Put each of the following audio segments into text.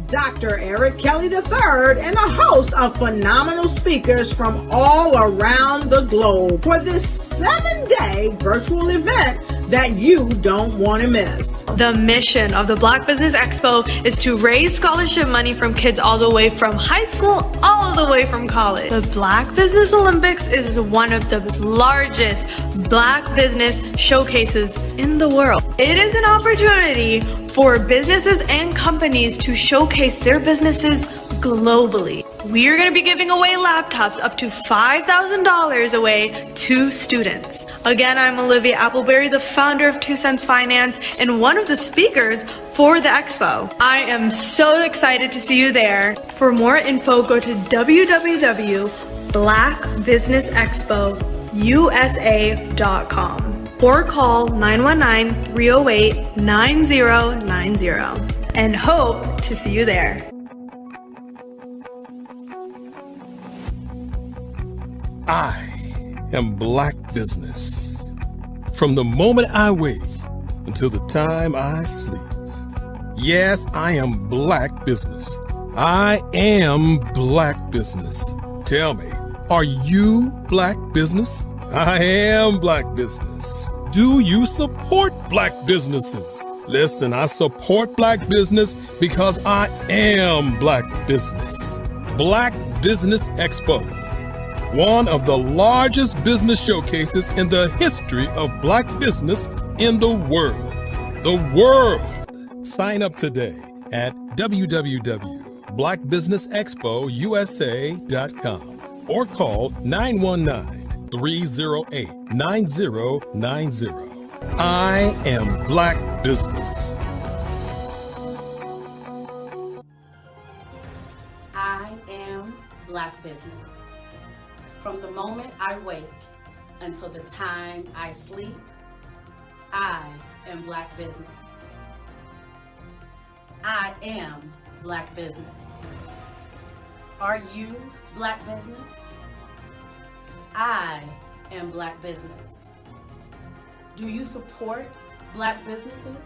Dr. Eric Kelly III and a host of phenomenal speakers from all around the globe for this 7-day virtual event that you don't want to miss. The mission of the Black Business Expo is to raise scholarship money from kids all the way from high school all the way from college. The Black Business Olympics is one of the largest Black business showcases in the world. It is an opportunity for businesses and companies to showcase their businesses globally. We are going to be giving away laptops up to $5,000 away to students. Again, I'm Olivia Appleberry, the founder of 2 Cents Finance and one of the speakers for the expo. I am so excited to see you there. For more info, go to www.blackbusinessexpousa.com or call 919-308-9090 and hope to see you there. I am Black Business. From the moment I wake until the time I sleep. Yes, I am Black Business. I am Black Business. Tell me, are you Black Business? I am Black Business. Do you support Black businesses? Listen, I support Black business because I am Black Business. Black Business Expo, one of the largest business showcases in the history of Black business in the world. The world! Sign up today at www.blackbusinessexpousa.com or call 919-308-9090. I am Black Business. I am Black Business. From the moment I wake until the time I sleep, I am Black Business. I am Black Business. Are you Black Business? I am Black Business. Do you support Black businesses?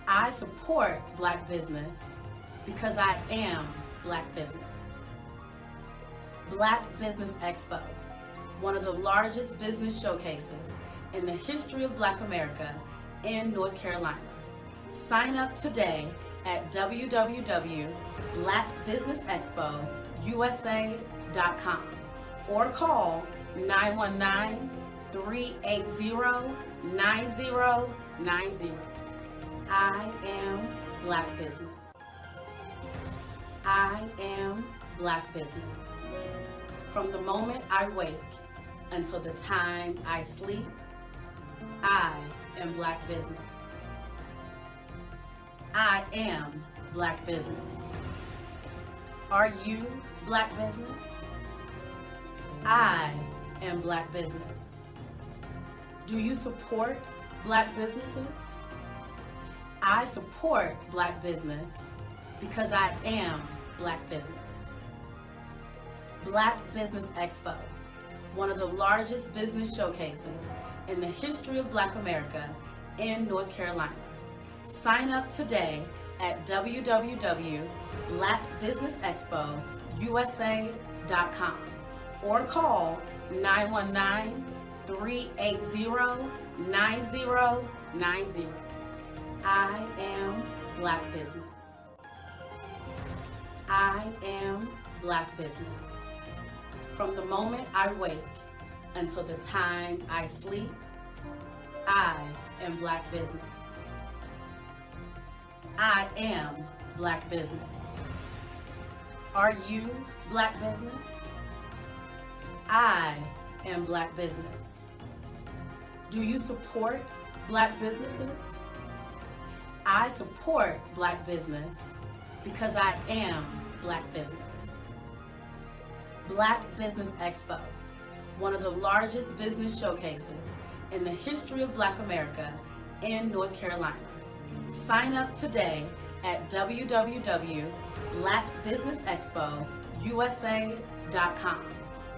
I support Black business because I am Black business. Black Business Expo, one of the largest business showcases in the history of Black America in North Carolina. Sign up today at www.blackbusinessexpousa.com or call 919-380-9090. I am Black Business. I am Black Business. From the moment I wake until the time I sleep, I am Black Business. I am Black Business. Are you Black Business? I am Black Business. Do you support Black businesses? I support Black business because I am Black business. Black Business Expo, one of the largest business showcases in the history of Black America in North Carolina. Sign up today at www.blackbusinessexpousa.com or call 919-380-9090. I am Black Business. I am Black Business. From the moment I wake until the time I sleep, I am Black business. I am Black business. Are you Black business? I am Black business. Do you support Black businesses? I support Black business because I am Black business. Black Business Expo, one of the largest business showcases in the history of Black America in North Carolina. Sign up today at www.blackbusinessexpousa.com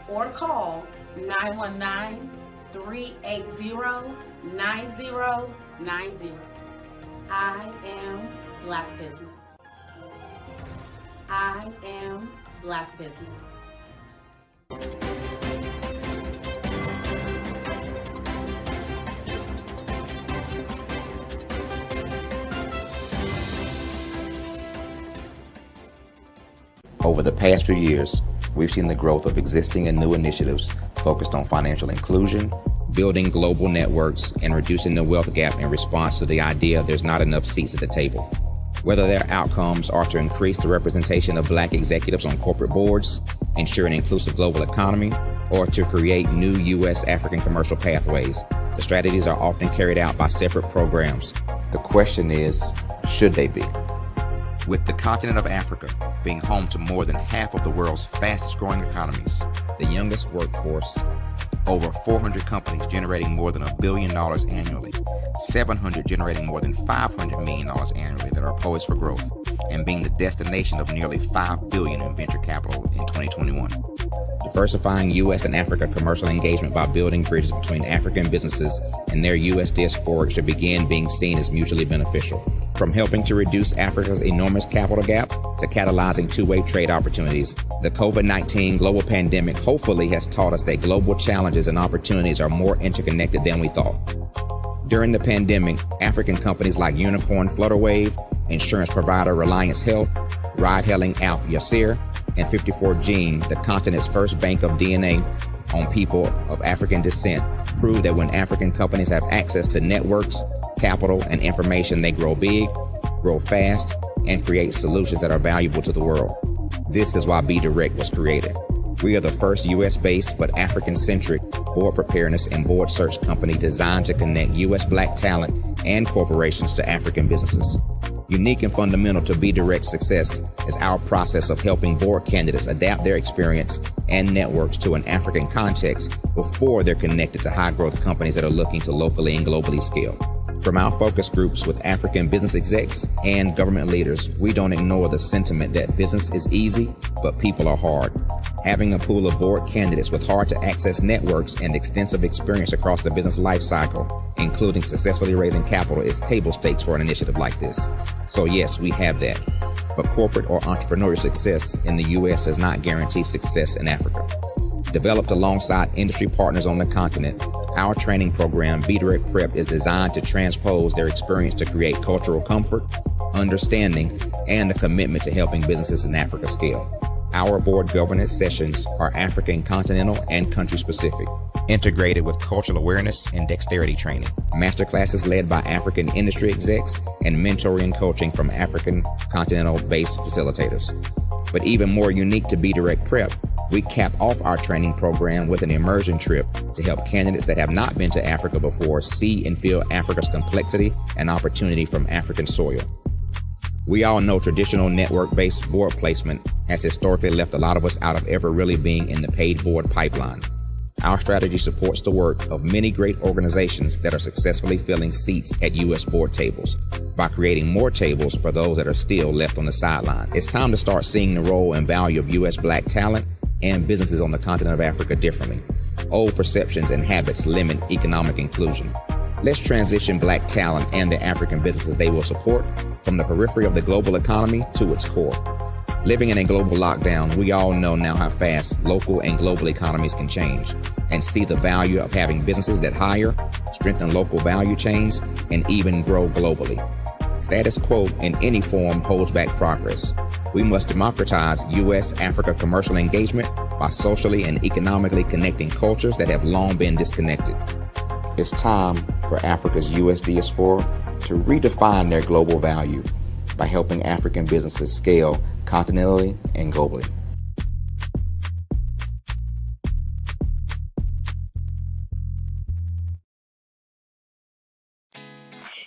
or call 919-380-9090. I am Black business. I am Black business. Over the past few years, we've seen the growth of existing and new initiatives focused on financial inclusion, building global networks, and reducing the wealth gap in response to the idea there's not enough seats at the table. Whether their outcomes are to increase the representation of Black executives on corporate boards, ensure an inclusive global economy, or to create new U.S. African commercial pathways, the strategies are often carried out by separate programs. The question is, should they be? With the continent of Africa being home to more than half of the world's fastest growing economies, the youngest workforce, over 400 companies generating more than $1 billion annually, 700 generating more than $500 million annually that are poised for growth, and being the destination of nearly $5 billion in venture capital in 2021. Diversifying U.S. and Africa commercial engagement by building bridges between African businesses and their U.S. diaspora should begin being seen as mutually beneficial. From helping to reduce Africa's enormous capital gap to catalyzing two-way trade opportunities, the COVID-19 global pandemic hopefully has taught us that global challenges and opportunities are more interconnected than we thought. During the pandemic, African companies like Unicorn Flutterwave, insurance provider Reliance Health, ride-hailing app Yasir, and 54Gene, the continent's first bank of DNA on people of African descent, proved that when African companies have access to networks, capital, and information, they grow big, grow fast, and create solutions that are valuable to the world. This is why Be Direct was created. We are the first U.S.-based but African-centric board preparedness and board search company designed to connect U.S. Black talent and corporations to African businesses. Unique and fundamental to Be Direct's success is our process of helping board candidates adapt their experience and networks to an African context before they're connected to high-growth companies that are looking to locally and globally scale. From our focus groups with African business execs and government leaders, we don't ignore the sentiment that business is easy, but people are hard. Having a pool of board candidates with hard-to-access networks and extensive experience across the business life cycle, including successfully raising capital, is table stakes for an initiative like this. So yes, we have that. But corporate or entrepreneurial success in the U.S. does not guarantee success in Africa. Developed alongside industry partners on the continent, our training program, Be Direct Prep, is designed to transpose their experience to create cultural comfort, understanding, and a commitment to helping businesses in Africa scale. Our board governance sessions are African continental and country specific, integrated with cultural awareness and dexterity training, masterclasses led by African industry execs, and mentoring and coaching from African continental-based facilitators. But even more unique to Be Direct Prep, we cap off our training program with an immersion trip to help candidates that have not been to Africa before see and feel Africa's complexity and opportunity from African soil. We all know traditional network-based board placement has historically left a lot of us out of ever really being in the paid board pipeline. Our strategy supports the work of many great organizations that are successfully filling seats at U.S. board tables by creating more tables for those that are still left on the sideline. It's time to start seeing the role and value of U.S. Black talent and businesses on the continent of Africa differently. Old perceptions and habits limit economic inclusion. Let's transition Black talent and the African businesses they will support from the periphery of the global economy to its core. Living in a global lockdown, we all know now how fast local and global economies can change, and see the value of having businesses that hire, strengthen local value chains, and even grow globally. Status quo in any form holds back progress. We must democratize U.S.-Africa commercial engagement by socially and economically connecting cultures that have long been disconnected. It's time for for Africa's U.S. diaspora to redefine their global value by helping African businesses scale continentally and globally.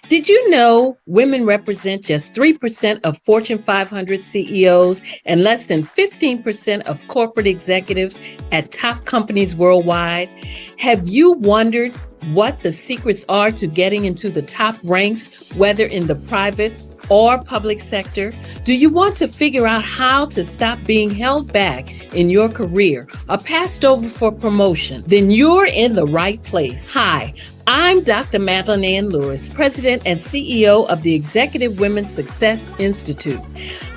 Did you know women represent just 3% of Fortune 500 CEOs and less than 15% of corporate executives at top companies worldwide? Have you wondered what the secrets are to getting into the top ranks, whether in the private or public sector? Do you want to figure out how to stop being held back in your career or passed over for promotion? Then you're in the right place. Hi, I'm Dr. Madeline Ann Lewis, President and CEO of the Executive Women's Success Institute.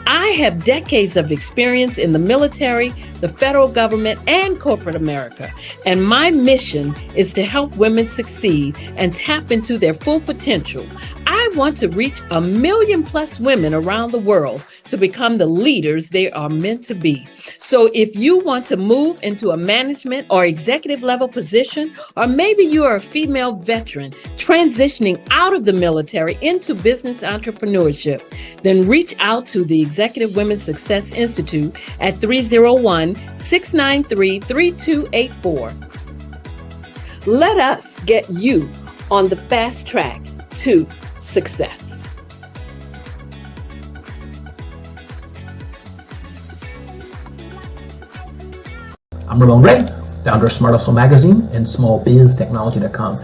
I have decades of experience in the military, the federal government, and corporate America, and my mission is to help women succeed and tap into their full potential. I want to reach 1 million plus women around the world to become the leaders they are meant to be. So if you want to move into a management or executive level position, or maybe you are a female veteran transitioning out of the military into business entrepreneurship, then reach out to the Executive Women's Success Institute at 301-693-3284. Let us get you on the fast track to success. I'm Ramon Ray, founder of Smart Hustle Magazine and smallbiztechnology.com.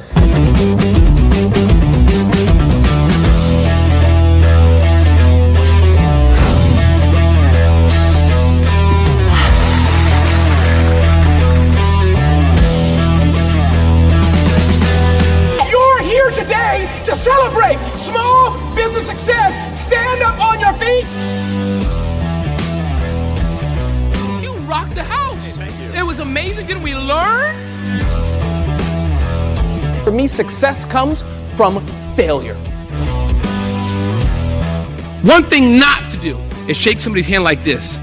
You're here today to celebrate small business success. Stand up on your feet. You rocked the house. It was amazing. Didn't we learn? For me, success comes from failure. One thing not to do is shake somebody's hand like this.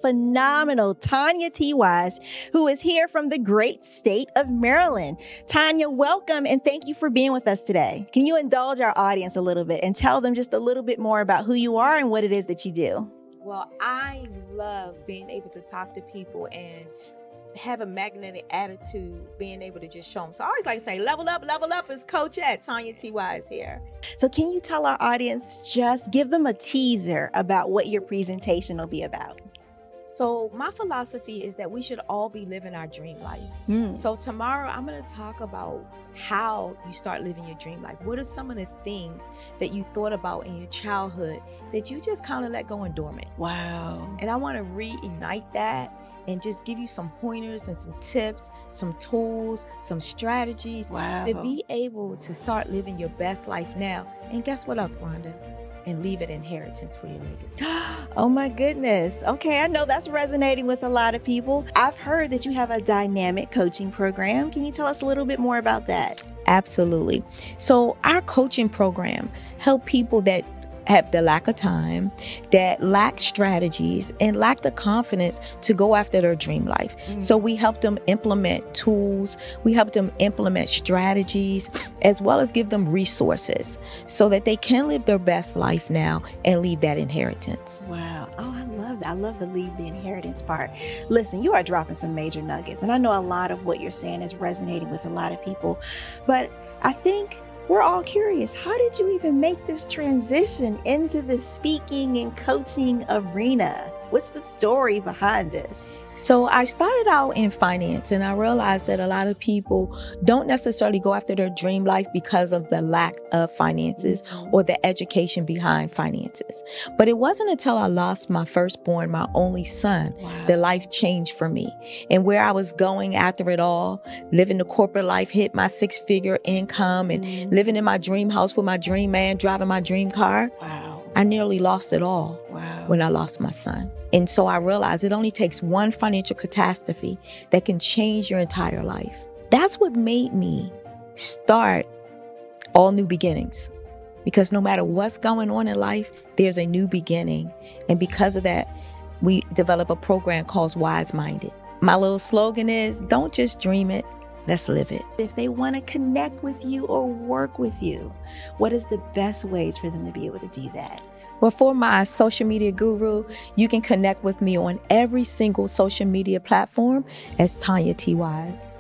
Phenomenal Tanya T. Wise, who is here from the great state of Maryland. Tanya, welcome and thank you for being with us today. Can you indulge our audience a little bit and tell them just a little bit more about who you are and what it is that you do? Well, I love being able to talk to people and have a magnetic attitude, being able to just show them. So I always like to say, level up is Coach at Tanya T. Wise here. So can you tell our audience, just give them a teaser about what your presentation will be about? So my philosophy is that we should all be living our dream life. So tomorrow I'm going to talk about how you start living your dream life. What are some of the things that you thought about in your childhood that you just kind of let go and dormant? Wow. And I want to reignite that and just give you some pointers and some tips, some tools, some strategies to be able to start living your best life now. And guess what, Rhonda? And leave it inheritance for your legacy. Oh my goodness. Okay, I know that's resonating with a lot of people. I've heard that you have a dynamic coaching program. Can you tell us a little bit more about that? Absolutely. So our coaching program help people that have the lack of time, that lack strategies, and lack the confidence to go after their dream life. So we help them implement tools, we help them implement strategies, as well as give them resources so that they can live their best life now and leave that inheritance. Wow. Oh, I love that. I love the leave the inheritance part. Listen, you are dropping some major nuggets, and I know a lot of what you're saying is resonating with a lot of people, but I think we're all curious. How did you even make this transition into the speaking and coaching arena? What's the story behind this? So I started out in finance, and I realized that a lot of people don't necessarily go after their dream life because of the lack of finances or the education behind finances. But it wasn't until I lost my firstborn, my only son, that life changed for me. And where I was going after it all, living the corporate life, hit my 6-figure income and living in my dream house with my dream man, driving my dream car. I nearly lost it all when I lost my son. And so I realized it only takes one financial catastrophe that can change your entire life. That's what made me start All New Beginnings. Because no matter what's going on in life, there's a new beginning. And because of that, we develop a program called Wise Minded. My little slogan is, don't just dream it, let's live it. If they want to connect with you or work with you, what is the best ways for them to be able to do that? Well, for my social media guru, you can connect with me on every single social media platform as Tanya T. Wise.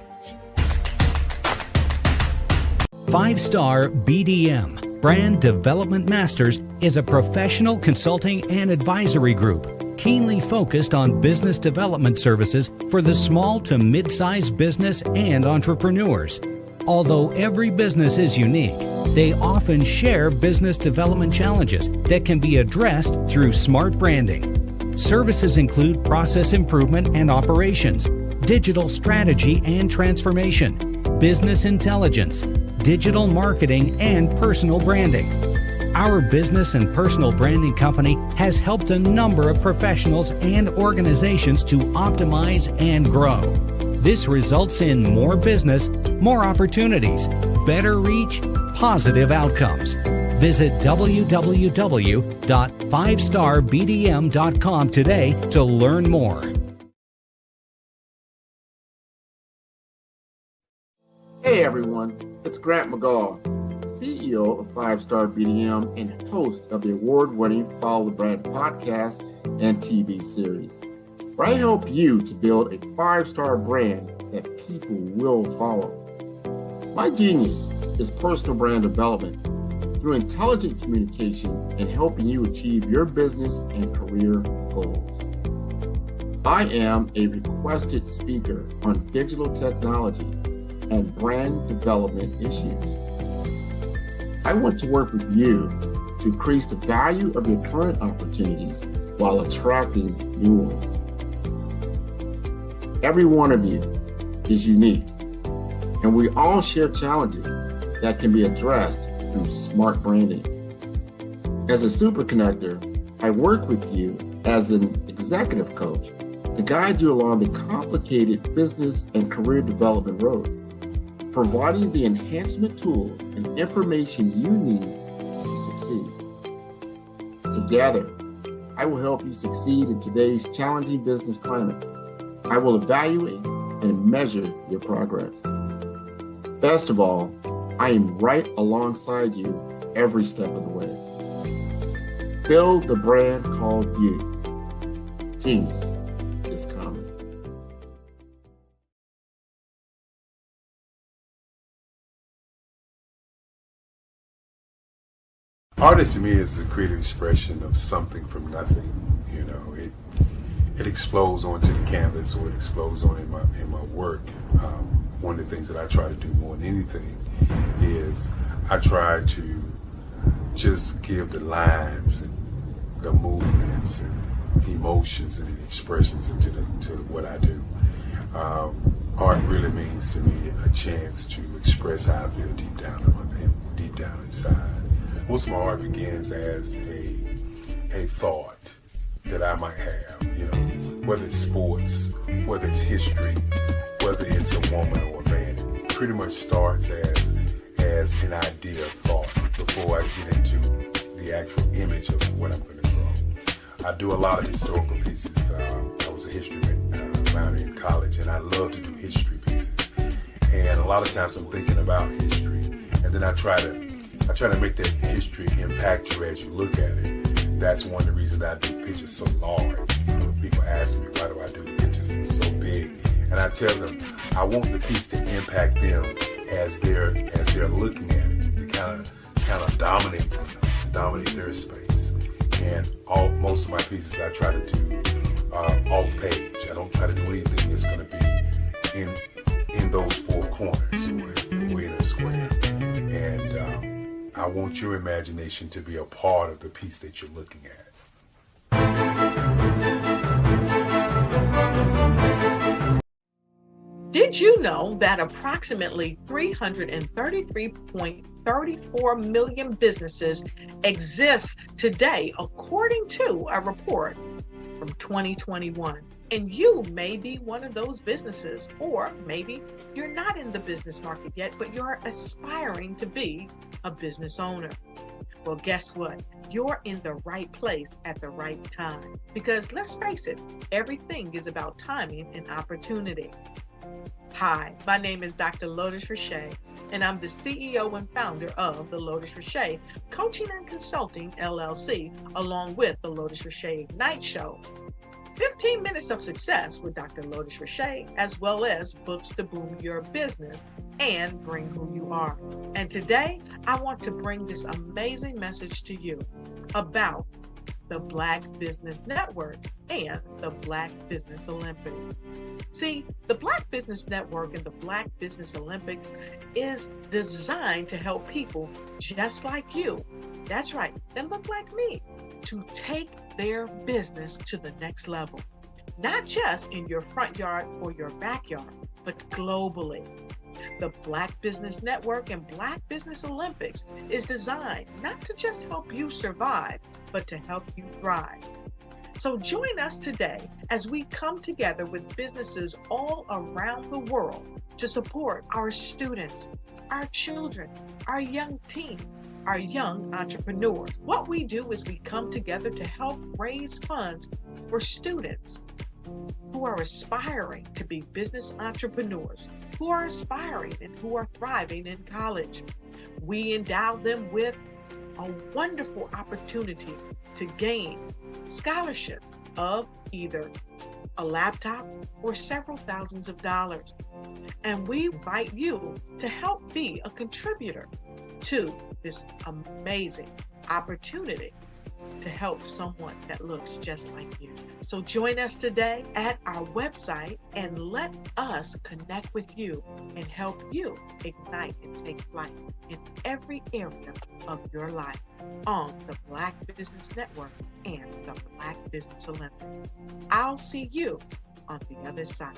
5-Star BDM, Brand Development Masters, is a professional consulting and advisory group keenly focused on business development services for the small to mid-sized business and entrepreneurs. Although every business is unique, they often share business development challenges that can be addressed through smart branding. Services include process improvement and operations, digital strategy and transformation, business intelligence, digital marketing, and personal branding. Our business and personal branding company has helped a number of professionals and organizations to optimize and grow. This results in more business, more opportunities, better reach, positive outcomes. Visit www.5starbdm.com today to learn more. Hey everyone, it's Grant McGaw, CEO of 5-Star BDM and host of the award-winning Follow the Brand podcast and TV series, where I help you to build a 5-star brand that people will follow. My genius is personal brand development through intelligent communication and helping you achieve your business and career goals. I am a requested speaker on digital technology and brand development issues. I want to work with you to increase the value of your current opportunities while attracting new ones. Every one of you is unique, and we all share challenges that can be addressed through smart branding. As a super connector, I work with you as an executive coach to guide you along the complicated business and career development road, providing the enhancement tools and information you need to succeed. Together, I will help you succeed in today's challenging business climate. I will evaluate and measure your progress. Best of all, I am right alongside you every step of the way. Build the brand called you. Genius is coming. Art to me is a creative expression of something from nothing. You know, it explodes onto the canvas, or it explodes on in my work. One of the things that I try to do more than anything is I try to just give the lines and the movements and emotions and expressions into to what I do. Art really means to me a chance to express how I feel deep down inside. Most of my art begins as a thought that I might have, you know, whether it's sports, whether it's history, whether it's a woman or a man. It pretty much starts as an idea of thought before I get into the actual image of what I'm going to draw. I do a lot of historical pieces. I was a history minor in college, and I love to do history pieces. And a lot of times I'm thinking about history, and then I try to make that history impact you as you look at it. That's one of the reasons I do pictures so large. People ask me, why do I do the pictures so big? And I tell them, I want the piece to impact them as they're looking at it, to kind of dominate them, dominate their space. And most of my pieces I try to do off page. I don't try to do anything that's going to be in those four corners or in a square. And I want your imagination to be a part of the piece that you're looking at. Did you know that approximately 333.34 million businesses exist today, according to a report from 2021? And you may be one of those businesses, or maybe you're not in the business market yet, but you're aspiring to be a business owner. Well, guess what? You're in the right place at the right time. Because let's face it, everything is about timing and opportunity. Hi, my name is Dr. Lotus Richey, and I'm the CEO and founder of the Lotus Richey Coaching and Consulting LLC, along with the Lotus Richey Ignite Show. 15 minutes of success with Dr. Lotus Richey, as well as books to boom your business and bring who you are. And today, I want to bring this amazing message to you about the Black Business Network and the Black Business Olympics. See, the Black Business Network and the Black Business Olympics is designed to help people just like you, that's right, that look like me, to take their business to the next level. Not just in your front yard or your backyard, but globally. The Black Business Network and Black Business Olympics is designed not to just help you survive, but to help you thrive. So join us today as we come together with businesses all around the world to support our students, our children, our young teens, our young entrepreneurs. What we do is we come together to help raise funds for students who are aspiring to be business entrepreneurs, who are aspiring and who are thriving in college. We endow them with a wonderful opportunity to gain scholarship of either a laptop or several thousands of dollars. And we invite you to help be a contributor to this amazing opportunity to help someone that looks just like you. So join us today at our website and let us connect with you and help you ignite and take flight in every area of your life on the Black Business Network and the Black Business Olympics. I'll see you on the other side.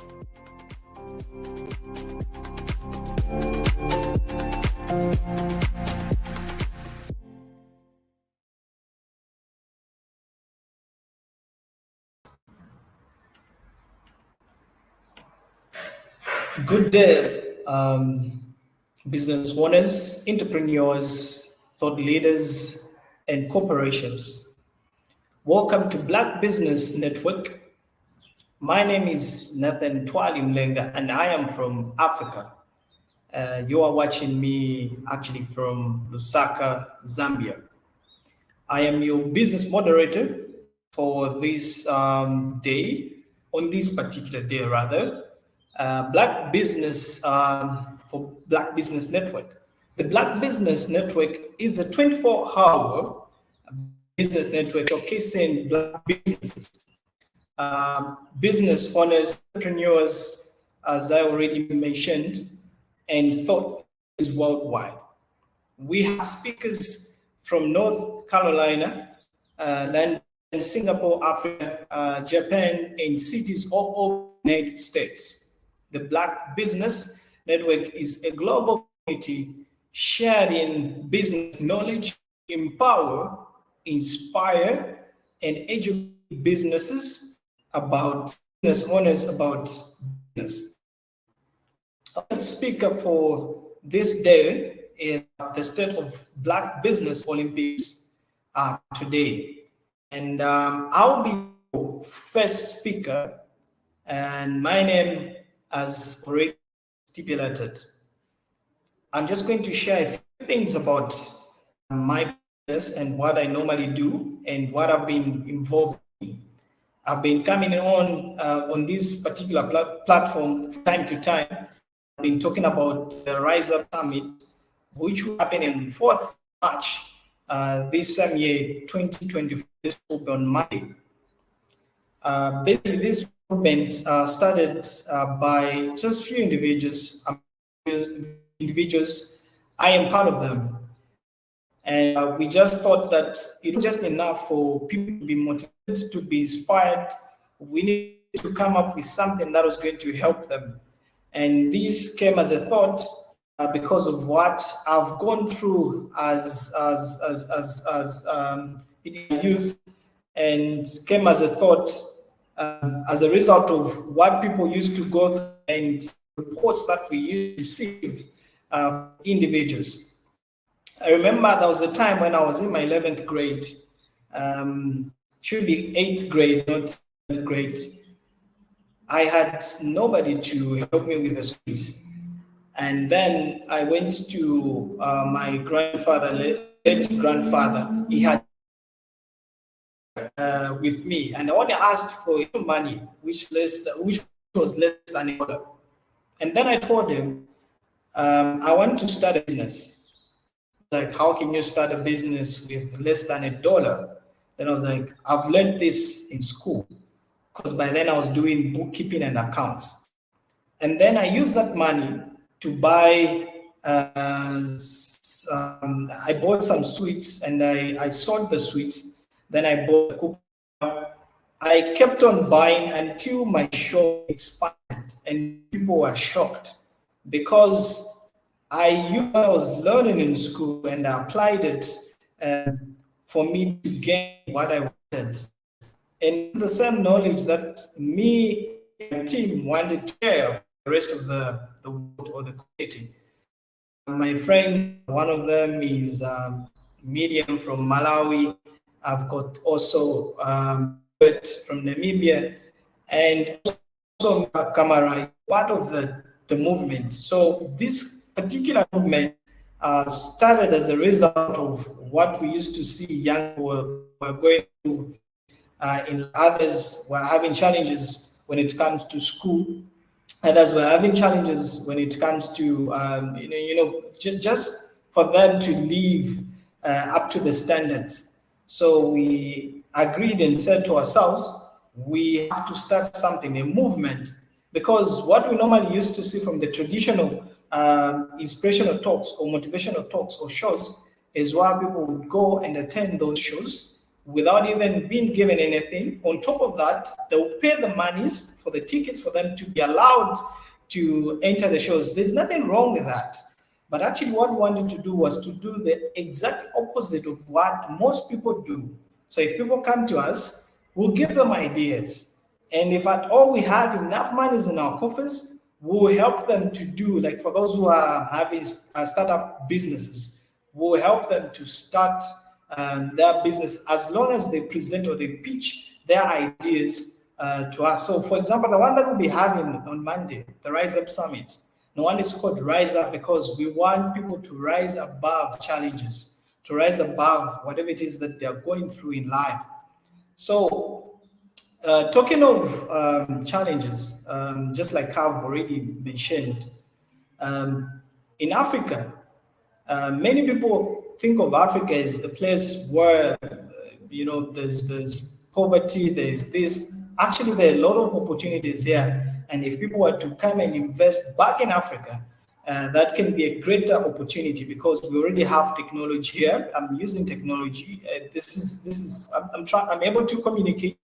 Good day, business owners, entrepreneurs, thought leaders, and corporations. Welcome to Black Business Network. My name is Nathan Twali Mlenga, and I am from Africa. You are watching me actually from Lusaka, Zambia. I am your business moderator for this day, on this particular day rather. Black Business for Black Business Network. The Black Business Network is the 24-hour business network showcasing Black businesses, business owners, entrepreneurs, as I already mentioned, and thought leaders worldwide. We have speakers from North Carolina, London, Singapore, Africa, Japan, and cities all over the United States. The Black Business Network is a global community sharing business knowledge, empower, inspire, and educate businesses about business owners about business. Our speaker for this day is the State of Black Business Olympics today. And I'll be the first speaker, and my name, as already stipulated, I'm just going to share a few things about my business and what I normally do and what I've been involved in. I've been coming on this particular platform from time to time. I've been talking about the Rise Up Summit, which will happen on 4th March this same year, 2024, on Monday. Basically, this movement started by just few individuals. I am part of them. And we just thought that it was just enough for people to be motivated, to be inspired. We need to come up with something that was going to help them. And this came as a thought because of what I've gone through as in youth, and came as a thought as a result of what people used to go through and reports that we used to receive individuals. I remember there was a time when I was in my 11th grade, should be 8th grade, not 7th grade. I had nobody to help me with the streets. And then I went to my grandfather, late grandfather. He had with me, and I only asked for money, which was less than a dollar. And then I told him, I want to start a business. Like, how can you start a business with less than a dollar? Then I was like, I've learned this in school, because by then I was doing bookkeeping and accounts. And then I used that money to buy, I bought some sweets, and I sold the sweets. Then I bought a cookie. I kept on buying until my shop expanded, and people were shocked because I was learning in school and I applied it for me to gain what I wanted. And the same knowledge that me and my team wanted to share with the rest of the world or the community. My friend, one of them is Medium from Malawi. I've got also from Namibia, and also Kamara, part of the movement. So this particular movement started as a result of what we used to see young people were going through. In others were having challenges when it comes to school. Others were having challenges when it comes to just for them to live up to the standards. So we agreed and said to ourselves, we have to start something, a movement, because what we normally used to see from the traditional inspirational talks or motivational talks or shows is where people would go and attend those shows without even being given anything. On top of that, they'll pay the monies for the tickets for them to be allowed to enter the shows. There's nothing wrong with that. But actually what we wanted to do was to do the exact opposite of what most people do. So if people come to us, we'll give them ideas. And if at all we have enough monies in our coffers, we'll help them to do, like for those who are having startup businesses, we'll help them to start their business as long as they present or they pitch their ideas to us. So for example, the one that we'll be having on Monday, the Rise Up Summit, the one is called Rise Up because we want people to rise above challenges, to rise above whatever it is that they're going through in life. So talking of challenges, just like I've already mentioned, in Africa, many people think of Africa as the place where, there's poverty, there's this. Actually, there are a lot of opportunities here. And if people were to come and invest back in Africa, that can be a greater opportunity because we already have technology here. I'm using technology. I'm able to communicate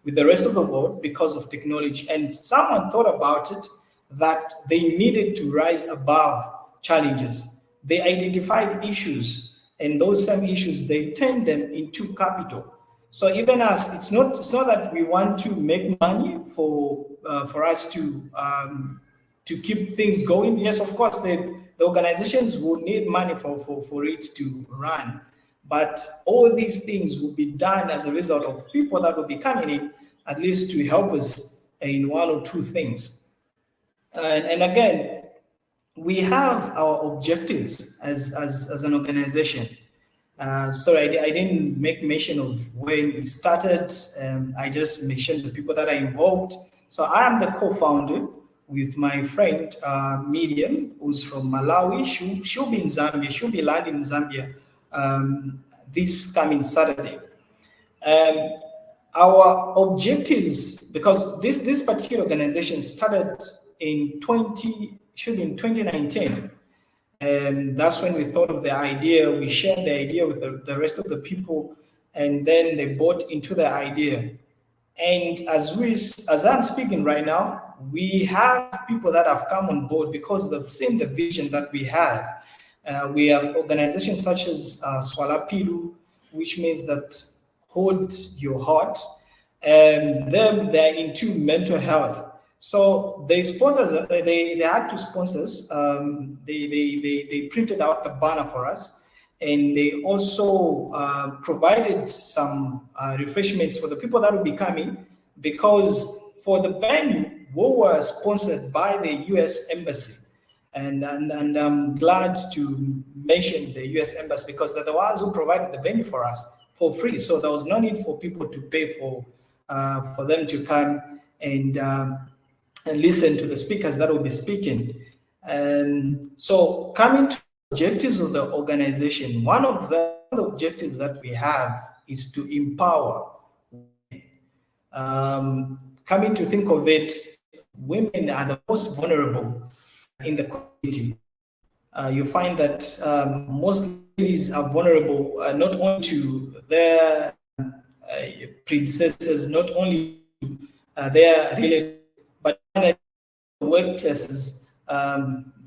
with the rest of the world because of technology. And someone thought about it that they needed to rise above challenges. They identified issues, and those same issues, they turned them into capital. So even as it's not that we want to make money for us to keep things going. Yes, of course, the organizations will need money for it to run. But all these things will be done as a result of people that will be coming in, at least to help us in one or two things. And again, we have our objectives as an organization. Sorry, I didn't make mention of when it started. I just mentioned the people that are involved. So I am the co-founder with my friend Medium, who's from Malawi. She'll be in Zambia. She'll be landing in Zambia this coming Saturday. Our objectives, because this particular organization started in 2019. And that's when we thought of the idea. We shared the idea with the rest of the people, and then they bought into the idea. And as I'm speaking right now, we have people that have come on board because they've seen the vision that we have. We have organizations such as Swala Pilu, which means that hold your heart, and they're into mental health. So they sponsors, they had to sponsors. They printed out a banner for us, and they also provided some refreshments for the people that will be coming, because for the venue, we were sponsored by the U.S. Embassy. And I'm glad to mention the U.S. Embassy, because they're the ones who provided the venue for us for free. So there was no need for people to pay for them to come and listen to the speakers that will be speaking. And so coming to objectives of the organization, one of the objectives that we have is to empower women. Coming to think of it, women are the most vulnerable in the community. You find that most ladies are vulnerable not only to their predecessors, not only to their relatives, but in the workplaces,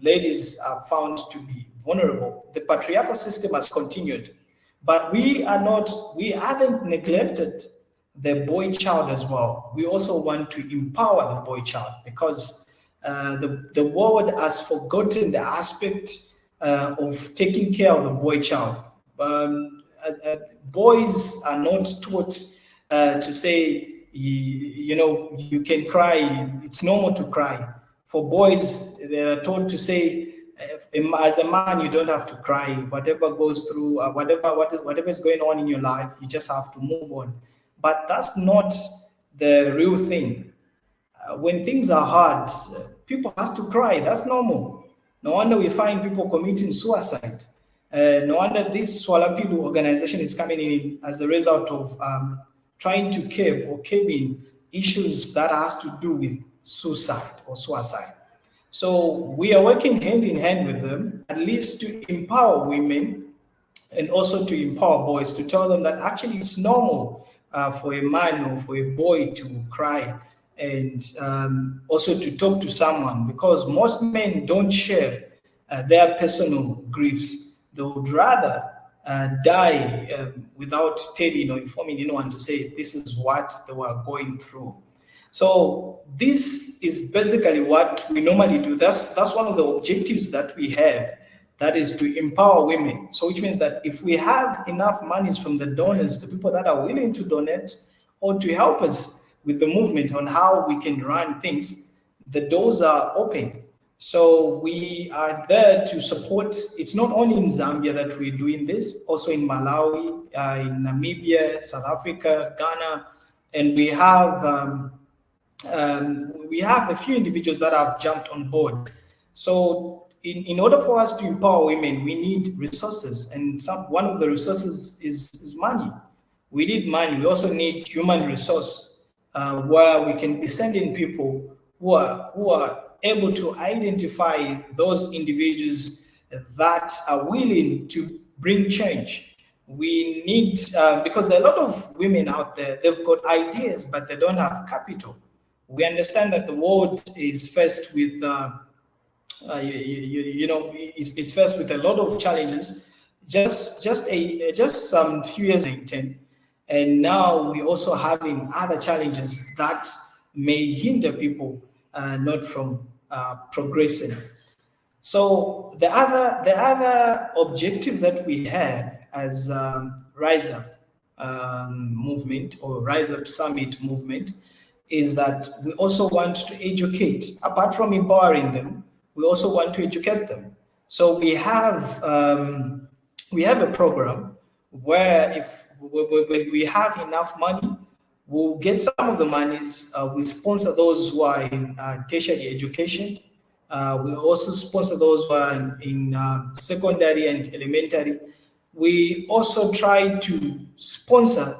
ladies are found to be vulnerable. The patriarchal system has continued, but we haven't neglected the boy child as well. We also want to empower the boy child, because the world has forgotten the aspect of taking care of the boy child. Boys are not taught to say, you can cry, it's normal to cry. For boys, they're taught to say, as a man, you don't have to cry. Whatever goes through, whatever is going on in your life, you just have to move on. But that's not the real thing. When things are hard, people have to cry. That's normal. No wonder we find people committing suicide. No wonder this Swalapidu organization is coming in as a result of trying to curb issues that has to do with suicide or suicide. So we are working hand in hand with them, at least to empower women and also to empower boys, to tell them that actually it's normal for a man or for a boy to cry, and also to talk to someone, because most men don't share their personal griefs. They would rather die without telling or informing anyone to say this is what they were going through. So this is basically what we normally do. That's one of the objectives that we have, that is to empower women. So which means that if we have enough monies from the donors, the people that are willing to donate or to help us with the movement on how we can run things, the doors are open. So we are there to support. It's not only in Zambia that we're doing this, also in Malawi, in Namibia, South Africa, Ghana, and we have a few individuals that have jumped on board. So in order for us to empower women, we need resources, and one of the resources is money. We need money. We also need human resource, where we can be sending people who are able to identify those individuals that are willing to bring change. We need, because there are a lot of women out there, they've got ideas, but they don't have capital. We understand that the world is faced with, is faced with a lot of challenges. Just some few years ago, and now we're also having other challenges that may hinder people not from progressing. So the other objective that we have as Rise Up movement or Rise Up Summit movement is that we also want to educate. Apart from empowering them, we also want to educate them. So we have a program where when we have enough money, we'll get some of the monies. We sponsor those who are in tertiary education. We also sponsor those who are in secondary and elementary. We also try to sponsor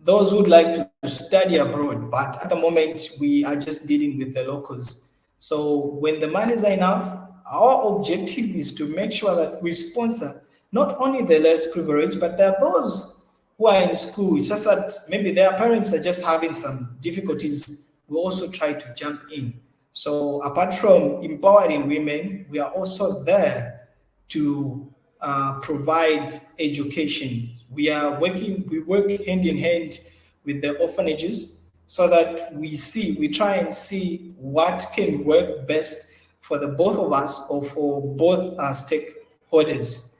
those who would like to study abroad, but at the moment we are just dealing with the locals. So when the monies are enough, our objective is to make sure that we sponsor not only the less privileged, but there are those who are in school. It's just that maybe their parents are just having some difficulties. We also try to jump in. So apart from empowering women, we are also there to provide education. We work hand in hand with the orphanages. so that we try and see what can work best for the both of us or for both our stakeholders.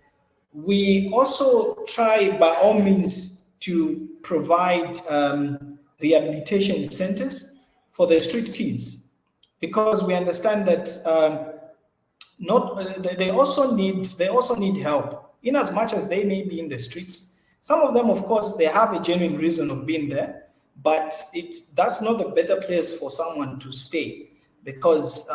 We also try by all means to provide rehabilitation centers for the street kids, because we understand that they also need help, in as much as they may be in the streets. Some of them, of course, they have a genuine reason of being there, but that's not the better place for someone to stay, because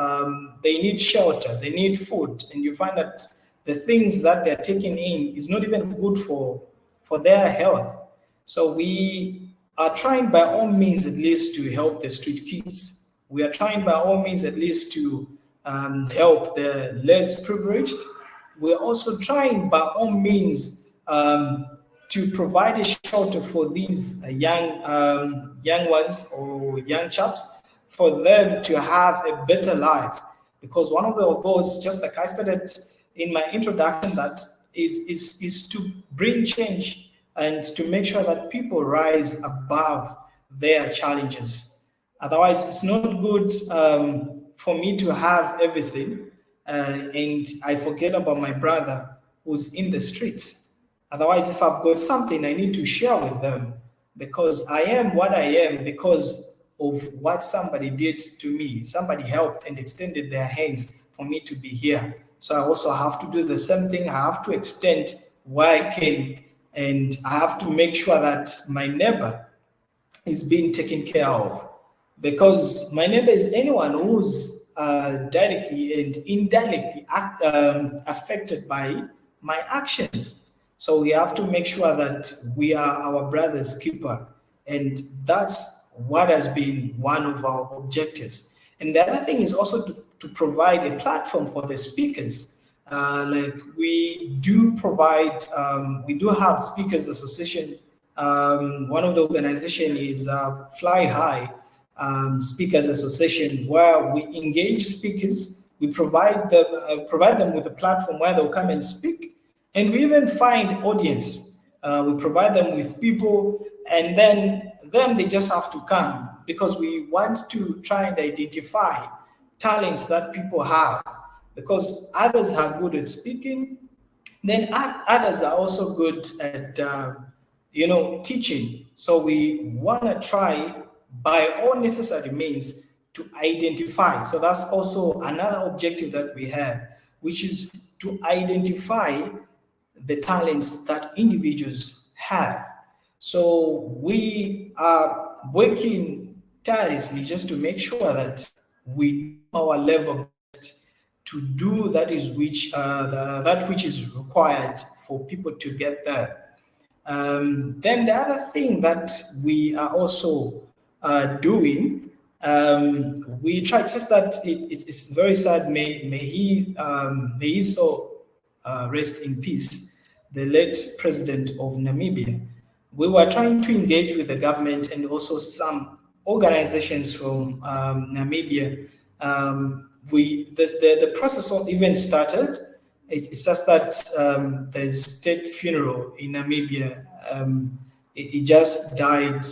they need shelter, they need food, and you find that the things that they're taking in is not even good for their health. So we are trying by all means at least to help the street kids. We are trying by all means at least to help the less privileged. We're also trying by all means to provide a shelter for these young ones or young chaps, for them to have a better life. Because one of the goals, just like I stated in my introduction, that is to bring change and to make sure that people rise above their challenges. Otherwise, it's not good for me to have everything and I forget about my brother who's in the streets. Otherwise, if I've got something, I need to share with them, because I am what I am because of what somebody did to me. Somebody helped and extended their hands for me to be here. So I also have to do the same thing. I have to extend where I can, and I have to make sure that my neighbor is being taken care of, because my neighbor is anyone who's directly and indirectly affected by my actions. So we have to make sure that we are our brother's keeper, and that's what has been one of our objectives. And the other thing is also to provide a platform for the speakers. Like we do provide, we do have Speakers Association. One of the organization is Fly High Speakers Association, where we engage speakers. We provide them with a platform where they'll come and speak, and we even find audience. We provide them with people, and then they just have to come, because we want to try and identify talents that people have, because others are good at speaking, then others are also good at teaching. So we want to try by all necessary means to identify. So that's also another objective that we have, which is to identify the talents that individuals have. So we are working tirelessly just to make sure that we do our level best to do that which is required for people to get there. Then the other thing that we are also doing, we try. It's just that it's very sad. May he so rest in peace, the late president of Namibia. We were trying to engage with the government and also some organizations from Namibia. The process even started. It's just that there's state funeral in Namibia. It just died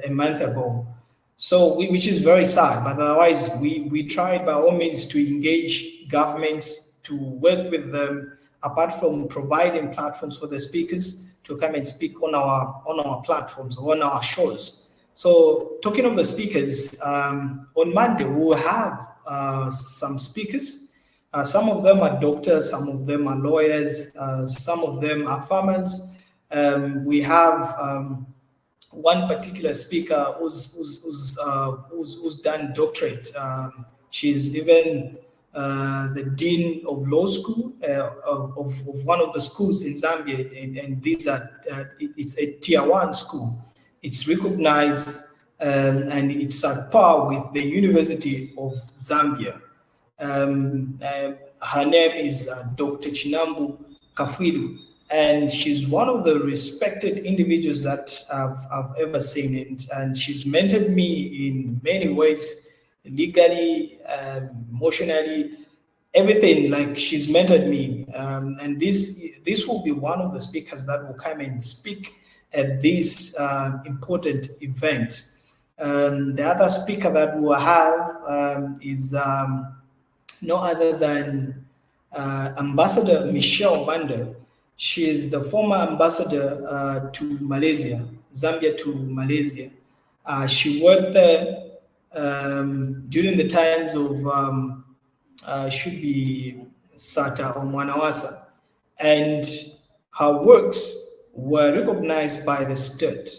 a month ago. So which is very sad, but otherwise we tried by all means to engage governments, to work with them, apart from providing platforms for the speakers to come and speak on our platforms, on our shows. So talking of the speakers, on Monday we will have some speakers. Some of them are doctors, some of them are lawyers, some of them are farmers. We have one particular speaker who's done doctorate. She's even the dean of law school of one of the schools in Zambia, and these are it's a tier 1 school. It's recognized and it's at par with the University of Zambia. Her name is Dr. Chinambu Kafwilu, and she's one of the respected individuals that I've ever seen, and she's mentored me in many ways, legally, emotionally, everything. Like, she's mentored me, and this will be one of the speakers that will come and speak at this important event. The other speaker that we will have is no other than Ambassador Michelle Manda. She is the former ambassador to Malaysia, Zambia to Malaysia. She worked there during the times of should be Sata or Mwanawasa, and her works were recognized by the state.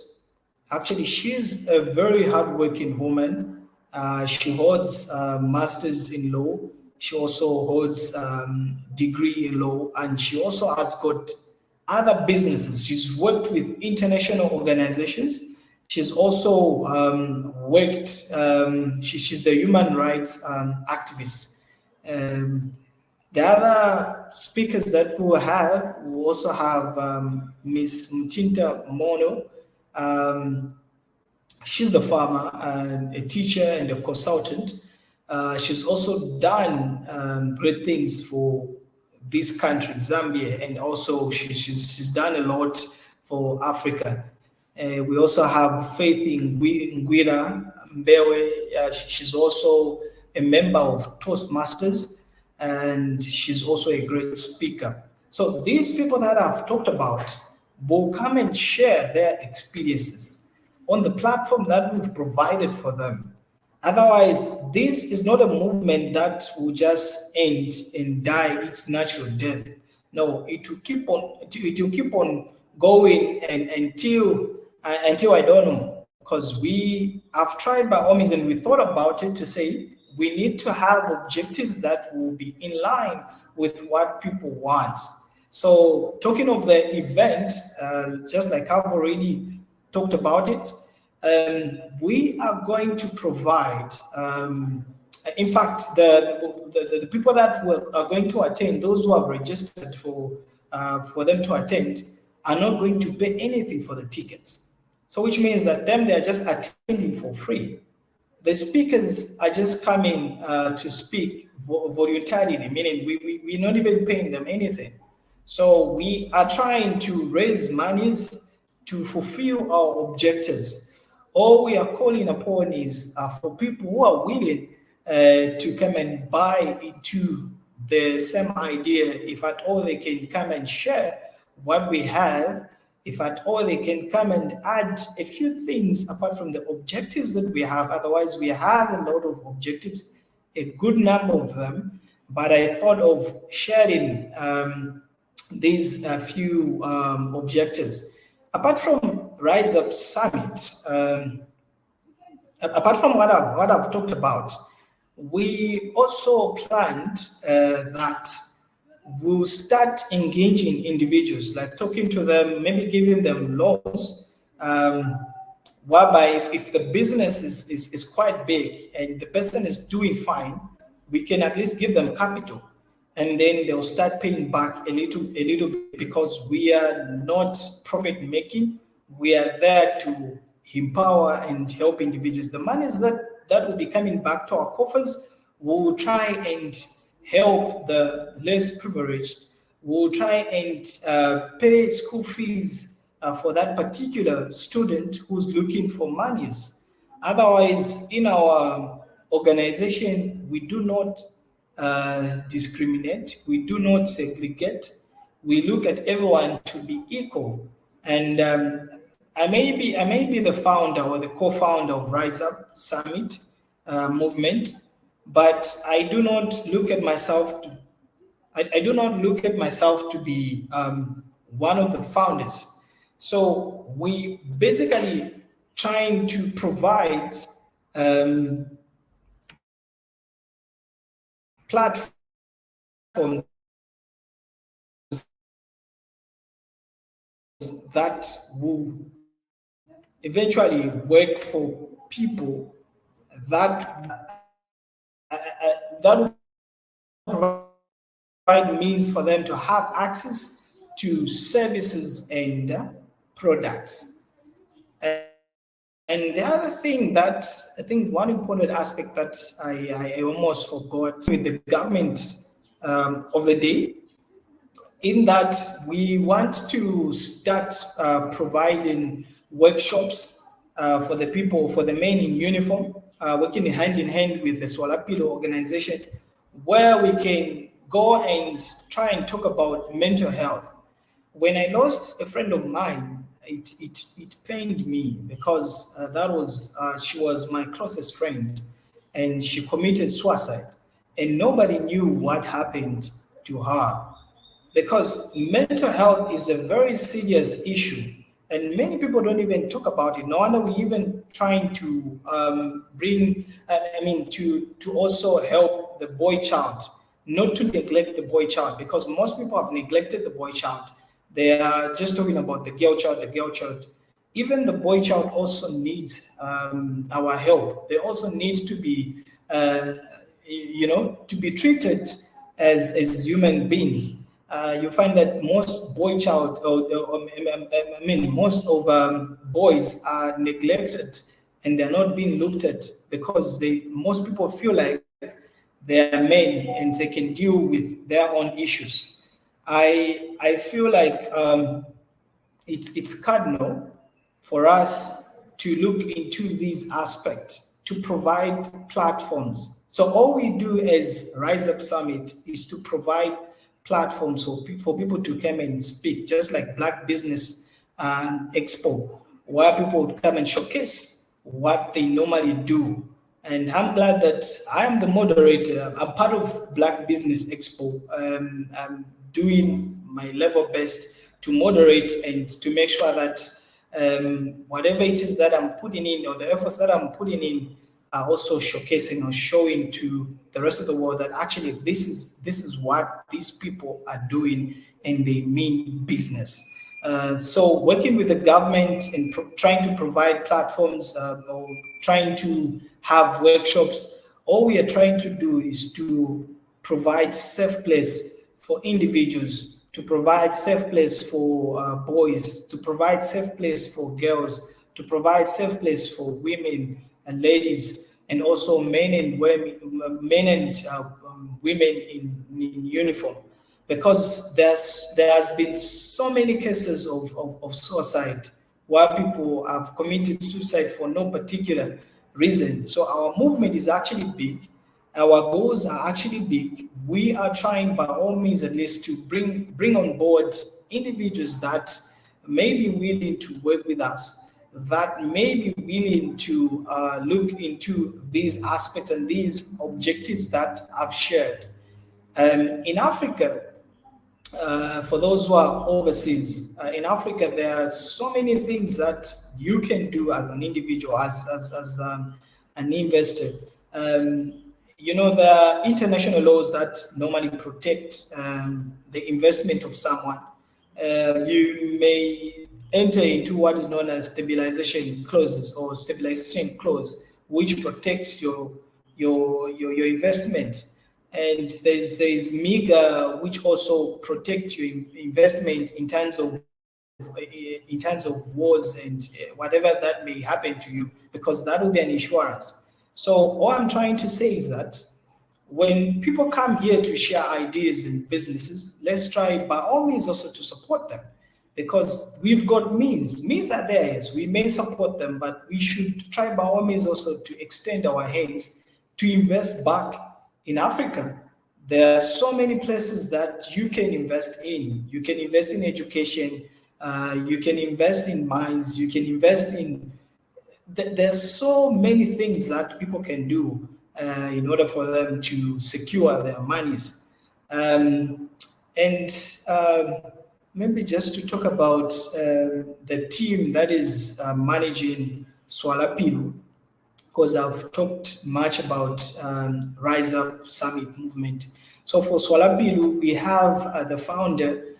Actually, she's a very hardworking woman. She holds a master's in law. She also holds degree in law, and she also has got other businesses. She's worked with international organizations. She's also worked, she's the human rights activist. The other speakers that we also have Miss Mtinta Mono. She's the farmer and a teacher and a consultant. She's also done great things for this country, Zambia, and also she's done a lot for Africa. We also have Faith Ngwira Mbewe. She's also a member of Toastmasters, and she's also a great speaker. So these people that I've talked about will come and share their experiences on the platform that we've provided for them. Otherwise, this is not a movement that will just end and die its natural death. No, it will keep on going and until I don't know, because we have tried by all means and we thought about it to say we need to have objectives that will be in line with what people want. So talking of the event, just like I've already talked about it, we are going to provide, in fact, the people that are going to attend, those who have registered for them to attend, are not going to pay anything for the tickets. So which means that they are just attending for free. The speakers are just coming to speak voluntarily, meaning we're not even paying them anything. So we are trying to raise monies to fulfill our objectives. All we are calling upon is for people who are willing to come and buy into the same idea. If at all they can come and share what we have, if at all they can come and add a few things apart from the objectives that we have. Otherwise, we have a lot of objectives, a good number of them, but I thought of sharing these few objectives. Apart from Rise Up Summit, apart from what I've talked about, we also planned that we'll start engaging individuals, like talking to them, maybe giving them loans, whereby if the business is quite big and the person is doing fine, we can at least give them capital, and then they'll start paying back a little bit, because we are not profit making. We are there to empower and help individuals. The monies that will be coming back to our coffers, we'll try and help the less privileged. We'll try and pay school fees for that particular student who's looking for monies. Otherwise, in our organization, we do not discriminate. We do not segregate. We look at everyone to be equal. And I may be the founder or the co-founder of Rise Up Summit movement, but I do not look at myself to, I do not look at myself to be one of the founders. So we basically trying to provide platforms that will eventually work for people, that will provide means for them to have access to services and products. And the other thing that I think one important aspect that I almost forgot with the government of the day, in that we want to start providing workshops for the people, for the men in uniform, working hand in hand with the Swalapilo organization, where we can go and try and talk about mental health. When I lost a friend of mine, it pained me because she was my closest friend, and she committed suicide, and nobody knew what happened to her, because mental health is a very serious issue, and many people don't even talk about it. No wonder we even trying to to also help the boy child, not to neglect the boy child, because most people have neglected the boy child. They are just talking about the girl child, the girl child. Even the boy child also needs our help. They also need to be, to be treated as human beings. You find that most boy child, most of boys are neglected, and they're not being looked at because most people feel like they are men and they can deal with their own issues. I feel like it's cardinal for us to look into these aspects, to provide platforms. So all we do as Rise Up Summit is to provide platforms for people to come and speak, just like Black Business Expo, where people would come and showcase what they normally do. And I'm glad that I am the moderator. I'm part of Black Business Expo. I'm doing my level best to moderate and to make sure that whatever it is that I'm putting in, or the efforts that I'm putting in, are also showcasing or showing to the rest of the world that actually this is what these people are doing, and they mean business. So working with the government and trying to provide platforms or trying to have workshops, all we are trying to do is to provide safe place for individuals, to provide safe place for boys, to provide safe place for girls, to provide safe place for women and ladies, and also men and women, women in uniform. Because there has been so many cases of suicide where people have committed suicide for no particular reason. So our movement is actually big. Our goals are actually big. We are trying by all means at least to bring on board individuals that may be willing to work with us, that may be willing to look into these aspects and these objectives that I've shared. In Africa, for those who are overseas, in Africa, there are so many things that you can do as an individual, as an investor. There are international laws that normally protect the investment of someone. You may enter into what is known as stabilization clauses or stabilization clause, which protects your investment. And there's MIGA, which also protects your investment in terms of wars and whatever that may happen to you, because that will be an insurance. So all I'm trying to say is that when people come here to share ideas and businesses, let's try by all means also to support them, because we've got means. Means are there, yes, we may support them, but we should try by all means also to extend our hands to invest back in Africa. There are so many places that you can invest in. You can invest in education, you can invest in mines, you can invest in, there's so many things that people can do in order for them to secure their monies. Maybe just to talk about the team that is managing Swalapilu, because I've talked much about Rise Up Summit movement. So for Swalapilu, we have the founder,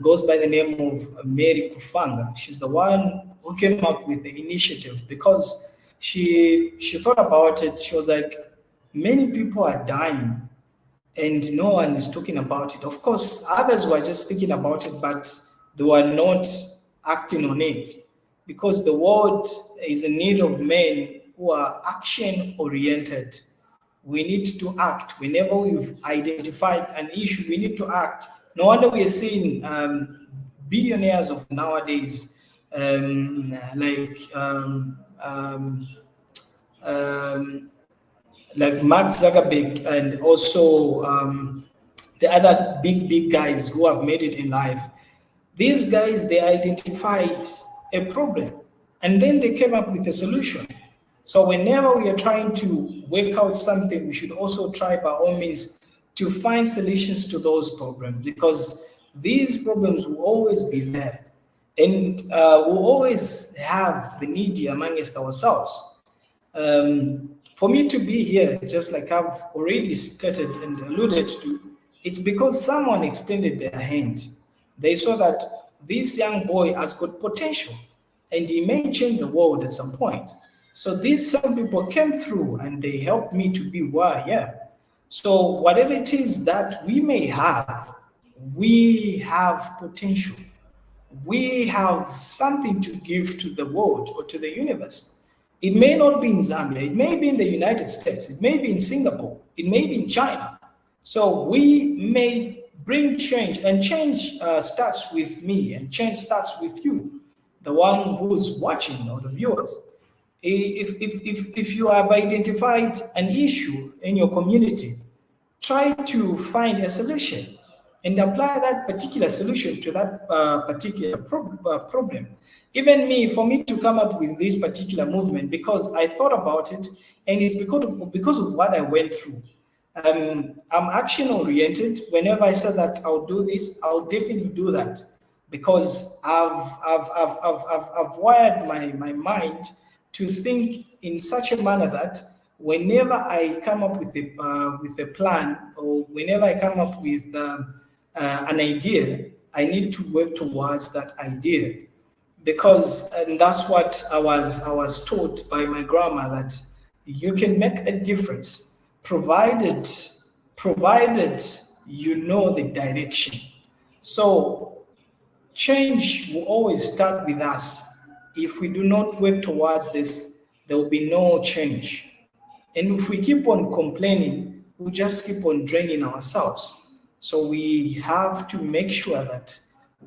goes by the name of Mary Kufanga. She's the one who came up with the initiative, because she thought about it. She was like, many people are dying and no one is talking about it. Of course, others were just thinking about it, but they were not acting on it, because the world is in need of men who are action-oriented. We need to act. Whenever we've identified an issue, we need to act. No wonder we are seeing billionaires of nowadays like Mark Zuckerberg, and also the other big guys who have made it in life. These guys, they identified a problem and then they came up with a solution. So whenever we are trying to work out something, we should also try by all means to find solutions to those problems, because these problems will always be there, and we'll always have the needy amongst ourselves. For me to be here, just like I've already stated and alluded to, it's because someone extended their hand. They saw that this young boy has got potential and he may change the world at some point. So these some people came through and they helped me to be where I am. So whatever it is that we may have, we have potential. We have something to give to the world or to the universe. It may not be in Zambia, it may be in the United States, it may be in Singapore, it may be in China. So we may bring change, and change starts with me, and change starts with you, the one who's watching or the viewers. If you have identified an issue in your community, try to find a solution and apply that particular solution to that particular problem. Even me, for me to come up with this particular movement, because I thought about it, and it's because of what I went through. I'm action oriented. Whenever I said that I'll do this, I'll definitely do that, because I've wired my mind to think in such a manner that whenever I come up with a plan, or whenever I come up with an idea, I need to work towards that idea, because and that's what I was taught by my grandma, that you can make a difference provided you know the direction. So change will always start with us. If we do not work towards this, there will be no change. And if we keep on complaining, we'll just keep on draining ourselves. So we have to make sure that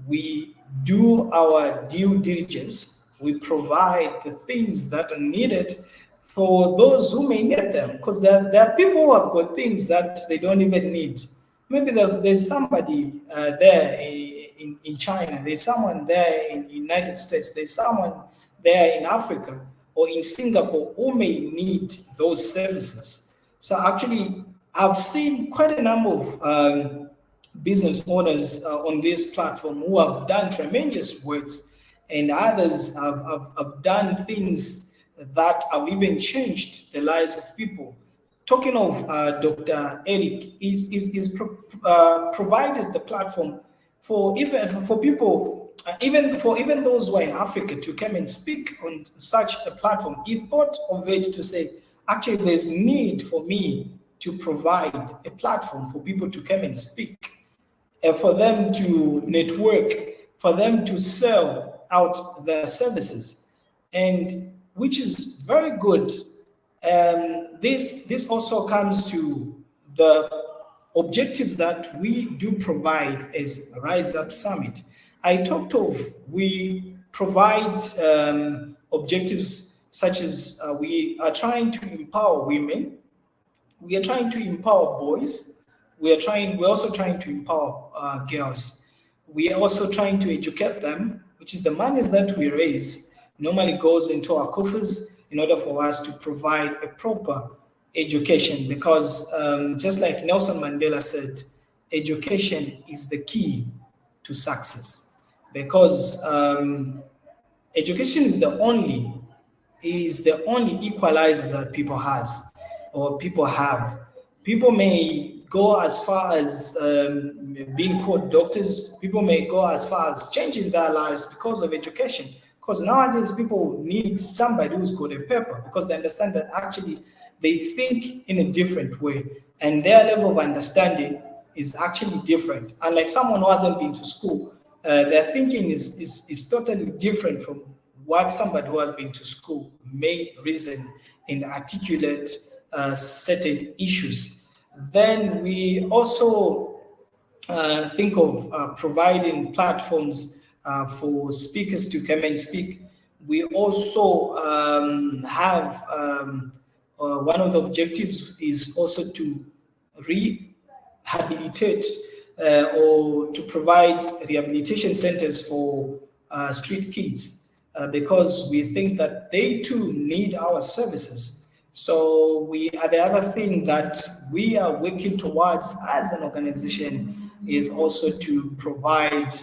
we do our due diligence. We provide the things that are needed for those who may need them, because there are people who have got things that they don't even need. Maybe there's somebody there in China, there's someone there in the United States, there's someone there in Africa or in Singapore who may need those services. So actually, I've seen quite a number of business owners on this platform who have done tremendous works, and others have done things that have even changed the lives of people. Talking of Dr. Eric, is provided the platform for people, even those who are in Africa, to come and speak on such a platform. He thought of it to say, actually, there's need for me to provide a platform for people to come and speak, for them to network, for them to sell out their services, and which is very good. This also comes to the objectives that we do provide as Rise Up Summit. I talked of, we provide objectives such as we are trying to empower women, we are trying to empower boys, we're also trying to empower girls. We are also trying to educate them, which is the monies that we raise normally goes into our coffers in order for us to provide a proper education, because just like Nelson Mandela said, education is the key to success, because education is the only equalizer that people have. People may go as far as being called doctors. People may go as far as changing their lives because of education. Because nowadays people need somebody who's got a paper, because they understand that actually they think in a different way, and their level of understanding is actually different. Unlike someone who hasn't been to school, their thinking is totally different from what somebody who has been to school may reason and articulate certain issues. Then we also think of providing platforms for speakers to come and speak. We also have one of the objectives is also to rehabilitate or to provide rehabilitation centers for street kids because we think that they too need our services. So the other thing that we are working towards as an organization is also to provide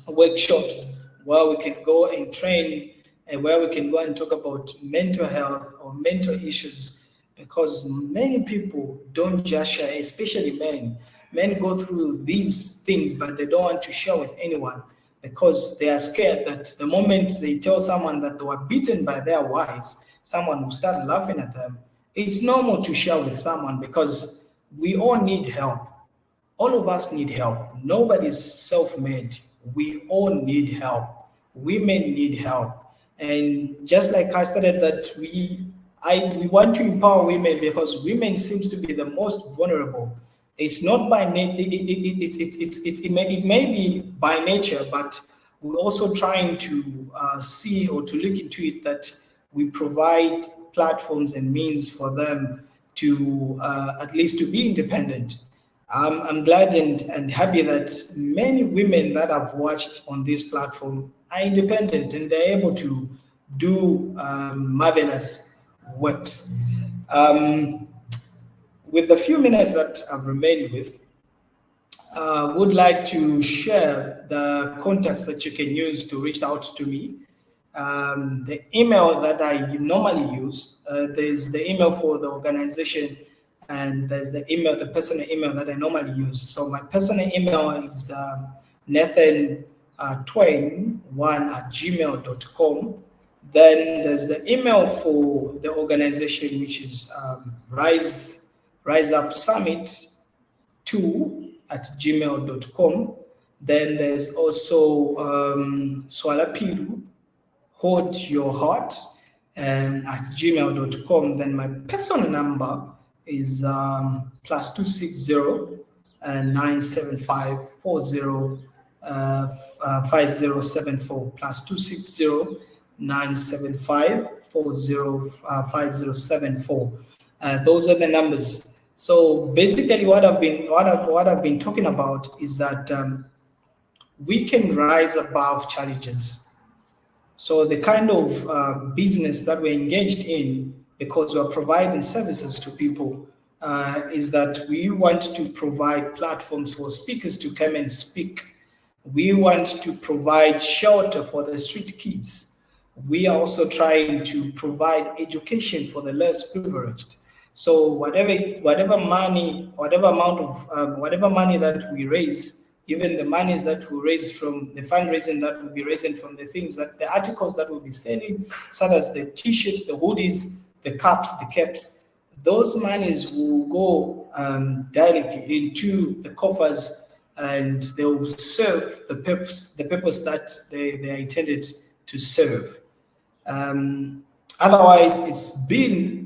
workshops where we can go and train and where we can go and talk about mental health or mental issues, because many people don't just share, especially men. Men go through these things, but they don't want to share with anyone because they are scared that the moment they tell someone that they were beaten by their wives, someone will start laughing at them. It's normal to share with someone because we all need help. All of us need help. Nobody's self-made. We all need help. Women need help. And just like I started that we want to empower women because women seems to be the most vulnerable. It's not by nature, it may be by nature, but we're also trying to see or to look into it that we provide platforms and means for them to at least to be independent. I'm glad and happy that many women that I've watched on this platform are independent and they're able to do marvelous works. With the few minutes that I've remained with, would like to share the contacts that you can use to reach out to me. The email that I normally use, there's the email for the organization, and there's the personal email that I normally use. So my personal email is nathan.twain1@gmail.com. Then there's the email for the organization, which is Rise Up Summit 2@gmail.com. Then there's also Swalapilu, Hold Your Heart, at gmail.com. Then my personal number is +260 975 40 5074, +260 975 40 5074. Those are the numbers. So basically, what I've been talking about is that we can rise above challenges. So the kind of business that we're engaged in, because we're providing services to people, is that we want to provide platforms for speakers to come and speak. We want to provide shelter for the street kids. We are also trying to provide education for the less privileged. So whatever money that we raise, even the monies that we raise from the fundraising that we'll be raising from the things that the articles that we'll be selling, such as the t-shirts, the hoodies, the cups, the caps, those monies will go directly into the coffers, and they will serve the purpose that they are intended to serve. Otherwise, it's been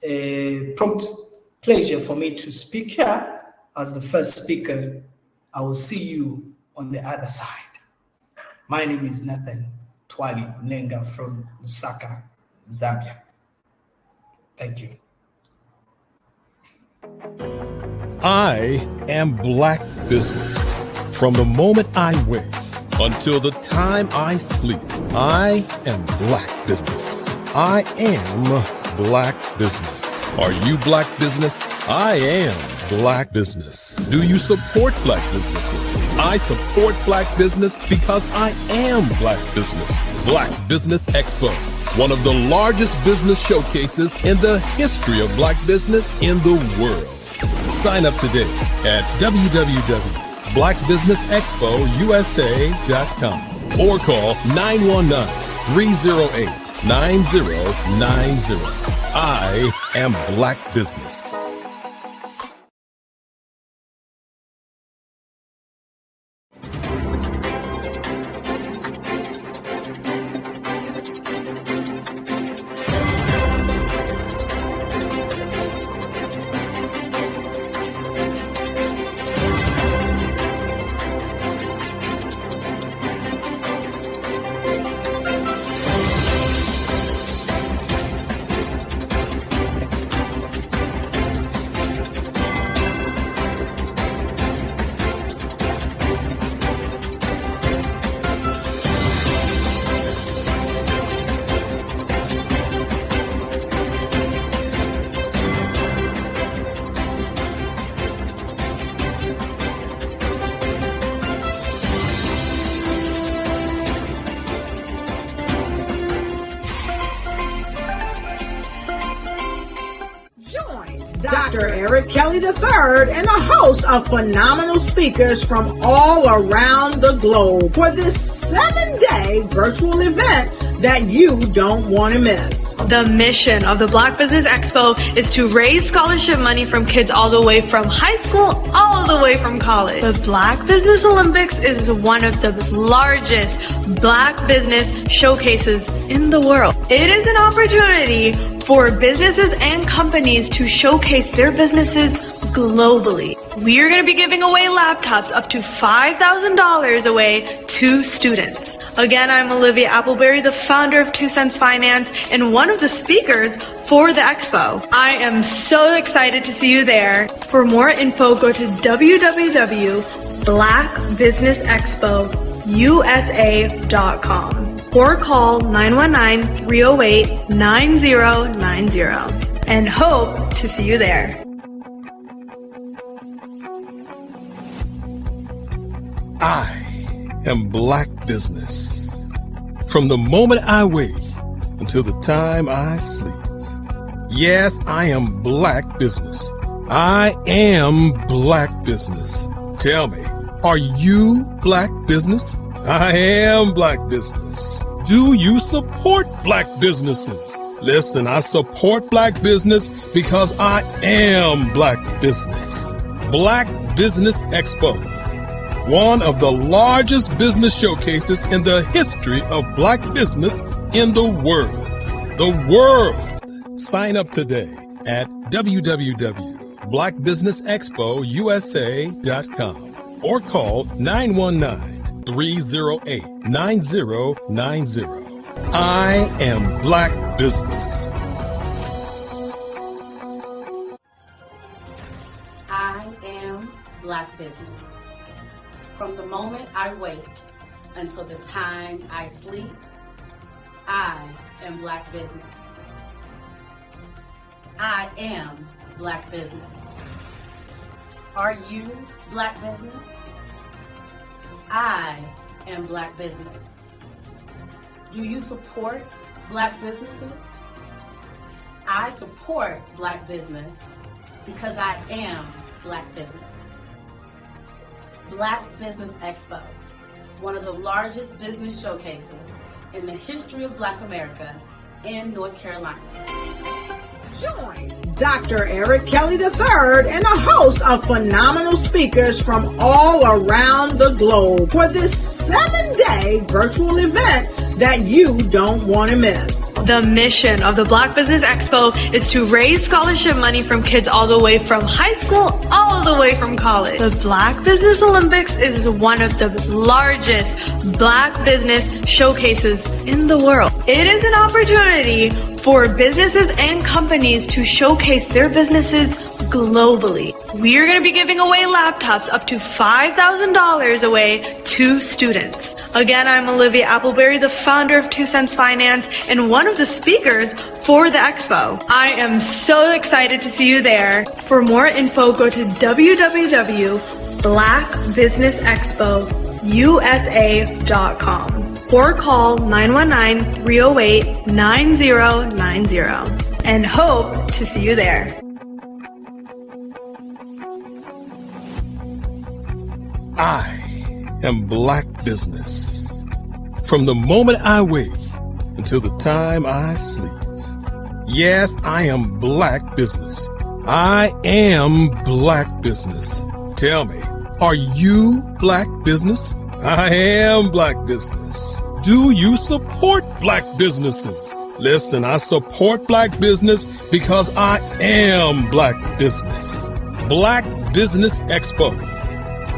a prompt pleasure for me to speak here as the first speaker. I will see you on the other side. My name is Nathan Twali Mlenga from Lusaka, Zambia. Thank you. I am Black Business. From the moment I wake until the time I sleep, I am Black Business. I am Black Business. Are you Black Business? I am Black Business. Do you support Black businesses? I support Black business because I am Black Business. Black Business Expo, one of the largest business showcases in the history of Black business in the world. Sign up today at www.blackbusinessexpousa.com or call 919-308-9090. I am Black Business. Dr. Eric Kelly III and a host of phenomenal speakers from all around the globe for this 7-day virtual event that you don't want to miss. The mission of the Black Business Expo is to raise scholarship money from kids all the way from high school, all the way from college. The Black Business Olympics is one of the largest Black business showcases in the world. It is an opportunity for businesses and companies to showcase their businesses globally. We are going to be giving away laptops up to $5,000 away to students. Again, I'm Olivia Appleberry, the founder of 2 Cents Finance and one of the speakers for the expo. I am so excited to see you there. For more info, go to www.blackbusinessexpousa.com or call 919-308-9090 and hope to see you there. I am Black Business. From the moment I wake until the time I sleep. Yes, I am Black Business. I am Black Business. Tell me, are you Black Business? I am Black Business. Do you support Black businesses? Listen, I support Black business because I am Black Business. Black Business Expo, one of the largest business showcases in the history of Black business in the world. The world! Sign up today at www.blackbusinessexpousa.com or call 919-308-9090. I am Black Business. I am Black Business. From the moment I wake until the time I sleep, I am Black Business. I am Black Business. Are you Black Business? I am Black Business. Do you support Black businesses? I support Black business because I am Black Business. Black Business Expo, one of the largest business showcases in the history of Black America in North Carolina. Join Dr. Eric Kelly III and a host of phenomenal speakers from all around the globe for this 7-day virtual event that you don't want to miss. The mission of the Black Business Expo is to raise scholarship money from kids all the way from high school, all the way from college. The Black Business Olympics is one of the largest Black business showcases in the world. It is an opportunity for businesses and companies to showcase their businesses globally. We are going to be giving away laptops up to $5,000 away to students. Again, I'm Olivia Appleberry, the founder of 2 Cents Finance and one of the speakers for the expo. I am so excited to see you there. For more info, go to www.blackbusinessexpousa.com or call 919-308-9090 and hope to see you there. I am Black Business. From the moment I wake until the time I sleep. Yes, I am Black Business. I am Black Business. Tell me, are you Black Business? I am Black Business. Do you support Black businesses? Listen, I support Black business because I am Black Business. Black Business Expo,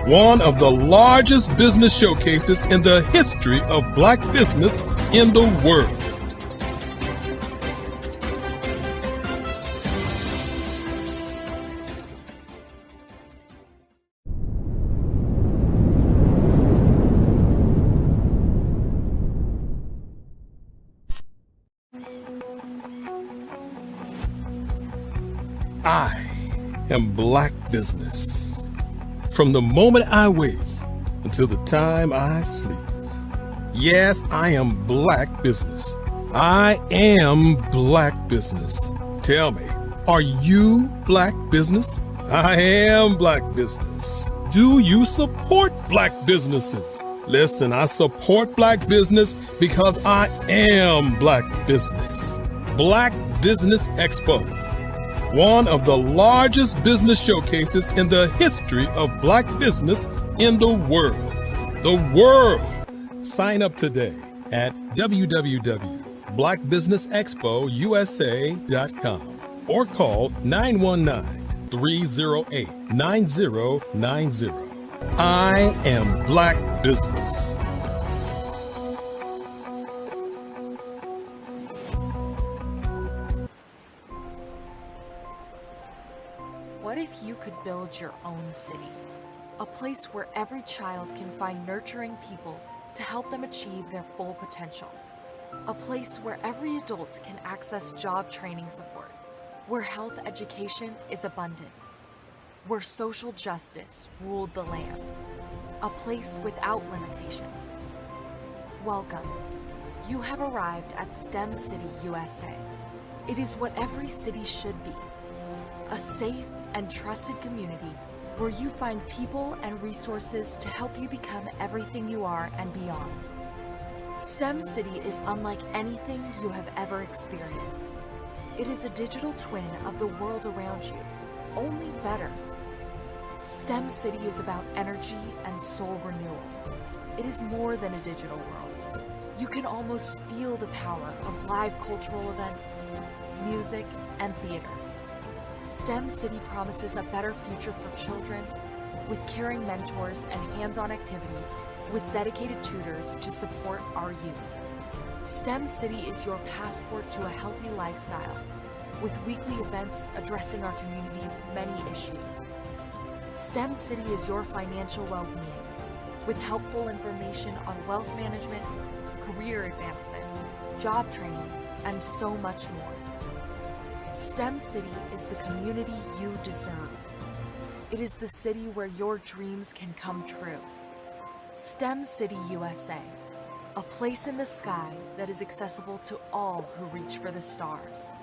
one of the largest business showcases in the history of Black business in the world. I am Black Business. From the moment I wake until the time I sleep. Yes, I am Black Business. I am Black Business. Tell me, Are you Black business? I am Black business. Do you support Black businesses? Listen, I support Black business because I am Black business. Black Business Expo, one of the largest business showcases in the history of Black business in the world. The world! Sign up today at www.blackbusinessexpousa.com or call 919-308-9090. I am Black business. What if you could build your own city? A place where every child can find nurturing people to help them achieve their full potential. A place where every adult can access job training support, where health education is abundant, where social justice ruled the land. A place without limitations. Welcome. You have arrived at STEM City USA. It is what every city should be. A safe and trusted community where you find people and resources to help you become everything you are and beyond. STEM City is unlike anything you have ever experienced. It is a digital twin of the world around you, only better. STEM City is about energy and soul renewal. It is more than a digital world. You can almost feel the power of live cultural events, music, and theater. STEM City promises a better future for children, with caring mentors and hands-on activities, with dedicated tutors to support our youth. STEM City is your passport to a healthy lifestyle, with weekly events addressing our community's many issues. STEM City is your financial well-being, with helpful information on wealth management, career advancement, job training, and so much more. STEM City is the community you deserve. It is the city where your dreams can come true. STEM City USA, a place in the sky that is accessible to all who reach for the stars.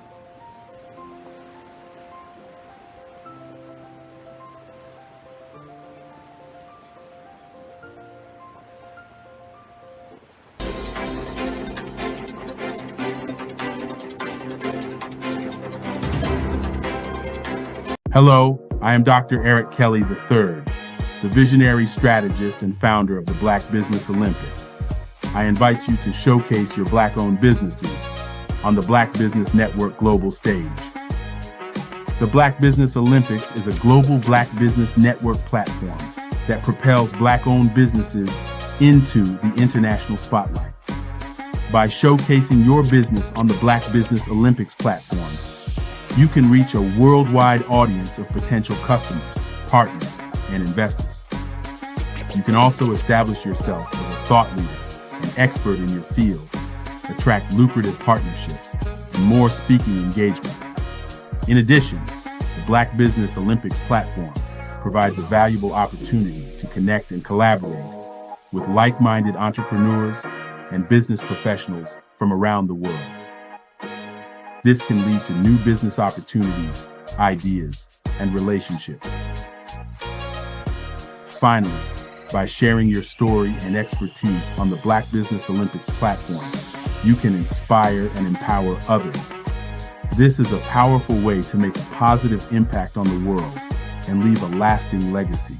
Hello, I am Dr. Eric Kelly III, the visionary strategist and founder of the Black Business Olympics. I invite you to showcase your Black-owned businesses on the Black Business Network global stage. The Black Business Olympics is a global Black Business Network platform that propels Black-owned businesses into the international spotlight. By showcasing your business on the Black Business Olympics platform, you can reach a worldwide audience of potential customers, partners, and investors. You can also establish yourself as a thought leader and expert in your field, attract lucrative partnerships, and more speaking engagements. In addition, the Black Business Olympics platform provides a valuable opportunity to connect and collaborate with like-minded entrepreneurs and business professionals from around the world. This can lead to new business opportunities, ideas, and relationships. Finally, by sharing your story and expertise on the Black Business Olympics platform, you can inspire and empower others. This is a powerful way to make a positive impact on the world and leave a lasting legacy.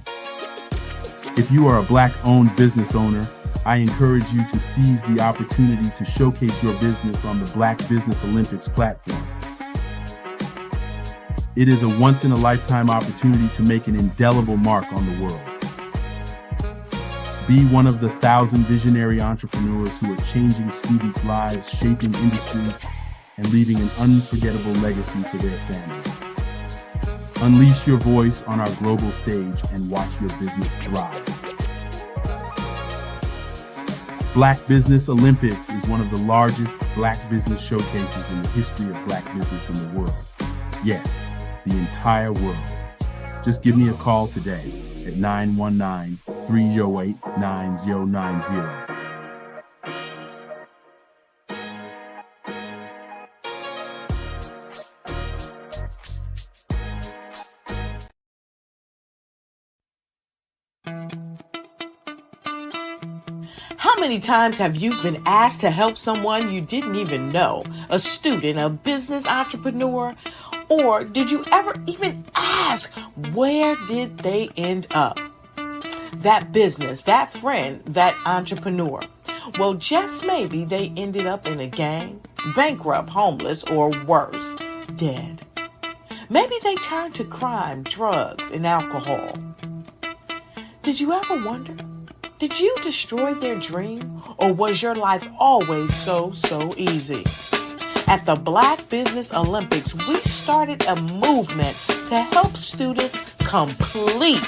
If you are a Black-owned business owner, I encourage you to seize the opportunity to showcase your business on the Black Business Olympics platform. It is a once-in-a-lifetime opportunity to make an indelible mark on the world. Be one of the 1,000 visionary entrepreneurs who are changing students' lives, shaping industries, and leaving an unforgettable legacy for their families. Unleash your voice on our global stage and watch your business thrive. Black Business Olympics is one of the largest Black business showcases in the history of Black business in the world. Yes, the entire world. Just give me a call today at 919-308-9090. How many times have you been asked to help someone you didn't even know, a student, a business entrepreneur? Or did you ever even ask, where did they end up? That business, that friend, that entrepreneur. Well, just maybe they ended up in a gang, bankrupt, homeless, or worse, dead. Maybe they turned to crime, drugs, and alcohol. Did you ever wonder? Did you destroy their dream, or was your life always so easy? At the Black Business Olympics, we started a movement to help students complete.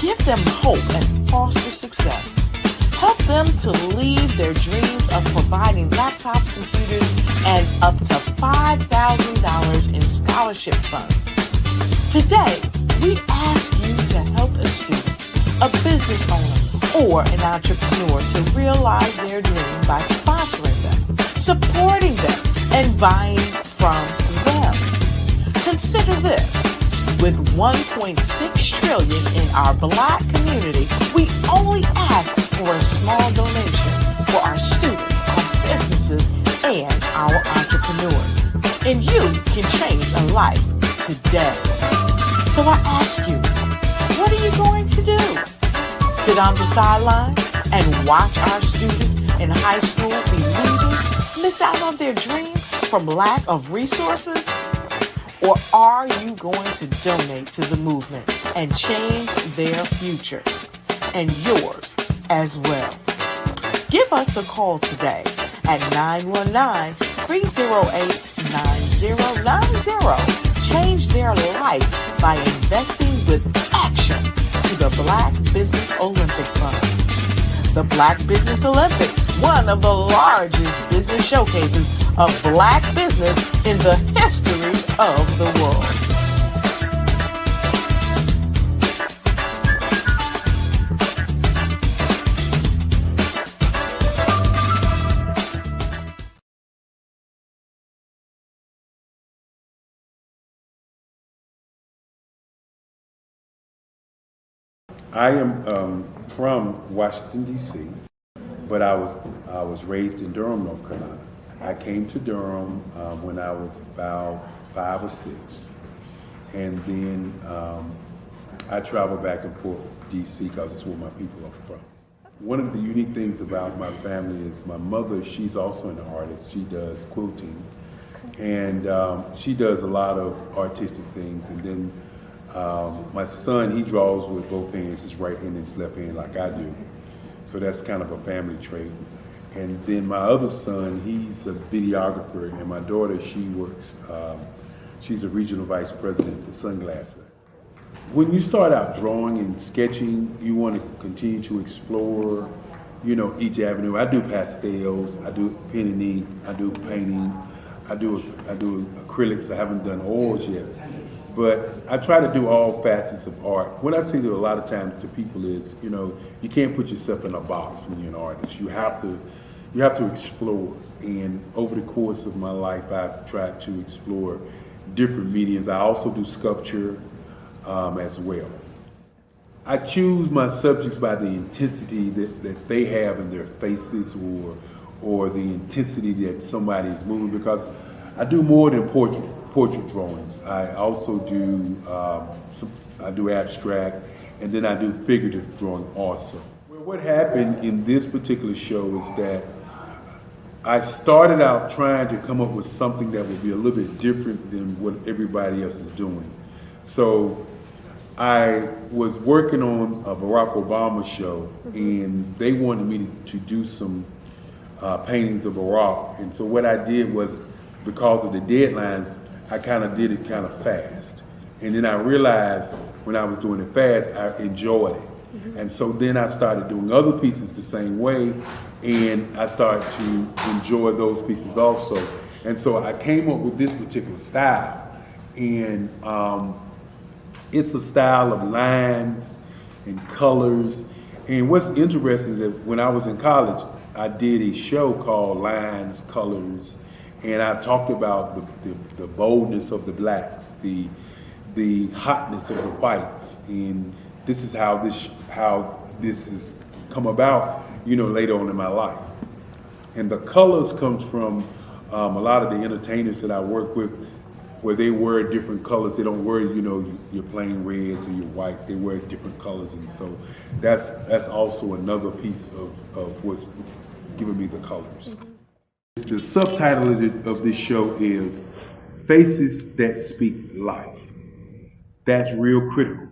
Give them hope and foster success. Help them to leave their dreams of providing laptops, computers, and up to $5,000 in scholarship funds. Today, we ask you to help a student, a business owner, or an entrepreneur to realize their dream by sponsoring them, supporting them, and buying from them. Consider this. With $1.6 trillion in our Black community, we only ask for a small donation for our students, our businesses, and our entrepreneurs. And you can change a life today. So I ask you, what are you going to do? Sit on the sideline and watch our students in high school be leaders, miss out on their dream from lack of resources? Or are you going to donate to the movement and change their future and yours as well? Give us a call today at 919-308-9090. Change their life by investing with action to the Black Business Olympic Fund. The Black Business Olympics, one of the largest business showcases of Black business in the history of the world. I am from Washington, D.C., but I was raised in Durham, North Carolina. I came to Durham when I was about 5 or 6, and then I traveled back and forth to D.C. because it's where my people are from. One of the unique things about my family is my mother, she's also an artist. She does quilting, and she does a lot of artistic things. And then my son, he draws with both hands, his right hand and his left hand like I do. So that's kind of a family trait. And then my other son, he's a videographer, and my daughter, she works, she's a regional vice president for Sunglasses. When you start out drawing and sketching, you want to continue to explore, you know, each avenue. I do pastels, I do pen and ink, I do painting, I do acrylics. I haven't done oils yet. But I try to do all facets of art. What I say to a lot of times to people is, you know, you can't put yourself in a box when you're an artist. You have to explore. And over the course of my life, I've tried to explore different mediums. I also do sculpture as well. I choose my subjects by the intensity that they have in their faces, or the intensity that somebody is moving, because I do more than portrait drawings. I also do I do abstract, and then I do figurative drawing also. Well, what happened in this particular show is that I started out trying to come up with something that would be a little bit different than what everybody else is doing. So I was working on a Barack Obama show, and they wanted me to do some paintings of Barack. And so what I did was, because of the deadlines, I kind of did it kind of fast. And then I realized when I was doing it fast, I enjoyed it. And so then I started doing other pieces the same way, and I started to enjoy those pieces also. And so I came up with this particular style. And it's a style of lines and colors. And what's interesting is that when I was in college, I did a show called Lines, Colors, and I talked about the boldness of the blacks, the hotness of the whites, and this is how this is come about, later on in my life. And the colors comes from a lot of the entertainers that I work with, where they wear different colors. They don't wear, your plain reds or your whites. They wear different colors, and so that's also another piece of what's giving me the colors. The subtitle of this show is Faces That Speak Life. That's real critical.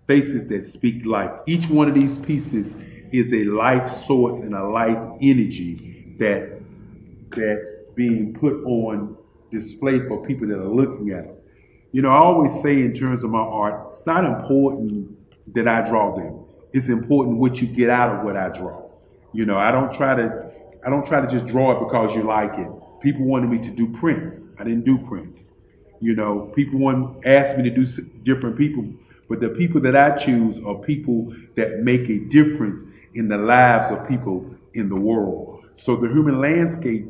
Faces that speak life. Each one of these pieces is a life source and a life energy that's being put on display for people that are looking at it. I always say in terms of my art, it's not important that I draw them. It's important what you get out of what I draw. I don't try to just draw it because you like it. People wanted me to do prints. I didn't do prints. People asked me to do different people, but the people that I choose are people that make a difference in the lives of people in the world. So the human landscape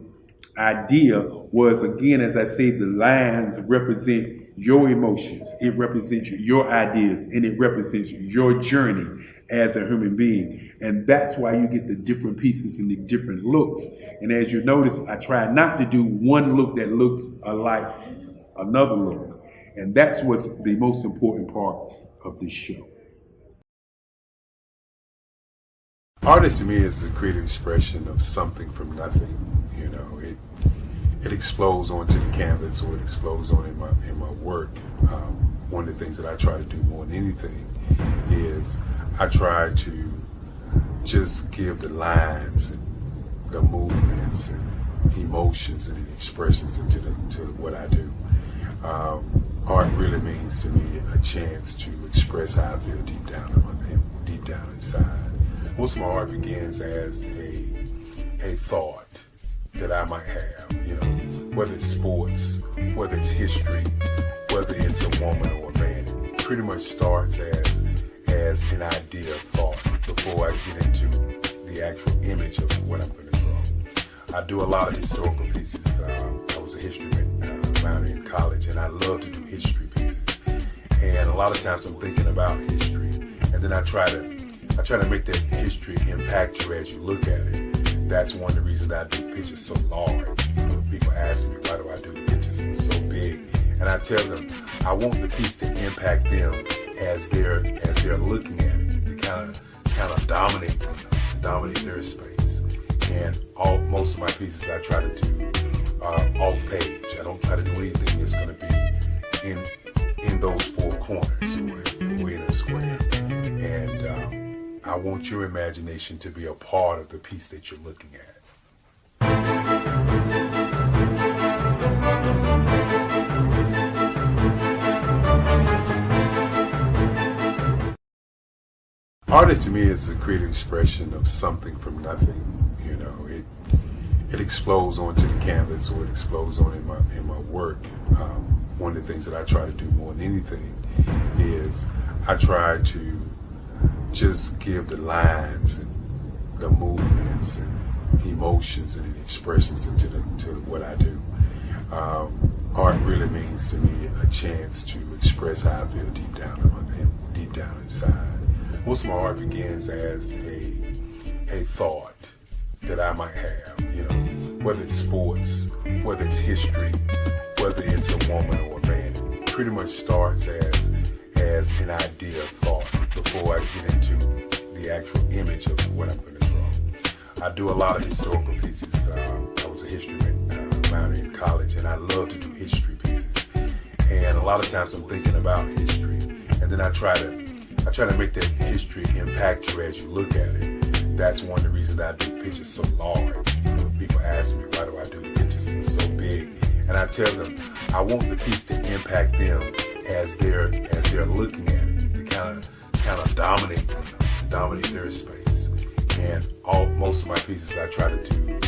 idea was, again, as I say, the lines represent your emotions, it represents your ideas, and it represents your journey as a human being. And that's why you get the different pieces and the different looks. And as you notice, I try not to do one look that looks alike another look. And that's what's the most important part of this show. Artist to me is a creative expression of something from nothing. It explodes onto the canvas, or it explodes on in my work. One of the things that I try to do more than anything is I try to just give the lines and the movements and emotions and expressions into what I do. Art really means to me a chance to express how I feel deep down inside. Most of my art begins as a thought that I might have, whether it's sports, whether it's history, whether it's a woman or a man. It pretty much starts as an idea of thought before I get into the actual image of what I'm going to draw. I do a lot of historical pieces. I was a history minor in college, and I love to do history pieces. And a lot of times I'm thinking about history, and then I try to make that history impact you as you look at it. That's one of the reasons I do pictures so large. People ask me, why do I do pictures so big? And I tell them, I want the piece to impact them as they're looking at it, to kind of dominate them, dominate their space. And most of my pieces I try to do off page. I don't try to do anything that's going to be in those four corners or in a square. And I want your imagination to be a part of the piece that you're looking at. Artist to me is a creative expression of something from nothing. It explodes onto the canvas, or it explodes on in my work. One of the things that I try to do more than anything is I try to just give the lines and the movements and emotions and expressions into what I do. Art really means to me a chance to express how I feel deep down inside. Most of my art begins as a thought that I might have, whether it's sports, whether it's history, whether it's a woman or a man. It pretty much starts as an idea of thought before I get into the actual image of what I'm going to draw. I do a lot of historical pieces. I was a history minor in college, and I love to do history pieces. And a lot of times I'm thinking about history, and then I try to make that history impact you as you look at it. That's one of the reasons I do pictures so large. People ask me, why do I do pictures so big? And I tell them, I want the piece to impact them as they're looking at it, to kind of dominate them, dominate their space. And most of my pieces I try to do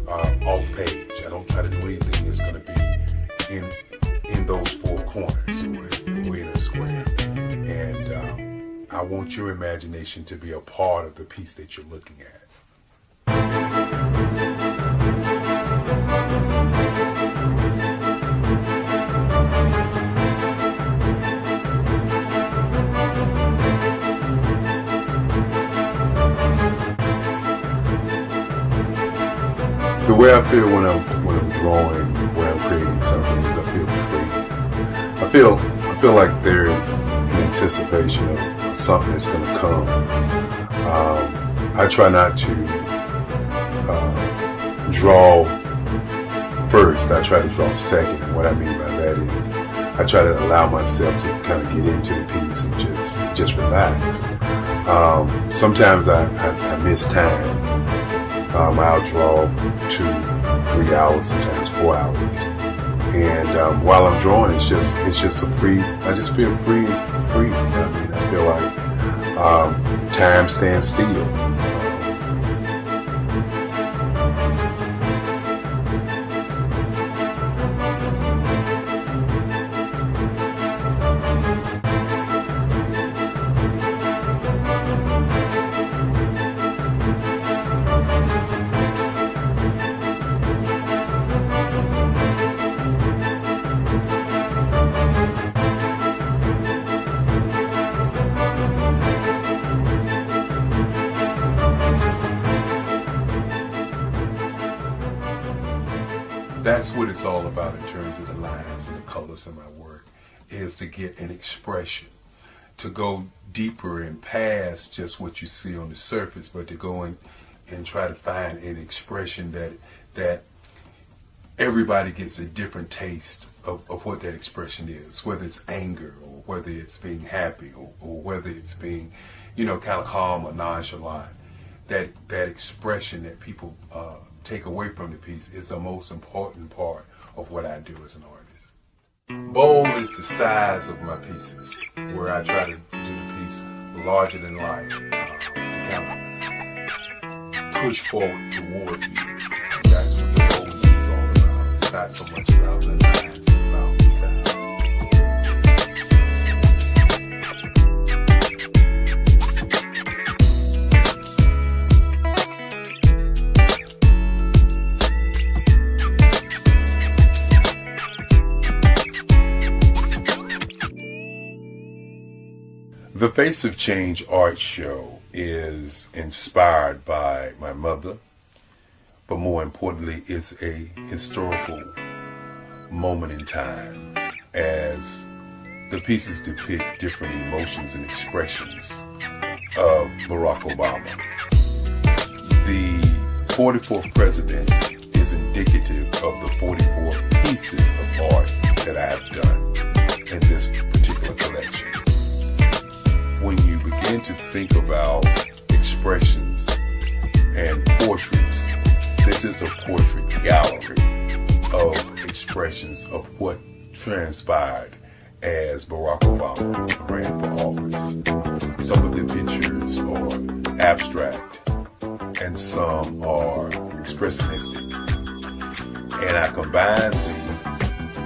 off page. I don't try to do anything that's going to be in those four corners or in a square. And I want your imagination to be a part of the piece that you're looking at. The way I feel when I'm drawing, when I'm creating something, is I feel free. I feel like there's an anticipation of something that's going to come. I try not to draw first. I try to draw second. And what I mean by that is I try to allow myself to kind of get into the piece and just relax. Sometimes I miss time. I'll draw 2-3 hours, sometimes 4 hours. And while I'm drawing, it's just a free. I just feel free. I mean, I feel like time stands still. That's what it's all about in terms of the lines and the colors in my work, is to get an expression, to go deeper and past just what you see on the surface, but to go in and try to find an expression that everybody gets a different taste of what that expression is, whether it's anger or whether it's being happy or whether it's being, kind of calm or nonchalant. That expression that people take away from the piece is the most important part of what I do as an artist. Bold is the size of my pieces, where I try to do the piece larger than life, to kind of push forward toward you. That's what the boldness is all about. It's not so much about the lines, it's about the size. The Face of Change art show is inspired by my mother, but more importantly, it's a historical moment in time as the pieces depict different emotions and expressions of Barack Obama. The 44th president is indicative of the 44 pieces of art that I have done in this particular collection. When you begin to think about expressions and portraits, this is a portrait gallery of expressions of what transpired as Barack Obama ran for office. Some of the pictures are abstract and some are expressionistic. And I combine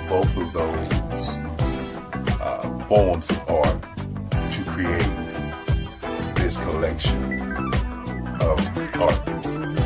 both of those forms of art to create this collection of art pieces.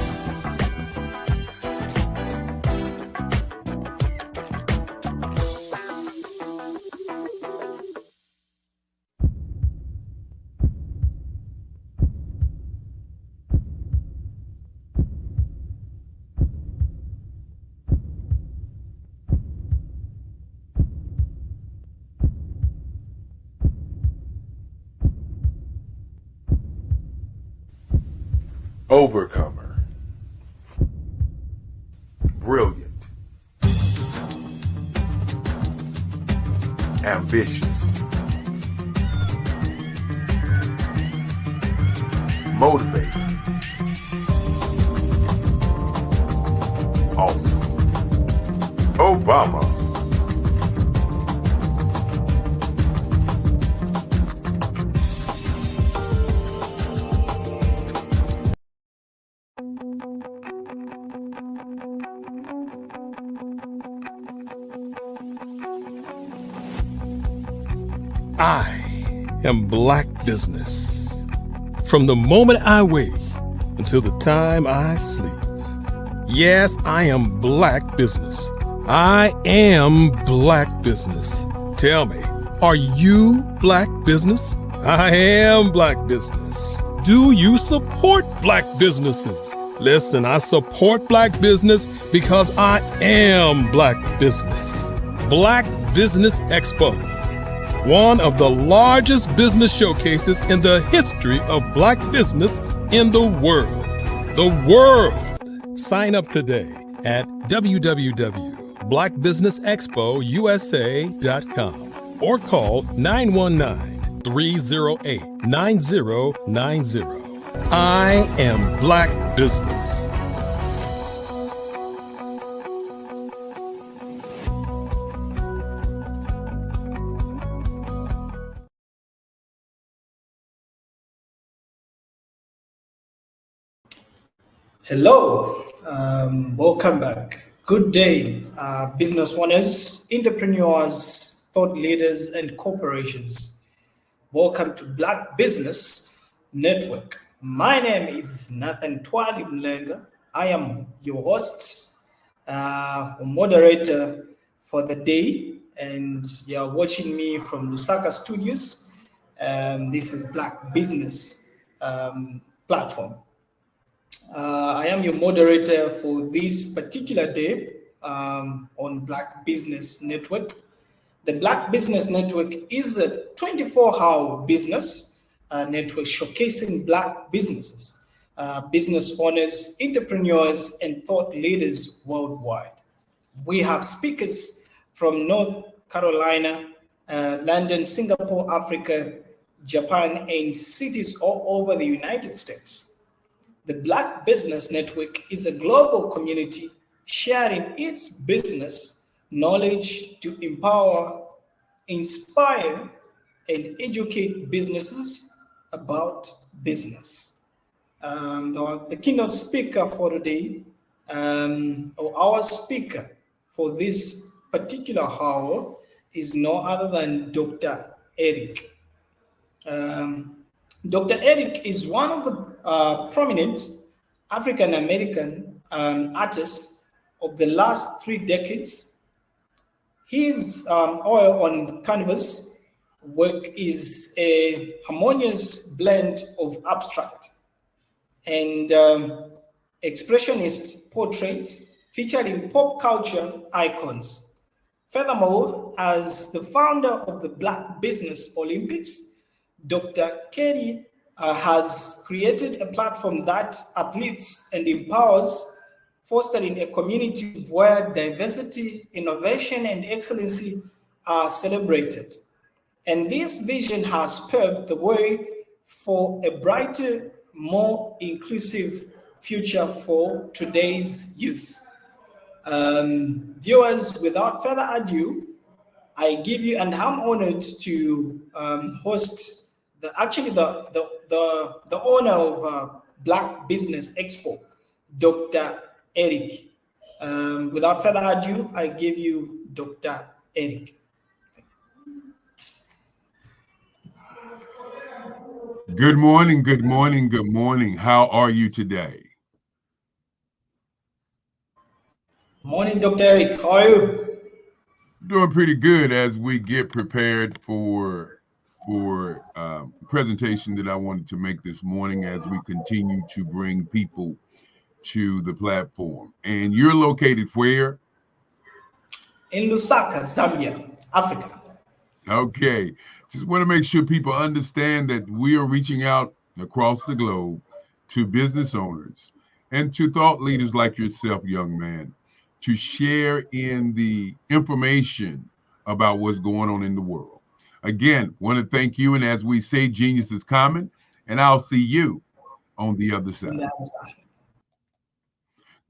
Overcomer. Brilliant. Ambitious. Motivated. Awesome. Obama. I am Black Business. From the moment I wake until the time I sleep. Yes, I am Black Business. I am Black Business. Tell me, are you Black Business? I am Black Business. Do you support Black businesses? Listen, I support Black business because I am Black business. Black Business Expo, one of the largest business showcases in the history of Black business in the world. The world! Sign up today at www.blackbusinessexpousa.com or call 919-308-9090. I am Black business. Hello, welcome back. Good day, business owners, entrepreneurs, thought leaders, and corporations. Welcome to Black Business Network. My name is Nathan Twali Mlenga. I am your host, moderator for the day, and you're watching me from Lusaka Studios. This is Black Business platform. I am your moderator for this particular day on Black Business Network. The Black Business Network is a 24-hour business network showcasing Black businesses, business owners, entrepreneurs, and thought leaders worldwide. We have speakers from North Carolina, London, Singapore, Africa, Japan, and cities all over the United States. The Black Business Network is a global community sharing its business knowledge to empower, inspire, and educate businesses about business. The keynote speaker for today, or our speaker for this particular hour, is no other than Dr. Eric. Dr. Eric is one of the prominent African-American artists of the last 3 decades. His oil on canvas work is a harmonious blend of abstract and expressionist portraits featuring pop culture icons. Furthermore, as the founder of the Black Business Olympics, Dr. Kerry has created a platform that uplifts and empowers, fostering a community where diversity, innovation, and excellency are celebrated. And this vision has paved the way for a brighter, more inclusive future for today's youth. Viewers, without further ado, I give you, and I'm honored to host the owner of Black Business Expo, Dr. Eric. Without further ado, I give you Dr. Eric. Good morning, good morning, good morning. How are you today? Morning, Dr. Eric. How are you? Doing pretty good as we get prepared for presentation that I wanted to make this morning as we continue to bring people to the platform. And you're located where? In Lusaka, Zambia, Africa. Okay. Just want to make sure people understand that we are reaching out across the globe to business owners and to thought leaders like yourself, young man, to share in the information about what's going on in the world. Again, want to thank you. And as we say, genius is common, and I'll see you on the other side.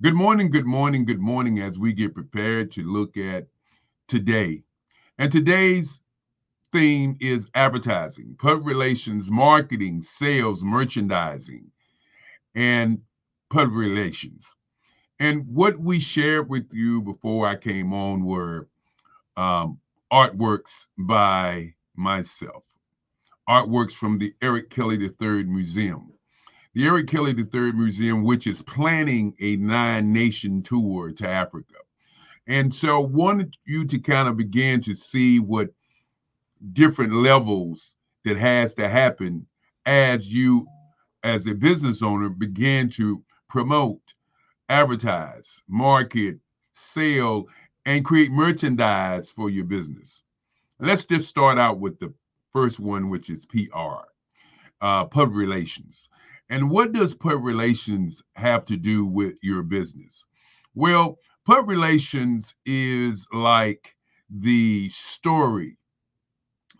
Good morning, good morning, good morning as we get prepared to look at today. And today's theme is advertising, public relations, marketing, sales, merchandising, and public relations. And what we shared with you before I came on were artworks by myself, artworks from the Eric Kelly III Museum. The Eric Kelly III Museum, which is planning a 9-nation tour to Africa. And so wanted you to kind of begin to see what different levels that has to happen as you, as a business owner, begin to promote, advertise, market, sell, and create merchandise for your business. Let's just start out with the first one, which is PR, public relations. And what does public relations have to do with your business? Well, public relations is like the story,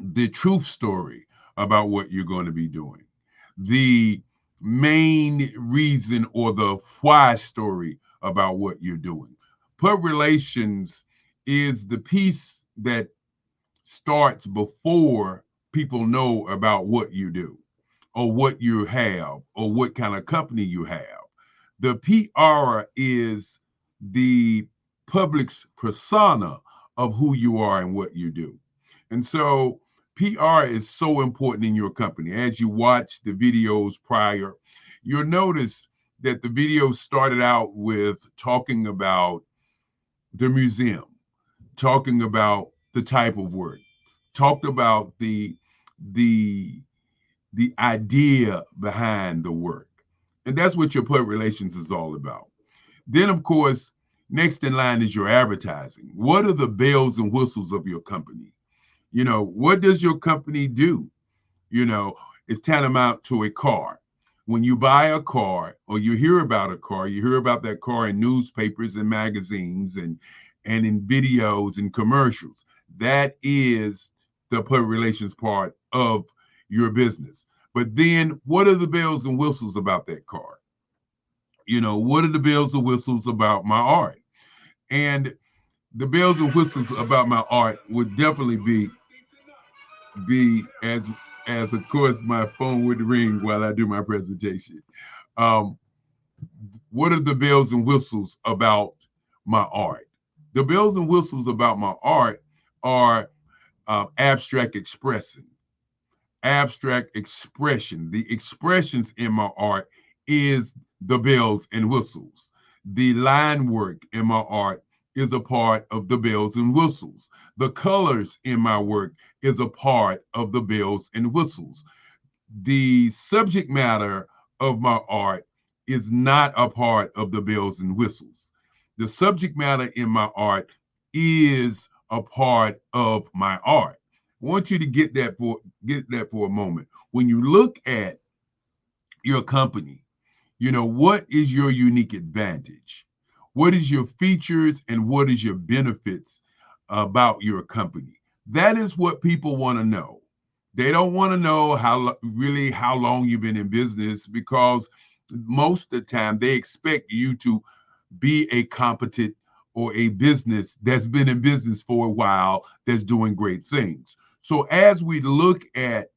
the truth story about what you're going to be doing, the main reason or the why story about what you're doing. Public relations is the piece that starts before people know about what you do or what you have or what kind of company you have. The PR is the public's persona of who you are and what you do. And so PR is so important in your company. As you watch the videos prior, you'll notice that the video started out with talking about the museum, talking about the type of work, talked about the idea behind the work. And that's what your public relations is all about. Then, of course, next in line is your advertising. What are the bells and whistles of your company? You know, what does your company do? You know, it's tantamount to a car. When you buy a car or you hear about a car, you hear about that car in newspapers and magazines and in videos and commercials. That is the public relations part of your business. But then what are the bells and whistles about that car? You know, what are the bells and whistles about my art? And the bells and whistles about my art would definitely be as of course my phone would ring while I do my presentation. What are the bells and whistles about my art? The bells and whistles about my art are abstract expressing. Abstract expression. The expressions in my art is the bells and whistles. The line work in my art is a part of the bells and whistles. The colors in my work is a part of the bells and whistles. The subject matter of my art is not a part of the bells and whistles. The subject matter in my art is a part of my art. I want you to get that for a moment. When you look at your company, you know, what is your unique advantage? What is your features and what is your benefits about your company? That is what people want to know. They don't want to know how long you've been in business, because most of the time they expect you to be a competent or a business that's been in business for a while, that's doing great things. So as we look at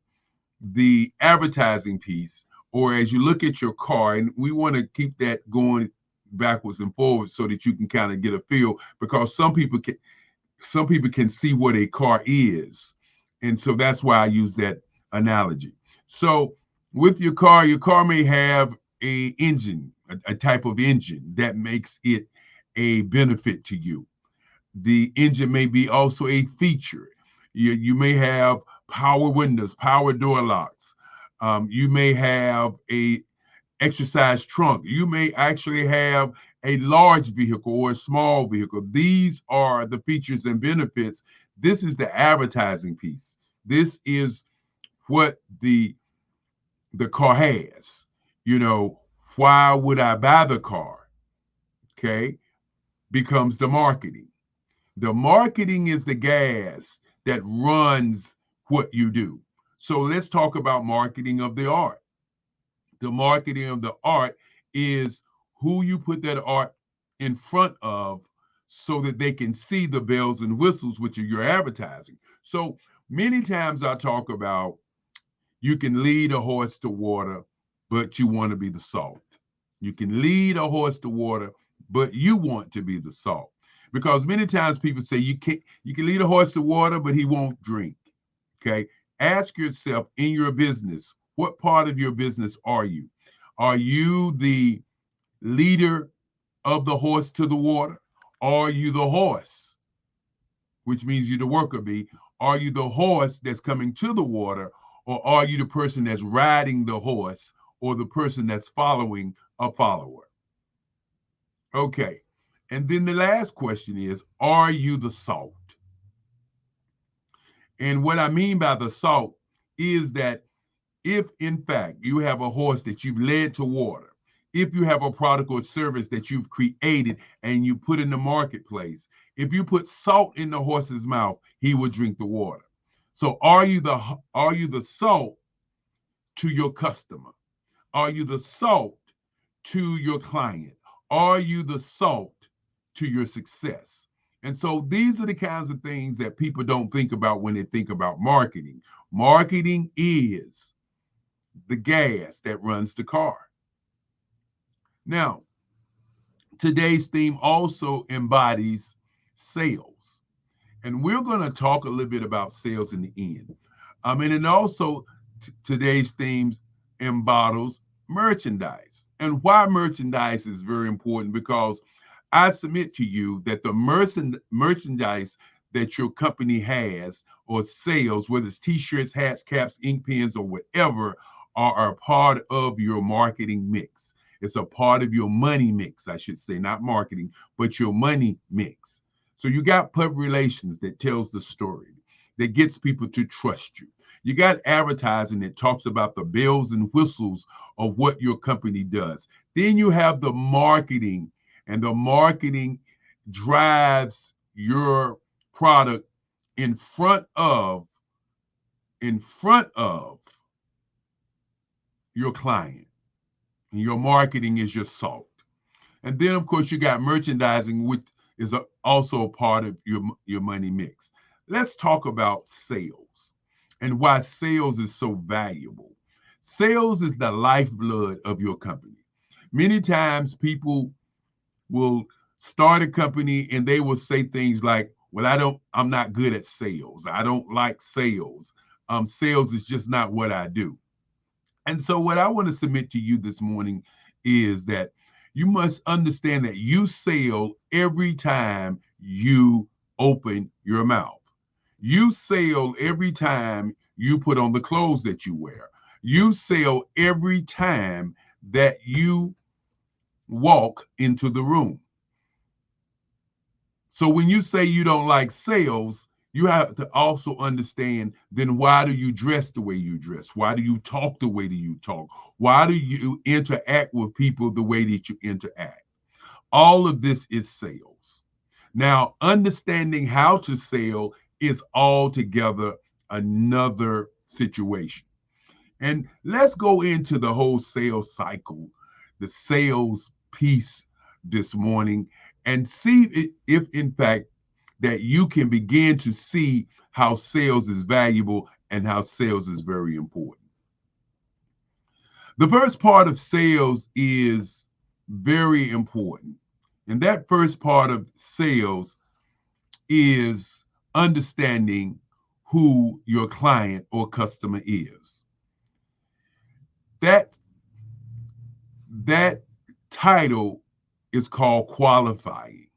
the advertising piece, or as you look at your car, and we want to keep that going backwards and forwards so that you can kind of get a feel, because some people can see what a car is. And so that's why I use that analogy. So with your car may have a engine, a type of engine that makes it a benefit to you. The engine may be also a feature. You may have power windows, power door locks. You may have a exercise trunk. You may actually have a large vehicle or a small vehicle. These are the features and benefits. This is the advertising piece. This is what the car has. You know, why would I buy the car? Okay, becomes the marketing. The marketing is the gas that runs what you do. So let's talk about marketing of the art. The marketing of the art is who you put that art in front of so that they can see the bells and whistles, which are your advertising. So many times I talk about you can lead a horse to water, but you want to be the salt. You can lead a horse to water, but you want to be the salt. Because many times people say you can lead a horse to water, but he won't drink. Okay. Ask yourself in your business, what part of your business are you? Are you the leader of the horse to the water? Are you the horse, which means you're the worker bee? Are you the horse that's coming to the water, or are you the person that's riding the horse, or the person that's following a follower? Okay. And then the last question is, are you the salt? And what I mean by the salt is that if in fact you have a horse that you've led to water, if you have a product or service that you've created and you put in the marketplace, if you put salt in the horse's mouth, he will drink the water. So are you the salt to your customer? Are you the salt to your client? Are you the salt to your success? And so these are the kinds of things that people don't think about when they think about marketing. Marketing is the gas that runs the car. Now, today's theme also embodies sales. And we're going to talk a little bit about sales in the end. And it also, today's themes embodies merchandise. And why merchandise is very important, because I submit to you that the merchandise that your company has or sales, whether it's t-shirts, hats, caps, ink pens, or whatever, are a part of your marketing mix. It's a part of your money mix, I should say, not marketing, but your money mix. So you got public relations that tells the story, that gets people to trust you. You got advertising that talks about the bells and whistles of what your company does. Then you have the marketing, and the marketing drives your product in front of your client. And your marketing is your salt. And then, of course, you got merchandising, which is also a part of your money mix. Let's talk about sales and why sales is so valuable. Sales is the lifeblood of your company. Many times people will start a company and they will say things like, well, I'm not good at sales. I don't like sales. Sales is just not what I do. And so what I want to submit to you this morning is that you must understand that you sell every time you open your mouth. You sell every time you put on the clothes that you wear. You sell every time that you walk into the room. So when you say you don't like sales, you have to also understand, then why do you dress the way you dress? Why do you talk the way that you talk? Why do you interact with people the way that you interact? All of this is sales. Now, understanding how to sell is altogether another situation. And let's go into the whole sales cycle, the sales piece this morning, and see if in fact that you can begin to see how sales is valuable and how sales is very important. The first part of sales is very important. And that first part of sales is understanding who your client or customer is. That title is called qualifying.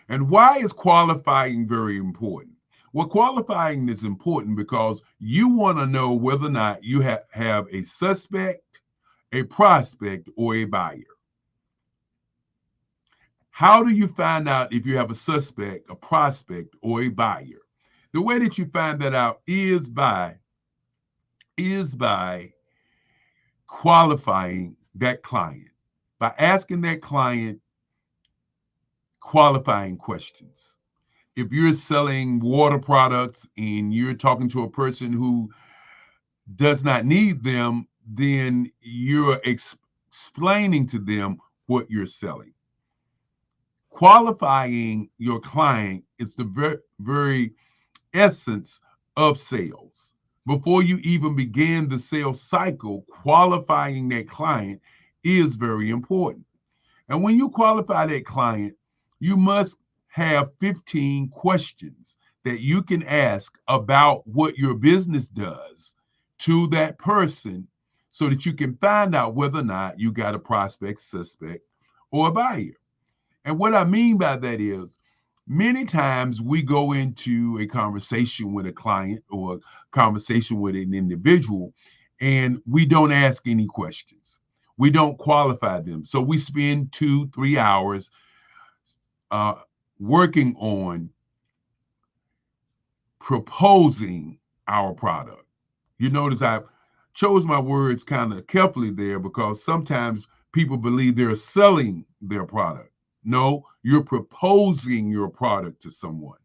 And why is qualifying very important? Well, qualifying is important because you want to know whether or not you have a suspect, a prospect, or a buyer. How do you find out if you have a suspect, a prospect, or a buyer? The way that you find that out is by qualifying that client, by asking that client qualifying questions. If you're selling water products and you're talking to a person who does not need them, then you're explaining to them what you're selling. Qualifying your client is the very essence of sales. Before you even begin the sales cycle, qualifying that client is very important. And when you qualify that client, you must have 15 questions that you can ask about what your business does to that person so that you can find out whether or not you got a prospect, suspect, or a buyer. And what I mean by that is, many times we go into a conversation with a client or a conversation with an individual and we don't ask any questions. we don't qualify them. So we spend 2-3 hours working on proposing our product. You notice I chose my words kind of carefully there because sometimes people believe they're selling their product. No, you're proposing your product to someone.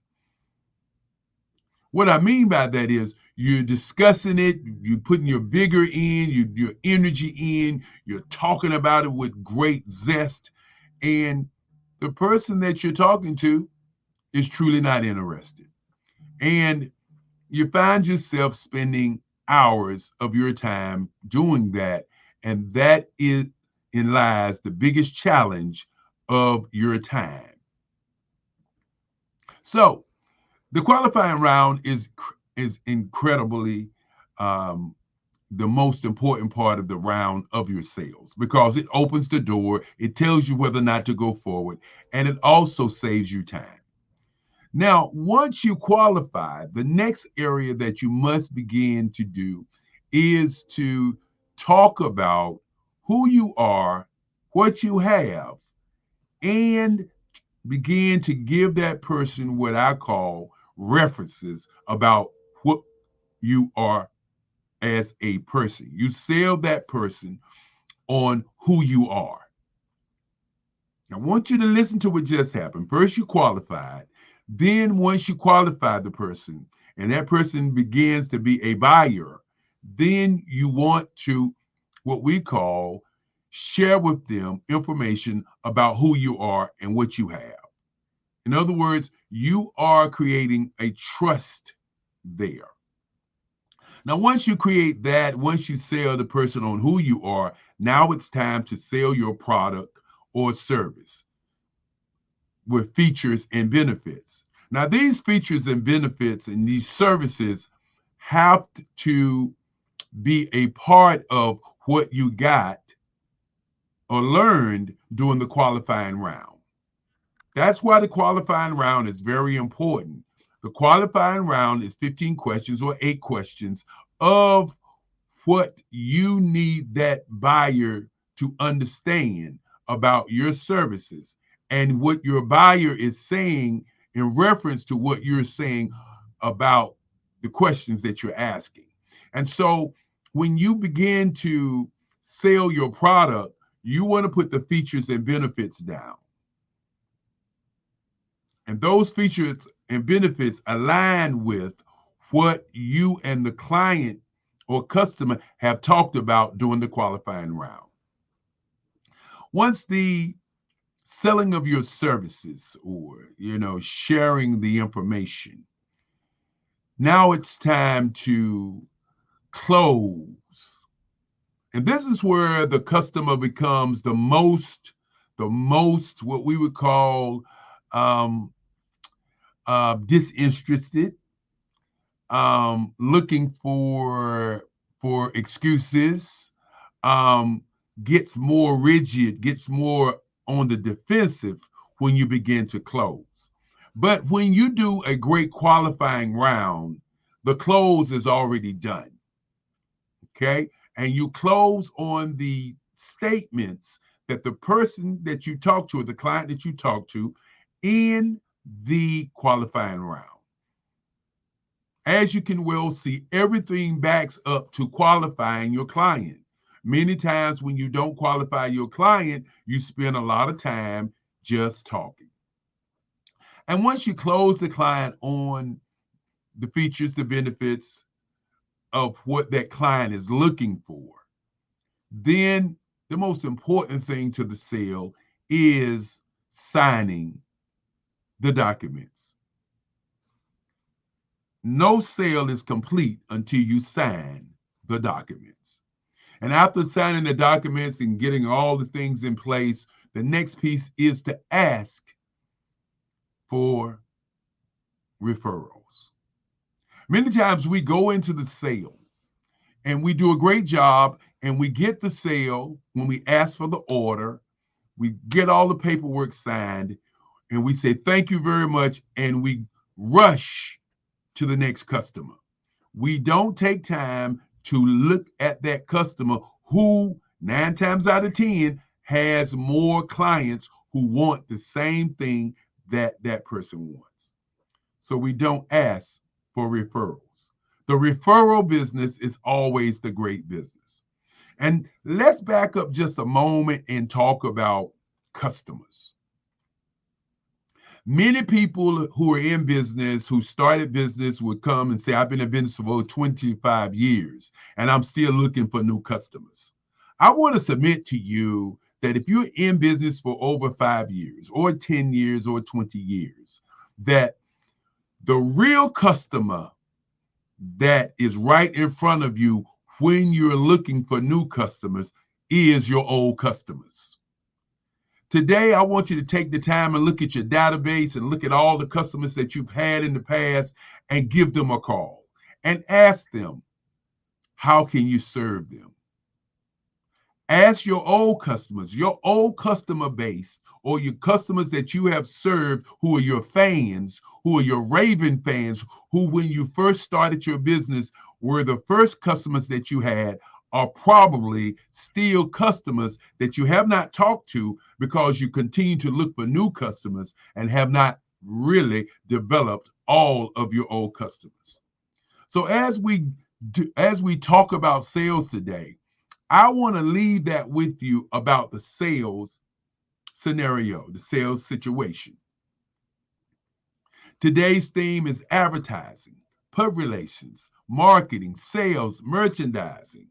What I mean by that is you're discussing it, you're putting your vigor in, your energy in, you're talking about it with great zest, and the person that you're talking to is truly not interested. And you find yourself spending hours of your time doing that, and that is in lies the biggest challenge of your time. So the qualifying round is incredibly the most important part of the round of your sales because it opens the door, it tells you whether or not to go forward, and it also saves you time. Now, once you qualify, the next area that you must begin to do is to talk about who you are, what you have, and begin to give that person what I call references about what you are as a person. You sell that person on who you are. I want you to listen to what just happened. First, you qualified. Then, once you qualify the person and that person begins to be a buyer, then you want to, what we call, share with them information about who you are and what you have. In other words, you are creating a trust there. Now, once you create that, once you sell the person on who you are, now it's time to sell your product or service with features and benefits. Now, these features and benefits and these services have to be a part of what you got or learned during the qualifying round. That's why the qualifying round is very important. The qualifying round is 15 questions or 8 questions of what you need that buyer to understand about your services and what your buyer is saying in reference to what you're saying about the questions that you're asking. And so when you begin to sell your product, you want to put the features and benefits down. And those features and benefits align with what you and the client or customer have talked about during the qualifying round. Once the selling of your services or, sharing the information, now it's time to close. And this is where the customer becomes the most what we would call disinterested, looking for excuses, gets more rigid, gets more on the defensive when you begin to close. But when you do a great qualifying round, the close is already done. Okay? And you close on the statements that the person that you talk to or the client that you talk to in the qualifying round. As you can well see, everything backs up to qualifying your client. Many times when you don't qualify your client, you spend a lot of time just talking. And once you close the client on the features, the benefits of what that client is looking for, then the most important thing to the sale is signing the documents. No sale is complete until you sign the documents. And after signing the documents and getting all the things in place, the next piece is to ask for referrals. Many times we go into the sale and we do a great job and we get the sale when we ask for the order, we get all the paperwork signed, and we say, thank you very much, and we rush to the next customer. We don't take time to look at that customer who 9 times out of 10 has more clients who want the same thing that that person wants. So we don't ask for referrals. The referral business is always the great business. And let's back up just a moment and talk about customers. Many people who are in business, who started business, would come and say, I've been in business for over 25 years, and I'm still looking for new customers. I want to submit to you that if you're in business for over 5 years, or 10 years, or 20 years, that the real customer that is right in front of you when you're looking for new customers is your old customers. Today, I want you to take the time and look at your database and look at all the customers that you've had in the past and give them a call and ask them, how can you serve them? Ask your old customers, your old customer base, or your customers that you have served who are your fans, who are your raving fans, who when you first started your business were the first customers that you had, are probably still customers that you have not talked to because you continue to look for new customers and have not really developed all of your old customers. So as we talk about sales today, I want to leave that with you about the sales scenario, the sales situation. Today's theme is advertising, public relations, marketing, sales, merchandising.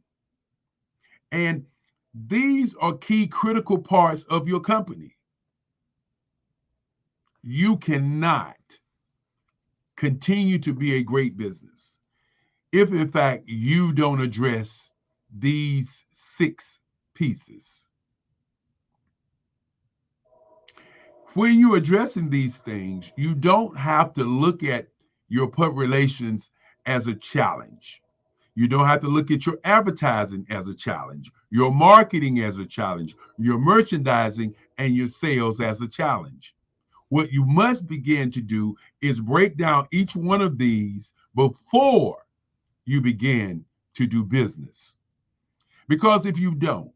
And these are key critical parts of your company. You cannot continue to be a great business if, in fact, you don't address these 6 pieces. When you're addressing these things, you don't have to look at your public relations as a challenge. You don't have to look at your advertising as a challenge, your marketing as a challenge, your merchandising and your sales as a challenge. What you must begin to do is break down each one of these before you begin to do business. Because if you don't,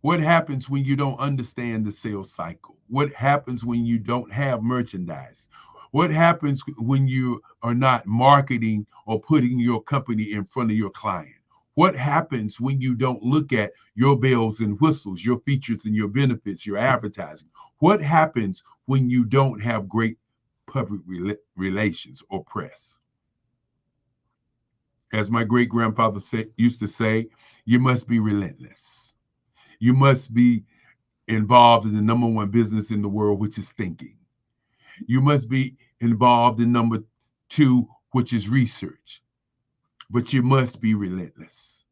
what happens when you don't understand the sales cycle? What happens when you don't have merchandise? What happens when you are not marketing or putting your company in front of your client? What happens when you don't look at your bells and whistles, your features and your benefits, your advertising? What happens when you don't have great public relations or press? As my great grandfather used to say, you must be relentless. You must be involved in the number 1 business in the world, which is thinking. You must be involved in number 2, which is research. But you must be relentless.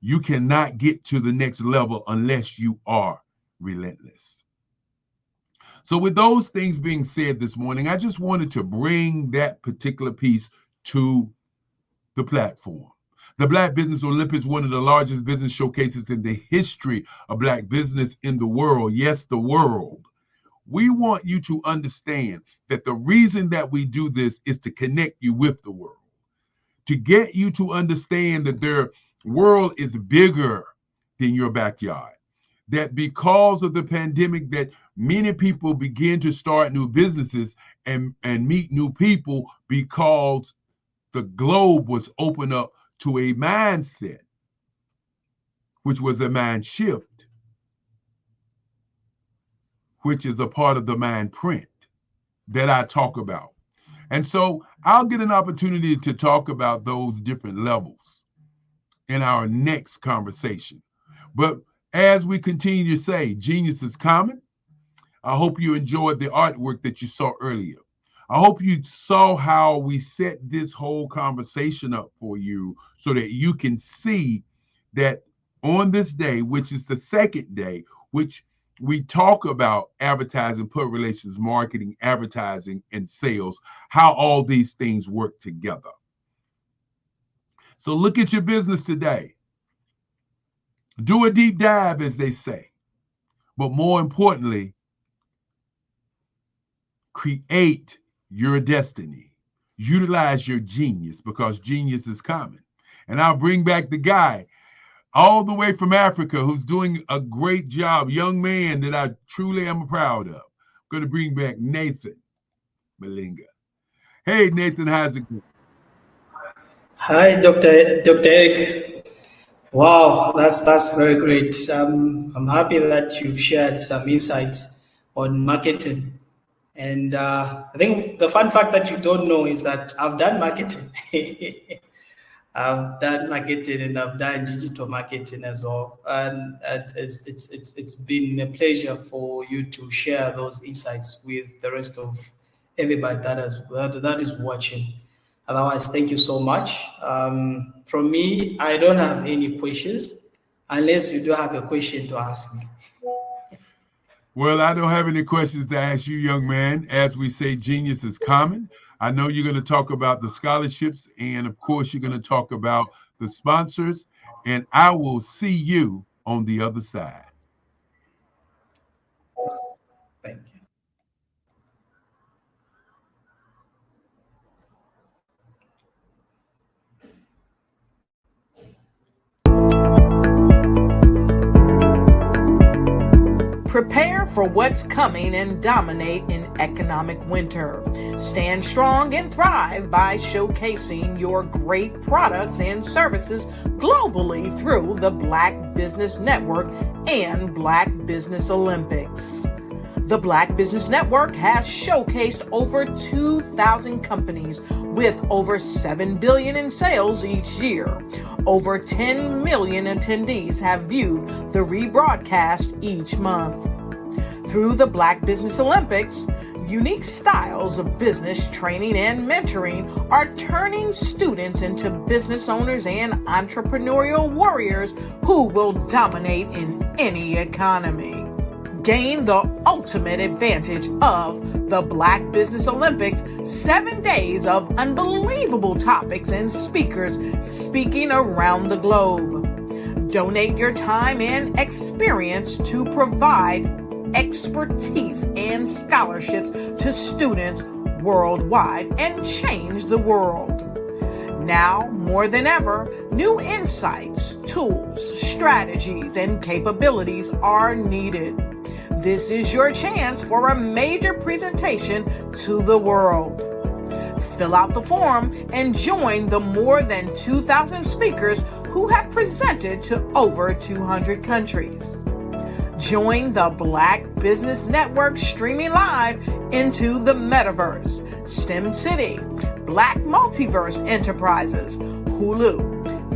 You cannot get to the next level unless you are relentless. So with those things being said this morning, I just wanted to bring that particular piece to the platform. The Black Business Olympics, one of the largest business showcases in the history of Black business in the world. Yes, the world. We want you to understand that the reason that we do this is to connect you with the world, to get you to understand that their world is bigger than your backyard, that because of the pandemic that many people begin to start new businesses and meet new people because the globe was open up to a mindset, which was a mind shift, which is a part of the mind print that I talk about. And so I'll get an opportunity to talk about those different levels in our next conversation. But as we continue to say, genius is common. I hope you enjoyed the artwork that you saw earlier. I hope you saw how we set this whole conversation up for you so that you can see that on this day, which is the second day, which we talk about advertising, public relations, marketing, advertising, and sales, how all these things work together. So look at your business today. Do a deep dive, as they say. But more importantly, create your destiny. Utilize your genius, because genius is common. And I'll bring back the guy all the way from Africa, who's doing a great job, young man that I truly am proud of. I'm going to bring back Nathan Malinga. Hey, Nathan, how's it going? Hi, Dr. Eric. Wow, that's very great. I'm happy that you've shared some insights on marketing. And I think the fun fact that you don't know is that I've done marketing. I've done marketing and I've done digital marketing as well. And it's been a pleasure for you to share those insights with the rest of everybody that is watching. Otherwise, thank you so much. From me, I don't have any questions unless you do have a question to ask me. Well, I don't have any questions to ask you, young man. As we say, genius is common. I know you're going to talk about the scholarships, and of course, you're going to talk about the sponsors, and I will see you on the other side. Thank you. Prepare for what's coming and dominate in economic winter. Stand strong and thrive by showcasing your great products and services globally through the Black Business Network and Black Business Olympics. The Black Business Network has showcased over 2,000 companies with over $7 billion in sales each year. Over 10 million attendees have viewed the rebroadcast each month. Through the Black Business Olympics, unique styles of business training and mentoring are turning students into business owners and entrepreneurial warriors who will dominate in any economy. Gain the ultimate advantage of the Black Business Olympics, 7 days of unbelievable topics and speakers speaking around the globe. Donate your time and experience to provide expertise and scholarships to students worldwide and change the world. Now, more than ever, new insights, tools, strategies, and capabilities are needed. This is your chance for a major presentation to the world. Fill out the form and join the more than 2,000 speakers who have presented to over 200 countries. Join the Black Business Network streaming live into the metaverse, STEM City, Black Multiverse Enterprises, Hulu,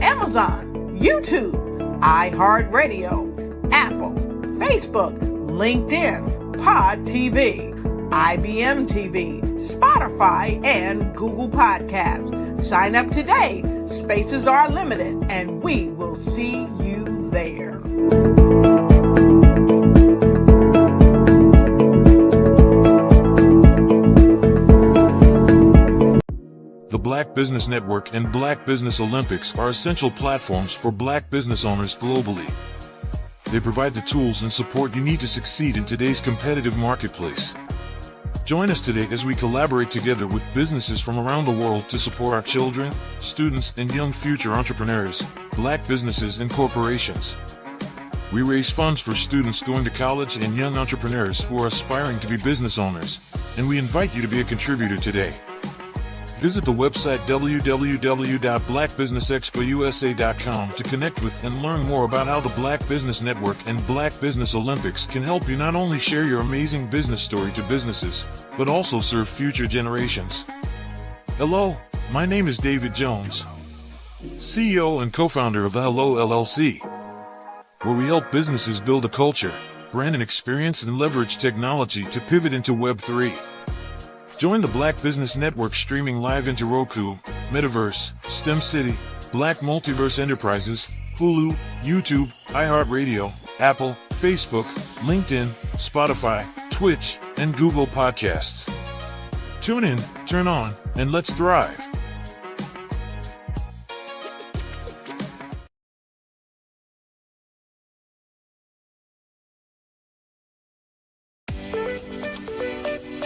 Amazon, YouTube, iHeartRadio, Apple, Facebook, LinkedIn, Pod TV, IBM TV, Spotify, and Google Podcasts. Sign up today. Spaces are limited, and we will see you there. The Black Business Network and Black Business Olympics are essential platforms for Black business owners globally. They provide the tools and support you need to succeed in today's competitive marketplace. Join us today as we collaborate together with businesses from around the world to support our children, students, and young future entrepreneurs, Black businesses and corporations. We raise funds for students going to college and young entrepreneurs who are aspiring to be business owners, and we invite you to be a contributor today. Visit the website www.blackbusinessexpousa.com to connect with and learn more about how the Black Business Network and Black Business Olympics can help you not only share your amazing business story to businesses, but also serve future generations. Hello, my name is David Jones, CEO and co-founder of the Hello LLC, where we help businesses build a culture, brand an experience, and leverage technology to pivot into Web3. Join the Black Business Network streaming live into Roku, Metaverse, STEM City, Black Multiverse Enterprises, Hulu, YouTube, iHeartRadio, Apple, Facebook, LinkedIn, Spotify, Twitch, and Google Podcasts. Tune in, turn on, and let's thrive.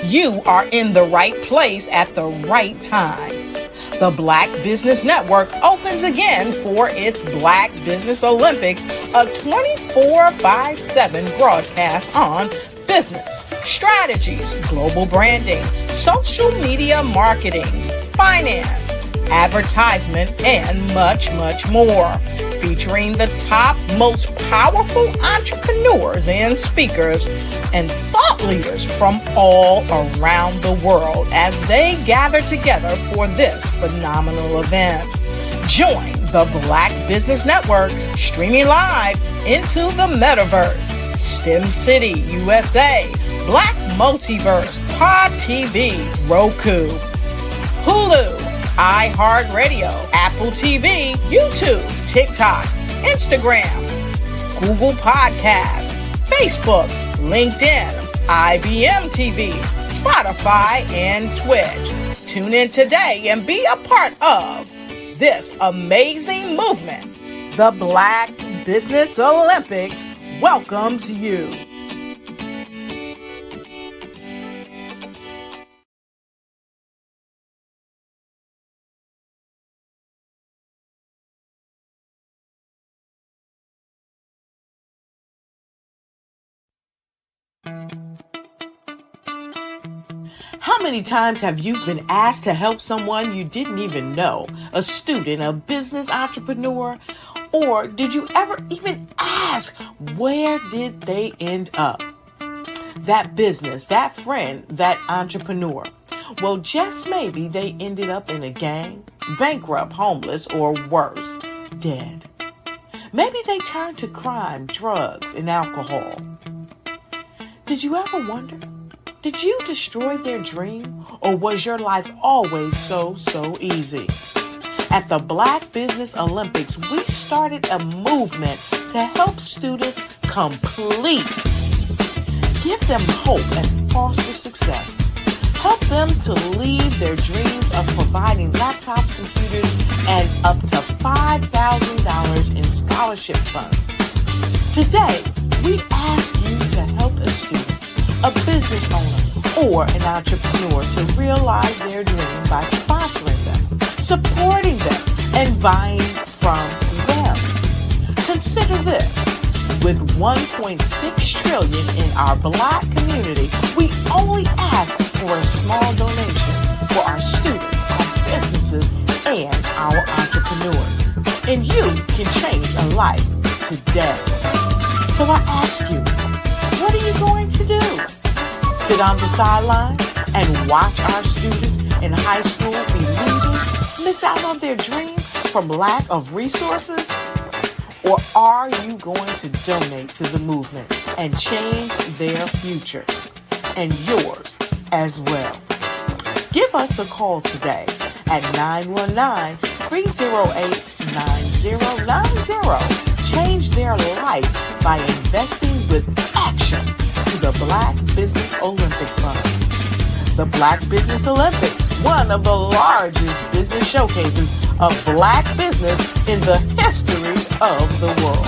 You are in the right place at the right time. The Black Business Network opens again for its Black Business Olympics, a 24/7 broadcast on business, strategies, global branding, social media marketing, finance, advertisement, and much, much more. Featuring the top, most powerful entrepreneurs and speakers and thought leaders from all around the world as they gather together for this phenomenal event. Join the Black Business Network streaming live into the metaverse, STEM City USA, Black Multiverse, Pod TV, Roku, Hulu, iHeartRadio, Apple TV, YouTube, TikTok, Instagram, Google Podcasts, Facebook, LinkedIn, IBM TV, Spotify, and Twitch. Tune in today and be a part of this amazing movement. The Black Business Olympics welcomes you. How many times have you been asked to help someone you didn't even know? A student, a business entrepreneur? Or did you ever even ask, where did they end up? That business, that friend, that entrepreneur. Well, just maybe they ended up in a gang, bankrupt, homeless, or worse, dead. Maybe they turned to crime, drugs, and alcohol. Did you ever wonder? Did you destroy their dream, or was your life always so easy? At the Black Business Olympics, we started a movement to help students complete. Give them hope and foster success. Help them to leave their dreams of providing laptops, computers, and up to $5,000 in scholarship funds. Today, we ask you to help a student, a business owner, or an entrepreneur to realize their dream by sponsoring them, supporting them, and buying from them. Consider this. With $1.6 trillion in our Black community, we only ask for a small donation for our students, our businesses, and our entrepreneurs. And you can change a life today. So I ask you, what are you going to do? Sit on the sideline and watch our students in high school be leaders, miss out on their dreams from lack of resources? Or are you going to donate to the movement and change their future and yours as well? Give us a call today at 919-308-9090. Change their life by investing with action to the Black Business Olympic Fund. The Black Business Olympics, one of the largest business showcases of Black business in the history of the world.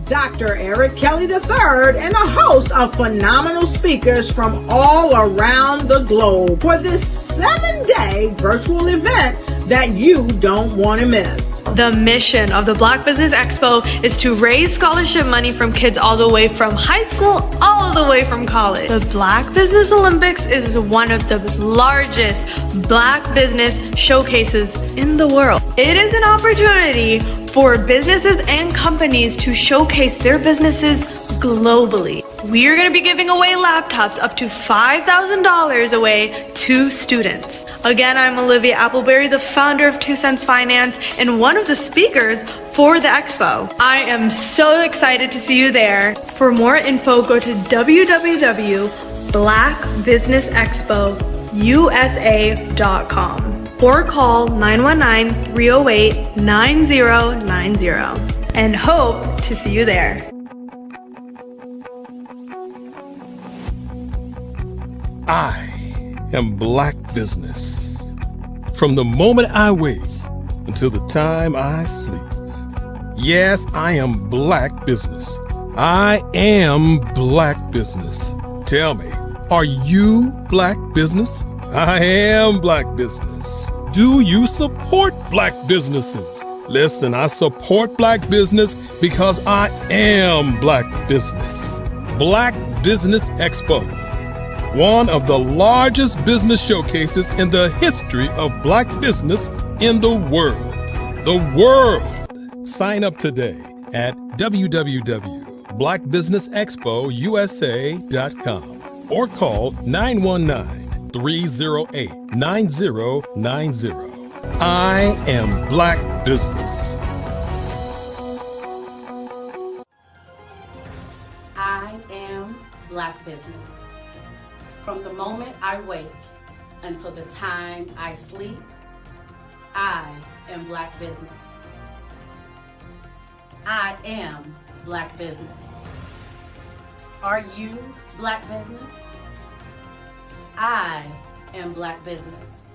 Dr. Eric Kelly III and a host of phenomenal speakers from all around the globe for this 7-day virtual event that you don't want to miss. The mission of the Black Business Expo is to raise scholarship money from kids all the way from high school all all the way from college. The Black Business Olympics is one of the largest Black business showcases in the world. It is an opportunity for businesses and companies to showcase their businesses globally. We are going to be giving away laptops up to $5,000 away to students. Again, I'm Olivia Appleberry, the founder of 2 Cents Finance and one of the speakers for the expo. I am so excited to see you there. For more info, go to www.blackbusinessexpousa.com or call 919-308-9090 and hope to see you there. I am Black Business. From the moment I wake until the time I sleep. Yes, I am Black Business. I am Black Business. Tell me, are you Black Business? I am Black Business. Do you support Black businesses? Listen, I support Black business because I am Black Business. Black Business Expo, one of the largest business showcases in the history of Black business in the world. The world! Sign up today at www.blackbusinessexpousa.com or call 919-308-9090. I am Black Business. I am Black Business. From the moment I wake until the time I sleep, I am Black Business. I am Black Business. Are you Black Business? I am Black Business.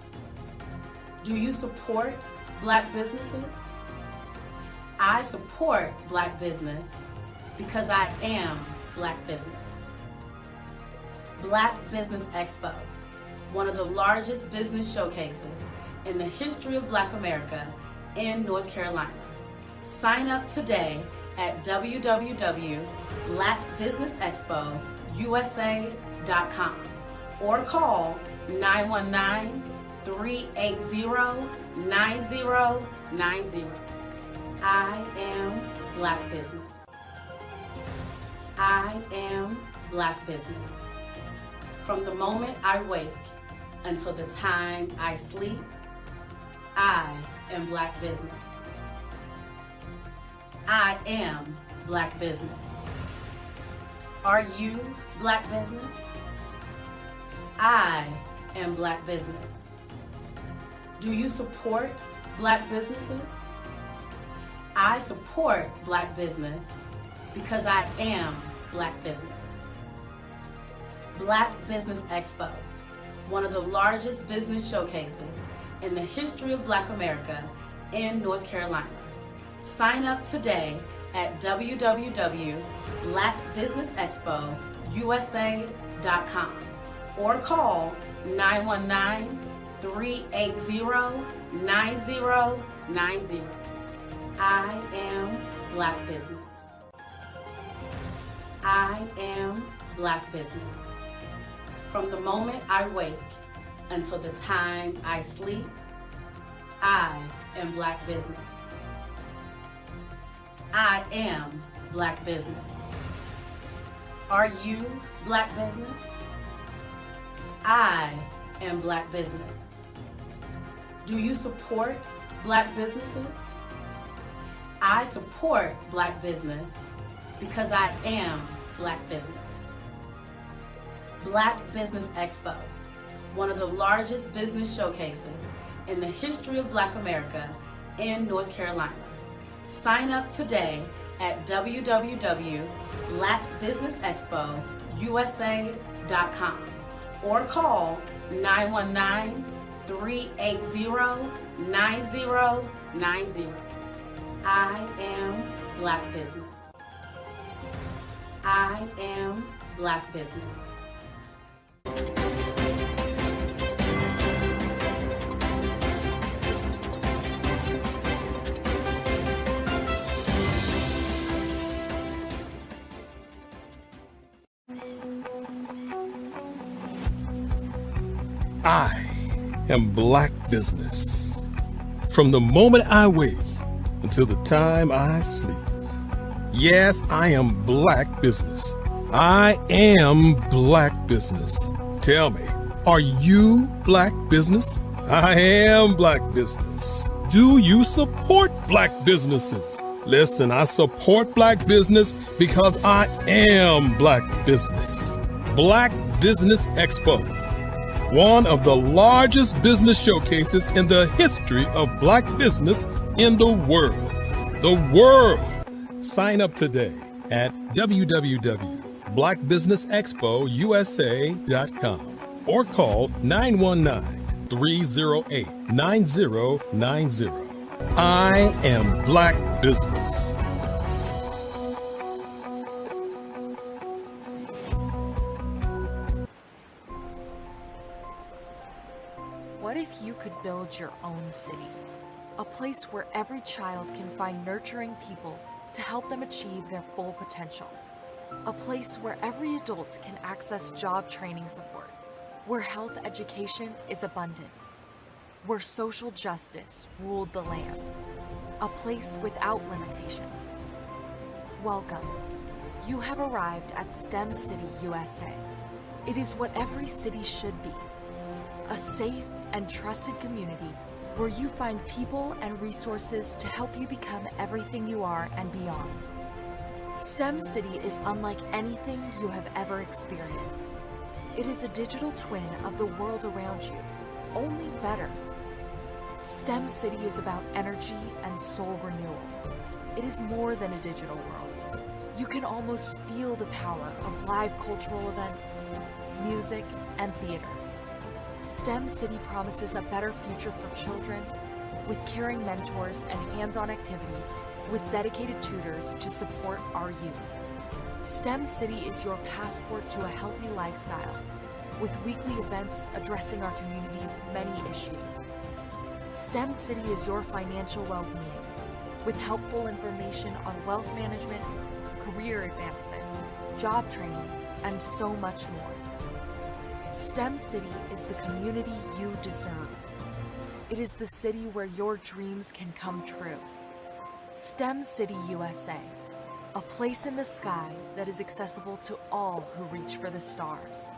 Do you support Black businesses? I support Black business because I am Black Business. Black Business Expo, one of the largest business showcases in the history of Black America in North Carolina. Sign up today at www.blackbusinessexpousa.com or call 919-380-9090. I am Black Business. I am Black Business. From the moment I wake until the time I sleep, I am Black Business. I am Black Business. Are you Black Business? I am Black Business. Do you support Black businesses? I support Black business because I am Black Business. Black Business Expo, one of the largest business showcases in the history of Black America in North Carolina. Sign up today at www.blackbusinessexpousa.com or call 919-380-9090. I am Black Business. I am Black Business. From the moment I wake until the time I sleep, I am Black Business. I am Black Business. Are you Black Business? I am Black Business. Do you support Black businesses? I support Black business because I am Black Business. Black Business Expo, one of the largest business showcases in the history of Black America in North Carolina. Sign up today at www.blackbusinessexpousa.com or call 919-380-9090. I am Black Business. I am Black Business. I am Black business. From the moment I wake until the time I sleep. Yes, I am Black business. I am Black business. Tell me, are you Black business? I am Black business. Do you support Black businesses? Listen, I support Black business because I am Black business. Black Business Expo, one of the largest business showcases in the history of Black business in the world. The world. Sign up today at www.blackbusinessexpousa.com or call 919-308-9090. I am Black business. What if you could build your own city? A place where every child can find nurturing people to help them achieve their full potential. A place where every adult can access job training support, where health education is abundant, where social justice ruled the land. A place without limitations. Welcome. You have arrived at STEM City USA. It is what every city should be. A safe and trusted community where you find people and resources to help you become everything you are and beyond. STEM City is unlike anything you have ever experienced. It is a digital twin of the world around you, only better. STEM City is about energy and soul renewal. It is more than a digital world. You can almost feel the power of live cultural events, music, and theater. STEM City promises a better future for children with caring mentors and hands-on activities with dedicated tutors to support our youth. STEM City is your passport to a healthy lifestyle with weekly events addressing our community's many issues. STEM City is your financial well-being with helpful information on wealth management, career advancement, job training, and so much more. STEM City is the community you deserve. It is the city where your dreams can come true. STEM City USA, a place in the sky that is accessible to all who reach for the stars.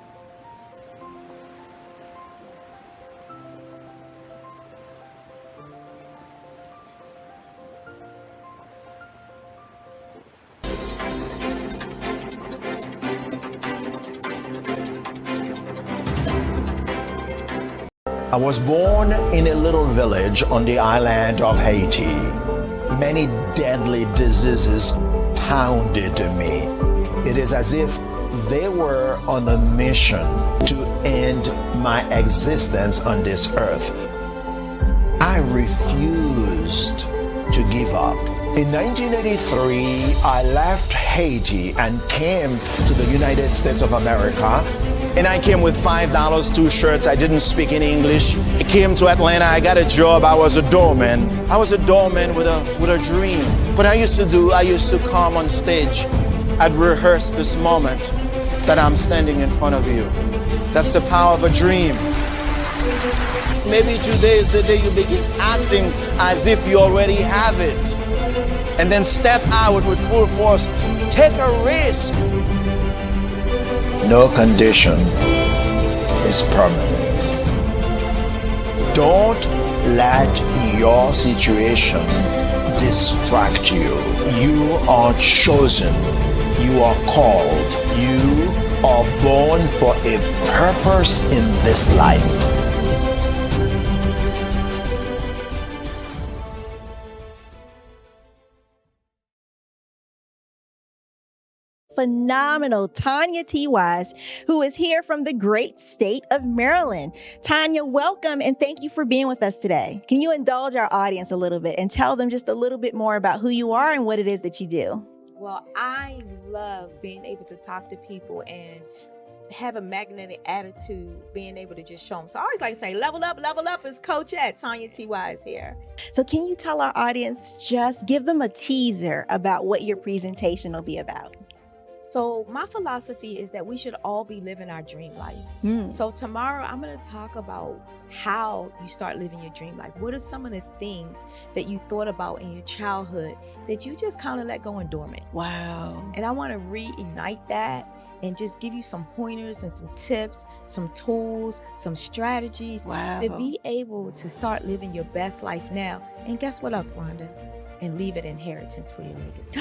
I was born in a little village on the island of Haiti. Many deadly diseases pounded me. It is as if they were on a mission to end my existence on this earth. I refused to give up. In 1983, I left Haiti and came to the United States of America. And I came with $5, 2 shirts. I didn't speak any English. I came to Atlanta. I got a job. I was a doorman. I was a doorman with a dream. What I used to do, I used to come on stage. I'd rehearse this moment that I'm standing in front of you. That's the power of a dream. Maybe today is the day you begin acting as if you already have it. And then step out with full force. Take a risk. No condition is permanent. Don't let your situation distract you. You are chosen. You are called. You are born for a purpose in this life. Phenomenal Tanya T. Wise, who is here from the great state of Maryland. Tanya, welcome and thank you for being with us today. Can you indulge our audience a little bit and tell them just a little bit more about who you are and what it is that you do? Well, I love being able to talk to people and have a magnetic attitude, being able to just show them. So I always like to say, level up is Coach at Tanya T. Wise here. So can you tell our audience, just give them a teaser about what your presentation will be about? So my philosophy is that we should all be living our dream life. So tomorrow I'm going to talk about how you start living your dream life. What are some of the things that you thought about in your childhood that you just kind of let go and dormant? Wow. And I want to reignite that and just give you some pointers and some tips, some tools, some strategies to be able to start living your best life now. And guess what, Rhonda? And leave an inheritance for your legacy.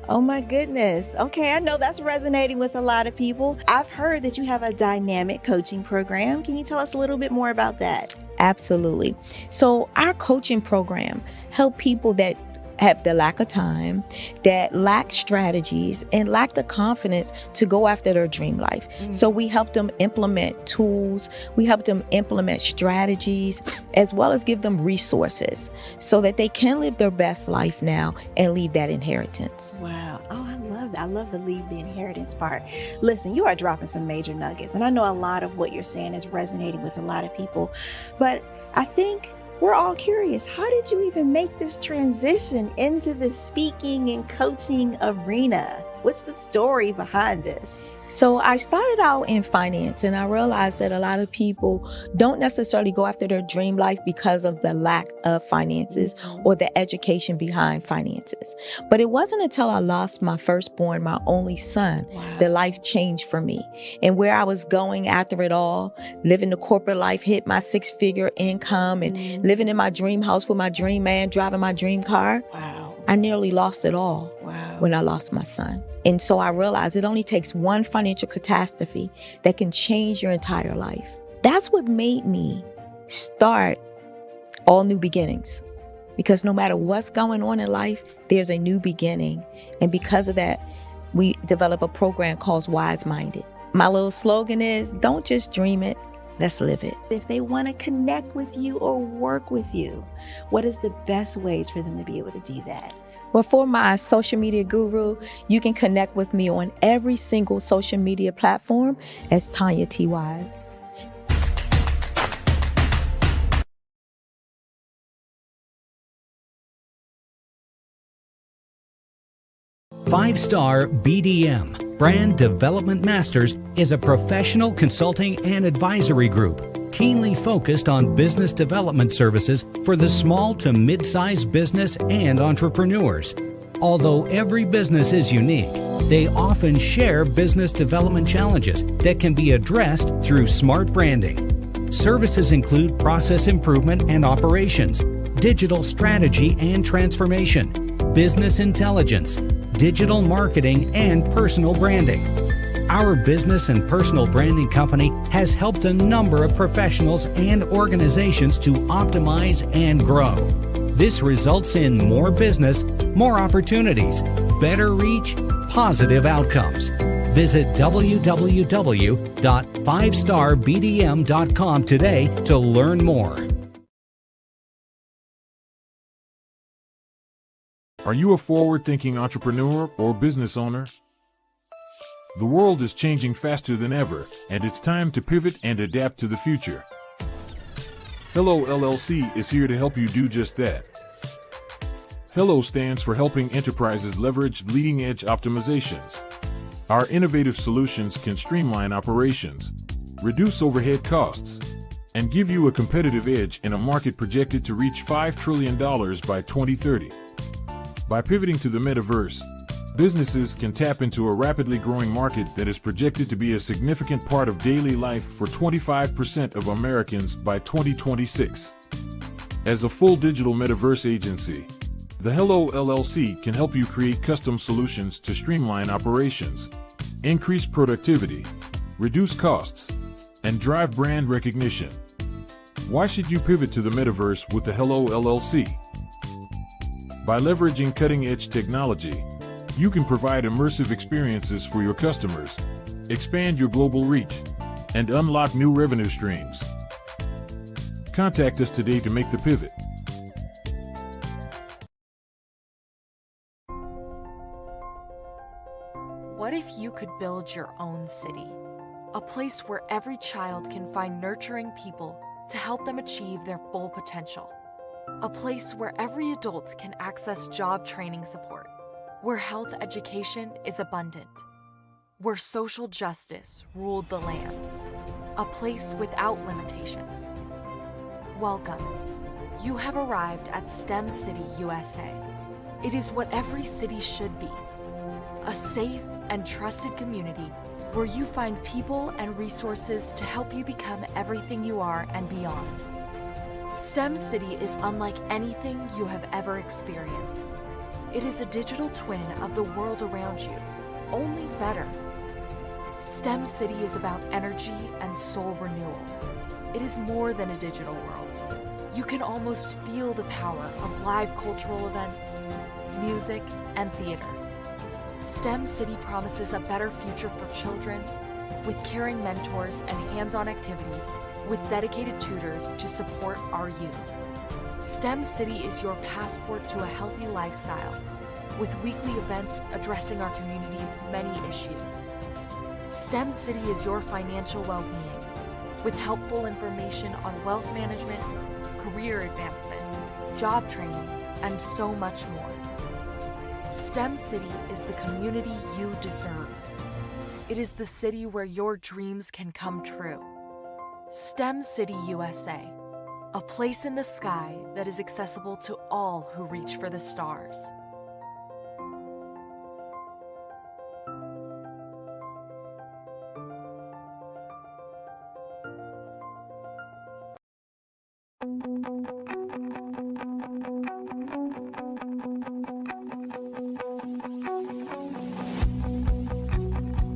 Oh my goodness. Okay, I know that's resonating with a lot of people. I've heard that you have a dynamic coaching program. Can you tell us a little bit more about that? Absolutely. So our coaching program help people that have the lack of time, that lack strategies, and lack the confidence to go after their dream life. So we help them implement tools, we help them implement strategies, as well as give them resources so that they can live their best life now and leave that inheritance. Wow. Oh, I love that. I love the leave the inheritance part. Listen, you are dropping some major nuggets, and I know a lot of what you're saying is resonating with a lot of people, but I think we're all curious. How did you even make this transition into the speaking and coaching arena? What's the story behind this? So I started out in finance, and I realized that a lot of people don't necessarily go after their dream life because of the lack of finances or the education behind finances. But it wasn't until I lost my firstborn, my only son, that life changed for me. And where I was going after it all, living the corporate life, hit my 6-figure income and living in my dream house with my dream man, driving my dream car. I nearly lost it all when I lost my son. And so I realized it only takes one financial catastrophe that can change your entire life. That's what made me start All New Beginnings. Because no matter what's going on in life, there's a new beginning. And because of that, we develop a program called Wise Minded. My little slogan is, don't just dream it, let's live it. If they want to connect with you or work with you, what is the best ways for them to be able to do that? Well, for my social media guru, you can connect with me on every single social media platform as Tanya T. Wise. Five-Star BDM, Brand Development Masters, is a professional consulting and advisory group keenly focused on business development services for the small to mid-sized business and entrepreneurs. Although every business is unique, they often share business development challenges that can be addressed through smart branding. Services include process improvement and operations, digital strategy and transformation, business intelligence, digital marketing, and personal branding. Our business and personal branding company has helped a number of professionals and organizations to optimize and grow. This results in more business, more opportunities, better reach, positive outcomes. Visit www.fivestarbdm.com today to learn more. Are you a forward-thinking entrepreneur or business owner? The world is changing faster than ever, and it's time to pivot and adapt to the future. Hello LLC is here to help you do just that. Hello stands for helping enterprises leverage leading-edge optimizations. Our innovative solutions can streamline operations, reduce overhead costs, and give you a competitive edge in a market projected to reach $5 trillion by 2030. By pivoting to the metaverse, businesses can tap into a rapidly growing market that is projected to be a significant part of daily life for 25% of Americans by 2026. As a full digital metaverse agency, the Hello LLC can help you create custom solutions to streamline operations, increase productivity, reduce costs, and drive brand recognition. Why should you pivot to the metaverse with the Hello LLC? By leveraging cutting-edge technology, you can provide immersive experiences for your customers, expand your global reach, and unlock new revenue streams. Contact us today to make the pivot. What if you could build your own city? A place where every child can find nurturing people to help them achieve their full potential. A place where every adult can access job training support, where health education is abundant. where social justice ruled the land, a place without limitations. Welcome. You have arrived at STEM City, USA. It is what every city should be, a safe and trusted community where you find people and resources to help you become everything you are and beyond. STEM City is unlike anything you have ever experienced. It is a digital twin of the world around you, only better. STEM City is about energy and soul renewal. It is more than a digital world. You can almost feel the power of live cultural events, music, and theater. STEM City promises a better future for children with caring mentors and hands-on activities with dedicated tutors to support our youth. STEM City is your passport to a healthy lifestyle with weekly events addressing our community's many issues. STEM City is your financial well-being with helpful information on wealth management, career advancement, job training, and so much more. STEM City is the community you deserve. It is the city where your dreams can come true. STEM City USA, a place in the sky that is accessible to all who reach for the stars.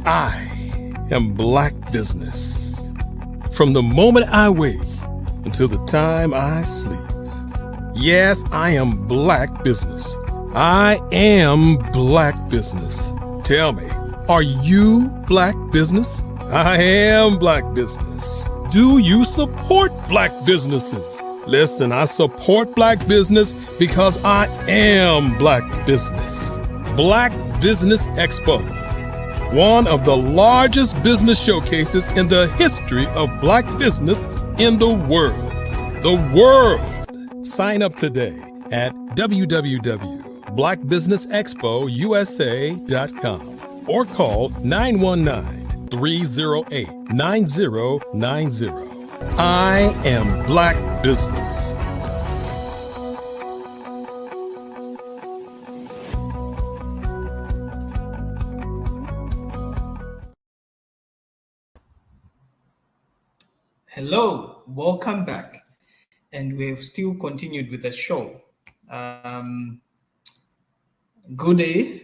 I am Black Business. From the moment I wake until the time I sleep. Yes, I am Black Business. I am Black Business. Tell me, are you Black Business? I am Black Business. Do you support Black businesses? Listen, I support Black business because I am Black Business. Black Business Expo, one of the largest business showcases in the history of Black business in the world. The world! Sign up today at www.blackbusinessexpousa.com or call 919-308-9090. I am Black Business. Hello, welcome back. And we've still continued with the show. Good day,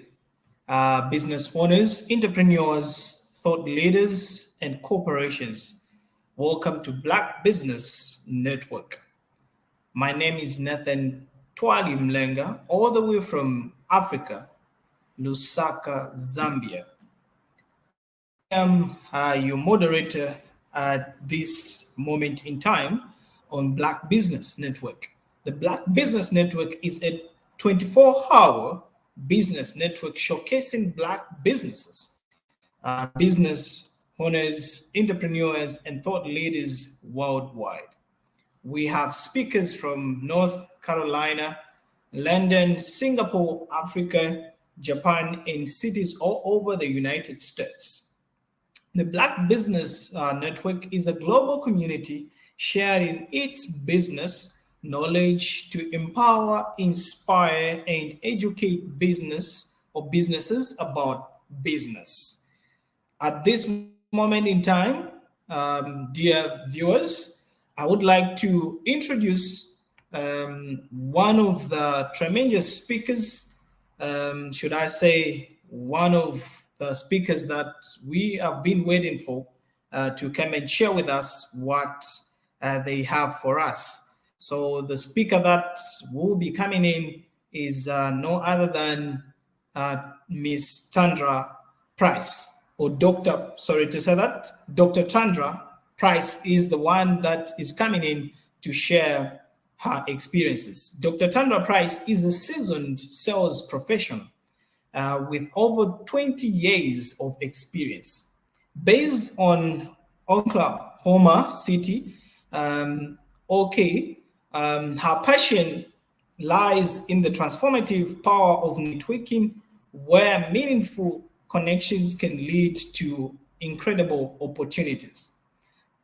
business owners, entrepreneurs, thought leaders, and corporations. Welcome to Black Business Network. My name is Nathan Twali Mlenga, all the way from Africa, Lusaka, Zambia. I am your moderator at this moment in time on Black Business Network. The Black Business Network is a 24-hour business network showcasing Black businesses, business owners, entrepreneurs, and thought leaders worldwide. We have speakers from North Carolina, London, Singapore, Africa, Japan, and cities all over the United States. The Black Business Network is a global community sharing its business knowledge to empower, inspire, and educate business or businesses about business. At this moment in time, dear viewers, I would like to introduce one of the tremendous speakers, should I say, one of the speakers that we have been waiting for to come and share with us what they have for us. So the speaker that will be coming in is no other than Miss Tandra Price, or Dr. Tandra Price is the one that is coming in to share her experiences. Dr. Tandra Price is a seasoned sales professional with over 20 years of experience. Based on Oklahoma City, her passion lies in the transformative power of networking, where meaningful connections can lead to incredible opportunities.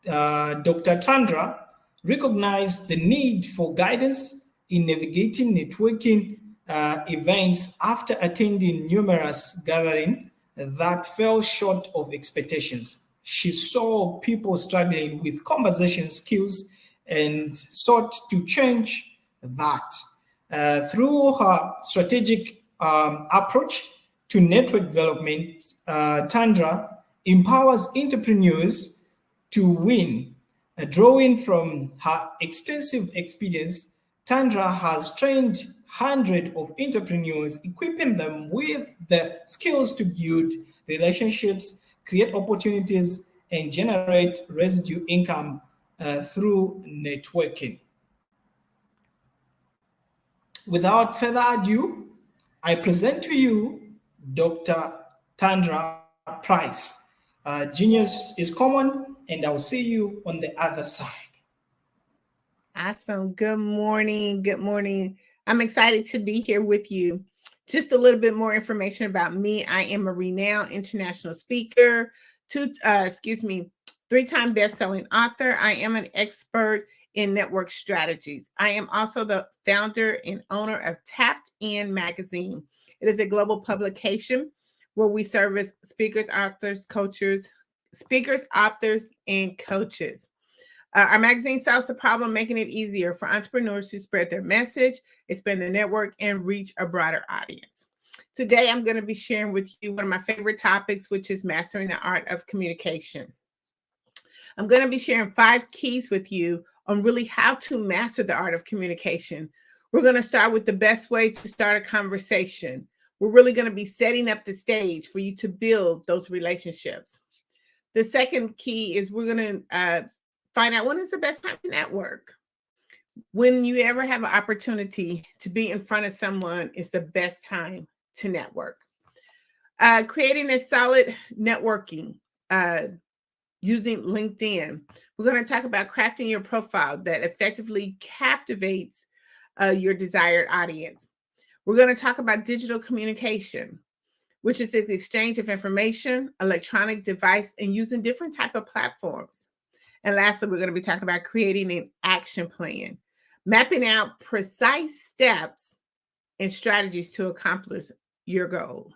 Dr. Tandra recognized the need for guidance in navigating networking events after attending numerous gatherings that fell short of expectations. She saw people struggling with conversation skills and sought to change that. Through her strategic approach to network development, Tandra empowers entrepreneurs to win. Drawing from her extensive experience, Tandra has trained hundreds of entrepreneurs, equipping them with the skills to build relationships, create opportunities, and generate residual income through networking. Without further ado, I present to you Dr. Tandra Price. Genius is common, and I'll see you on the other side. Awesome. Good morning. Good morning. I'm excited to be here with you. Just a little bit more information about me. I am a renowned international speaker, three-time best-selling author. I am an expert in network strategies. I am also the founder and owner of Tapped In magazine. It is a global publication where we service speakers, authors, and coaches. Our magazine solves the problem, making it easier for entrepreneurs to spread their message, expand their network, and reach a broader audience. Today, I'm going to be sharing with you one of my favorite topics, which is mastering the art of communication. I'm going to be sharing 5 keys with you on really how to master the art of communication. We're going to start with the best way to start a conversation. We're really going to be setting up the stage for you to build those relationships. The second key is we're going to find out when is the best time to network. When you ever have an opportunity to be in front of someone is the best time to network. Creating a solid networking using LinkedIn. We're going to talk about crafting your profile that effectively captivates your desired audience. We're going to talk about digital communication, which is the exchange of information, electronic device, and using different type of platforms. And lastly, we're going to be talking about creating an action plan, mapping out precise steps and strategies to accomplish your goal.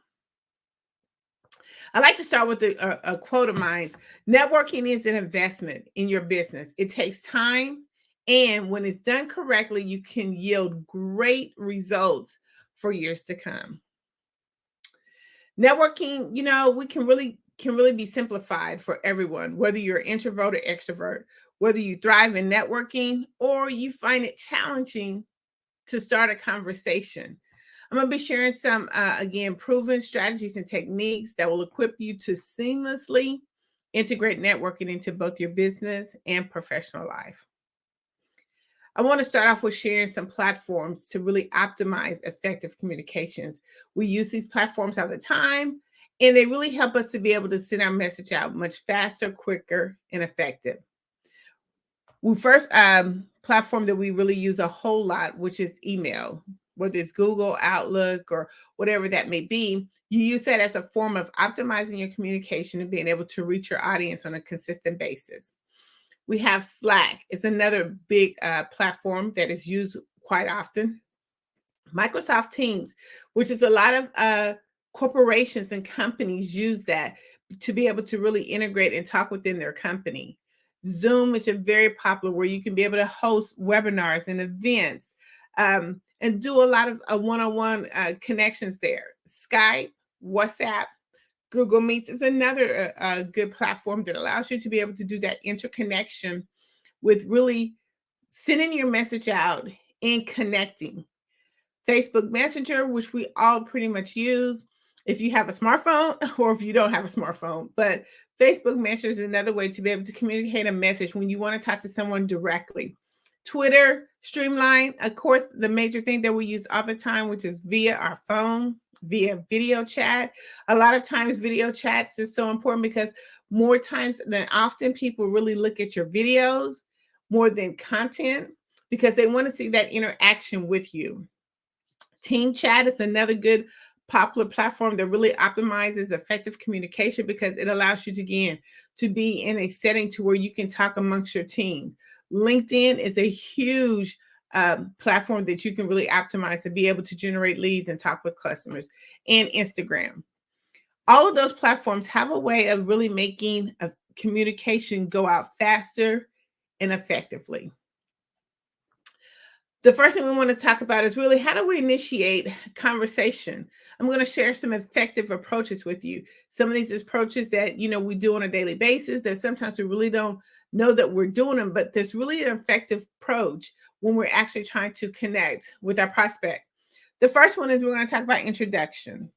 I like to start with a quote of mine. Networking is an investment in your business. It takes time, and when it's done correctly, you can yield great results for years to come. Networking, we can really be simplified for everyone, whether you're introvert or extrovert, whether you thrive in networking or you find it challenging to start a conversation. I'm going to be sharing some, again, proven strategies and techniques that will equip you to seamlessly integrate networking into both your business and professional life. I want to start off with sharing some platforms to really optimize effective communications. We use these platforms all the time, and they really help us to be able to send our message out much faster, quicker, and effective. The first platform that we really use a whole lot, which is email, whether it's Google, Outlook, or whatever that may be. You use that as a form of optimizing your communication and being able to reach your audience on a consistent basis. We have Slack. It's another big platform that is used quite often. Microsoft Teams, which is a lot of corporations and companies use that to be able to really integrate and talk within their company. Zoom, which is very popular, where you can be able to host webinars and events and do a lot of one-on-one connections there. Skype, WhatsApp, Google Meets is another good platform that allows you to be able to do that interconnection with really sending your message out and connecting. Facebook Messenger, which we all pretty much use if you have a smartphone or if you don't have a smartphone. But Facebook Messenger is another way to be able to communicate a message when you want to talk to someone directly. Twitter, Streamline, of course, the major thing that we use all the time, which is via our phone, via video chat. A lot of times video chats is so important because more times than often people really look at your videos more than content because they want to see that interaction with you. Team chat is another good popular platform that really optimizes effective communication because it allows you to, again, to be in a setting to where you can talk amongst your team. LinkedIn is a huge platform that you can really optimize to be able to generate leads and talk with customers, and Instagram. All of those platforms have a way of really making a communication go out faster and effectively. The first thing we want to talk about is really how do we initiate conversation? I'm going to share some effective approaches with you. Some of these approaches that, we do on a daily basis that sometimes we really don't know that we're doing them, but there's really an effective approach when we're actually trying to connect with our prospect. The first one is we're going to talk about introduction.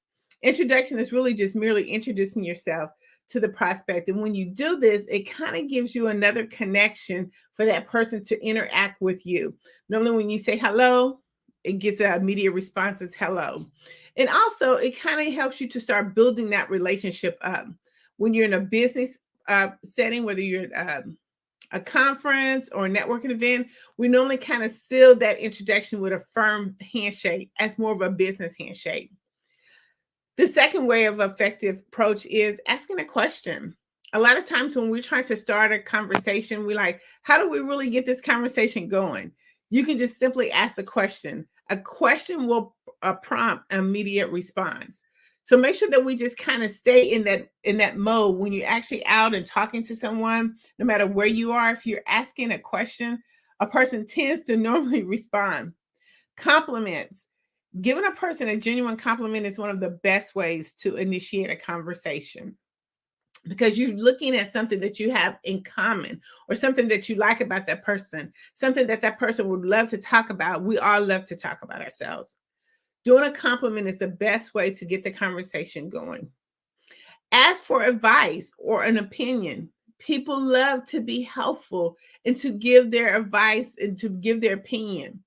Introduction is really just merely introducing yourself to the prospect. And when you do this, it kind of gives you another connection for that person to interact with you. Normally when you say hello, it gets an immediate response as hello. And also it kind of helps you to start building that relationship up. When you're in a business setting, whether you're a conference or a networking event, we normally kind of seal that introduction with a firm handshake as more of a business handshake. The second way of effective approach is asking a question. A lot of times when we're trying to start a conversation, we're like, how do we really get this conversation going? You can just simply ask a question. A question will prompt an immediate response. So make sure that we just kind of stay in that mode when you're actually out and talking to someone, no matter where you are. If you're asking a question, a person tends to normally respond. Compliments. Giving a person a genuine compliment is one of the best ways to initiate a conversation because you're looking at something that you have in common or something that you like about that person, something that that person would love to talk about. We all love to talk about ourselves. Doing a compliment is the best way to get the conversation going. Ask for advice or an opinion. People love to be helpful and to give their advice and to give their opinion.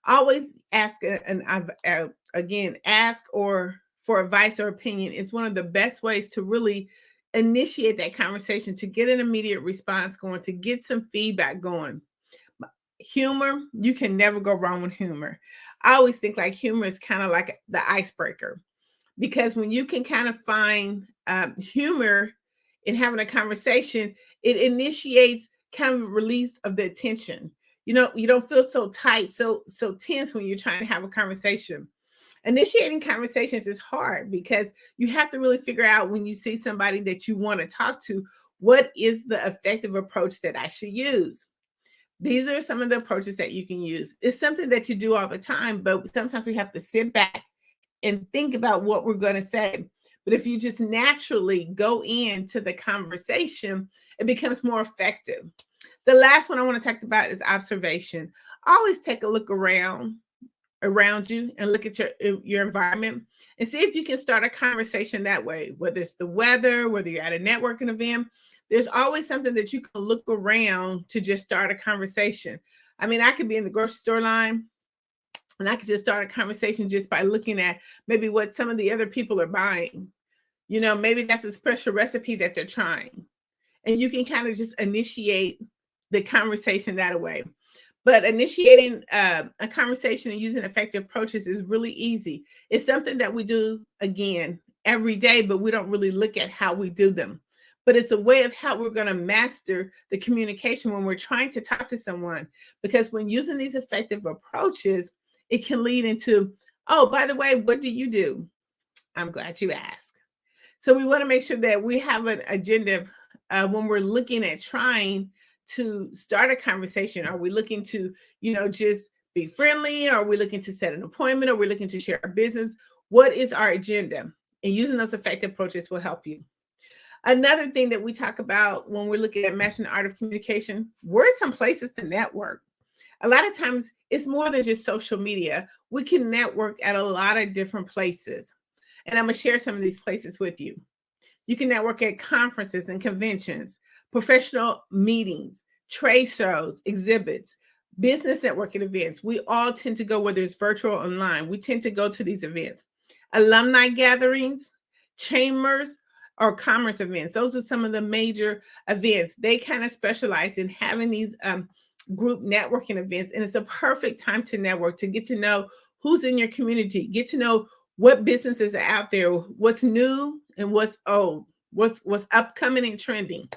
Always ask, ask or for advice or opinion is one of the best ways to really initiate that conversation, to get an immediate response going, to get some feedback going. Humor, you can never go wrong with humor. I always think like humor is kind of like the icebreaker, because when you can kind of find humor in having a conversation, it initiates kind of a release of the tension. You don't feel so tight, so tense when you're trying to have a conversation. Initiating conversations is hard because you have to really figure out when you see somebody that you want to talk to, what is the effective approach that I should use? These are some of the approaches that you can use. It's something that you do all the time, but sometimes we have to sit back and think about what we're going to say. But if you just naturally go into the conversation, it becomes more effective. The last one I want to talk about is observation. Always take a look around you and look at your environment and see if you can start a conversation that way, whether it's the weather, whether you're at a networking event. There's always something that you can look around to just start a conversation. I mean, I could be in the grocery store line and I could just start a conversation just by looking at maybe what some of the other people are buying. Maybe that's a special recipe that they're trying. And you can kind of just initiate the conversation that way. But initiating a conversation and using effective approaches is really easy. It's something that we do, again, every day, but we don't really look at how we do them. But it's a way of how we're going to master the communication when we're trying to talk to someone. Because when using these effective approaches, it can lead into, oh, by the way, what do you do? I'm glad you asked. So we want to make sure that we have an agenda when we're looking at trying to start a conversation. Are we looking to, just be friendly? Are we looking to set an appointment? Are we looking to share our business? What is our agenda? And using those effective approaches will help you. Another thing that we talk about when we're looking at mastering the art of communication, where are some places to network? A lot of times it's more than just social media. We can network at a lot of different places. And I'm going to share some of these places with you. You can network at conferences and conventions, professional meetings, trade shows, exhibits, business networking events. We all tend to go, whether it's virtual or online, we tend to go to these events. Alumni gatherings, chambers, or commerce events. Those are some of the major events. They kind of specialize in having these group networking events. And it's a perfect time to network, to get to know who's in your community, get to know what businesses are out there, what's new and what's old, what's upcoming and trending.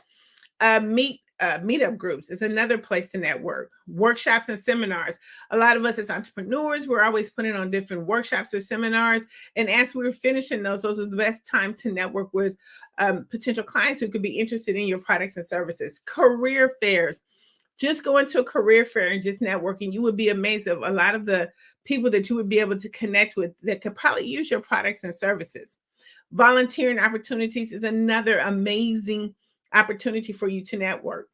Meetup groups is another place to network. Workshops and seminars. A lot of us as entrepreneurs, we're always putting on different workshops or seminars. And as we're finishing those are the best time to network with potential clients who could be interested in your products and services. Career fairs. Just going to a career fair and just networking, you would be amazed at a lot of the people that you would be able to connect with that could probably use your products and services. Volunteering opportunities is another amazing opportunity for you to network.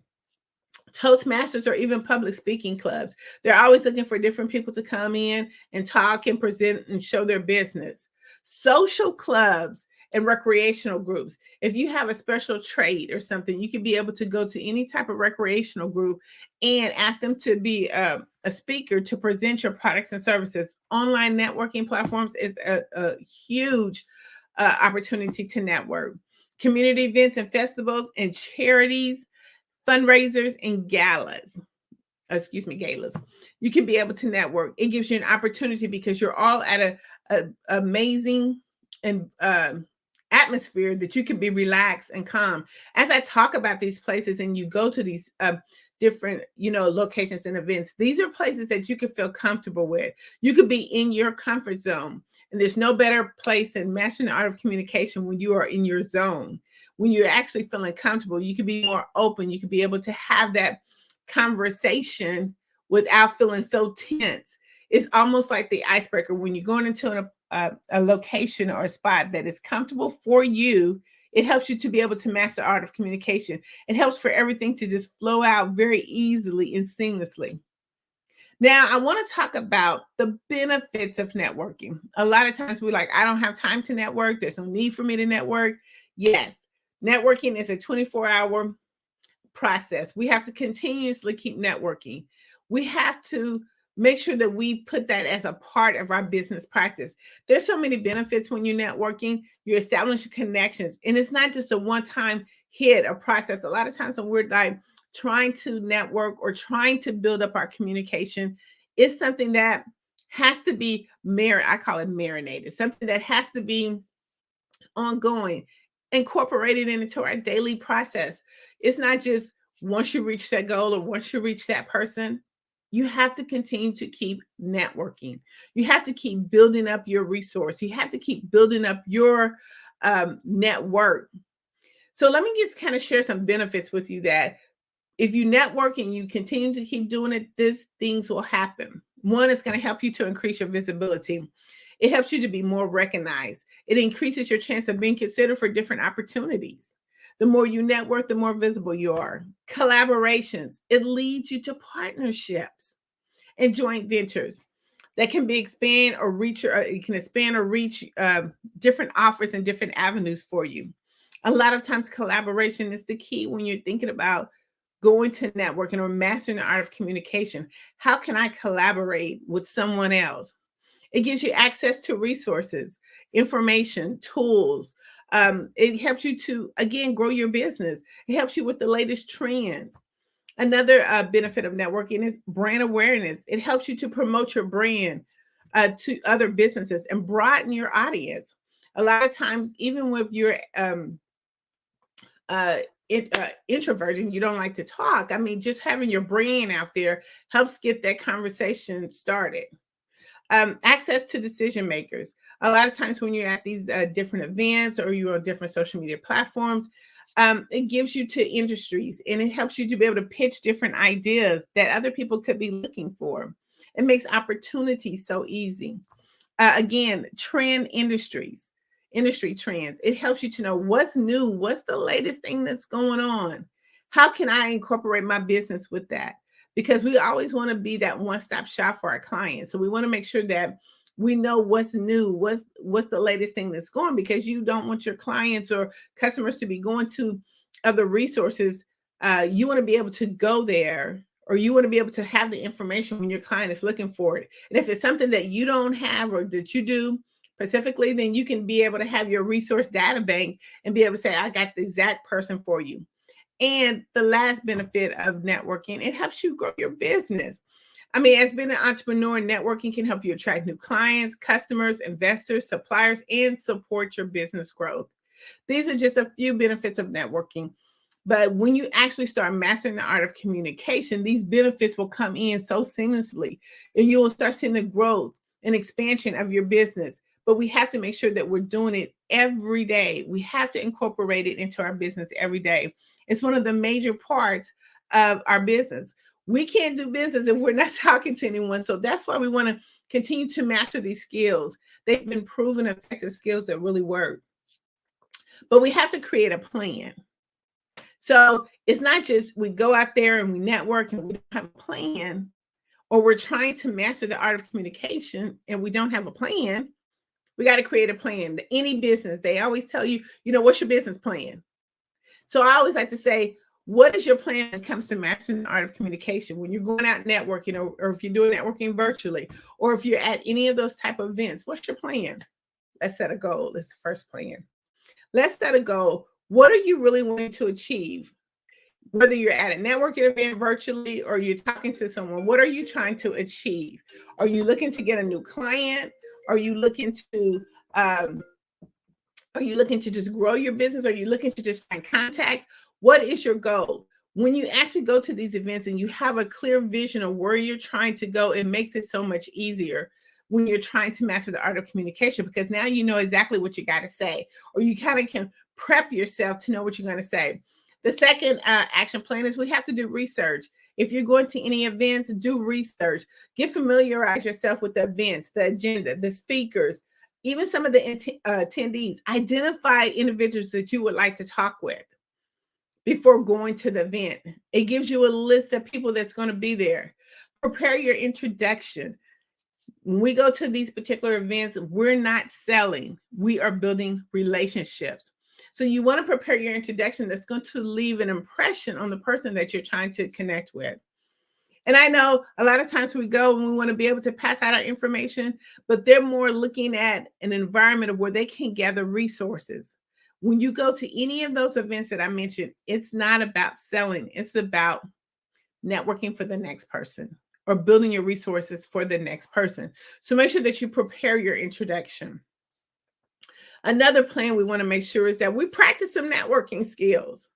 Toastmasters or even public speaking clubs. They're always looking for different people to come in and talk and present and show their business. Social clubs and recreational groups. If you have a special trade or something, you can be able to go to any type of recreational group and ask them to be a speaker to present your products and services. Online networking platforms is a huge opportunity to network. Community events and festivals and charities, fundraisers and galas. You can be able to network. It gives you an opportunity because you're all at a amazing and atmosphere that you can be relaxed and calm. As I talk about these places and you go to these different, locations and events, these are places that you can feel comfortable with. You could be in your comfort zone. And there's no better place than mastering the art of communication when you are in your zone. When you're actually feeling comfortable, you can be more open. You can be able to have that conversation without feeling so tense. It's almost like the icebreaker. When you're going into a location or a spot that is comfortable for you, it helps you to be able to master the art of communication. It helps for everything to just flow out very easily and seamlessly. Now, I want to talk about the benefits of networking. A lot of times we're like, I don't have time to network. There's no need for me to network. Yes, networking is a 24-hour process. We have to continuously keep networking. We have to make sure that we put that as a part of our business practice. There's so many benefits when you're networking. You establish connections, and it's not just a one-time hit or process. A lot of times when we're like trying to network or trying to build up our communication, it's something that has to be I call it marinated, something that has to be ongoing, incorporated into our daily process. It's not just once you reach that goal or once you reach that person. You have to continue to keep networking. You have to keep building up your resource. You have to keep building up your network. So let me just kind of share some benefits with you that if you network and you continue to keep doing it, these things will happen. One, it's going to help you to increase your visibility. It helps you to be more recognized. It increases your chance of being considered for different opportunities. The more you network, the more visible you are. Collaborations, it leads you to partnerships and joint ventures that can be expand or reach, or it can expand or reach different offers and different avenues for you. A lot of times collaboration is the key when you're thinking about going to networking or mastering the art of communication. How can I collaborate with someone else? It gives you access to resources, information, tools. It helps you to, again, grow your business. It helps you with the latest trends. Another benefit of networking is brand awareness. It helps you to promote your brand to other businesses and broaden your audience. A lot of times, even with your introvert and you don't like to talk, I mean, just having your brand out there helps get that conversation started. Access to decision makers. A lot of times when you're at these different events or you're on different social media platforms, it gives you to industries and it helps you to be able to pitch different ideas that other people could be looking for. It makes opportunities so easy. Again, industry trends. It helps you to know what's new, what's the latest thing that's going on. How can I incorporate my business with that? Because we always want to be that one-stop shop for our clients. So we want to make sure that we know what's new, what's the latest thing that's going, because you don't want your clients or customers to be going to other resources. You want to be able to go there, or you want to be able to have the information when your client is looking for it. And if it's something that you don't have or that you do specifically, then you can be able to have your resource data bank and be able to say, I got the exact person for you. And the last benefit of networking, it helps you grow your business. I mean, as being an entrepreneur, networking can help you attract new clients, customers, investors, suppliers, and support your business growth. These are just a few benefits of networking. But when you actually start mastering the art of communication, these benefits will come in so seamlessly, and you will start seeing the growth and expansion of your business. But we have to make sure that we're doing it every day. We have to incorporate it into our business every day. It's one of the major parts of our business. We can't do business if we're not talking to anyone. So that's why we want to continue to master these skills. They've been proven effective skills that really work. But we have to create a plan. So it's not just we go out there and we network and we don't have a plan, or we're trying to master the art of communication and we don't have a plan. We got to create a plan. Any business, they always tell you, what's your business plan? So I always like to say, what is your plan when it comes to mastering the art of communication? When you're going out networking, or if you're doing networking virtually, or if you're at any of those type of events, what's your plan? Let's set a goal. That's the first plan. Let's set a goal. What are you really wanting to achieve? Whether you're at a networking event virtually or you're talking to someone, what are you trying to achieve? Are you looking to get a new client? Are you looking to just grow your business? Are you looking to just find contacts? What is your goal? When you actually go to these events and you have a clear vision of where you're trying to go, it makes it so much easier when you're trying to master the art of communication, because now you know exactly what you got to say, or you kind of can prep yourself to know what you're going to say. The second action plan is we have to do research. If you're going to any events, do research. Familiarize yourself with the events, the agenda, the speakers, even some of the attendees. Identify individuals that you would like to talk with before going to the event. It gives you a list of people that's going to be there. Prepare your introduction. When we go to these particular events, we're not selling. We are building relationships. So you want to prepare your introduction that's going to leave an impression on the person that you're trying to connect with. And I know a lot of times we go and we want to be able to pass out our information, but they're more looking at an environment of where they can gather resources. When you go to any of those events that I mentioned, it's not about selling. It's about networking for the next person or building your resources for the next person. So make sure that you prepare your introduction. Another plan we want to make sure is that we practice some networking skills.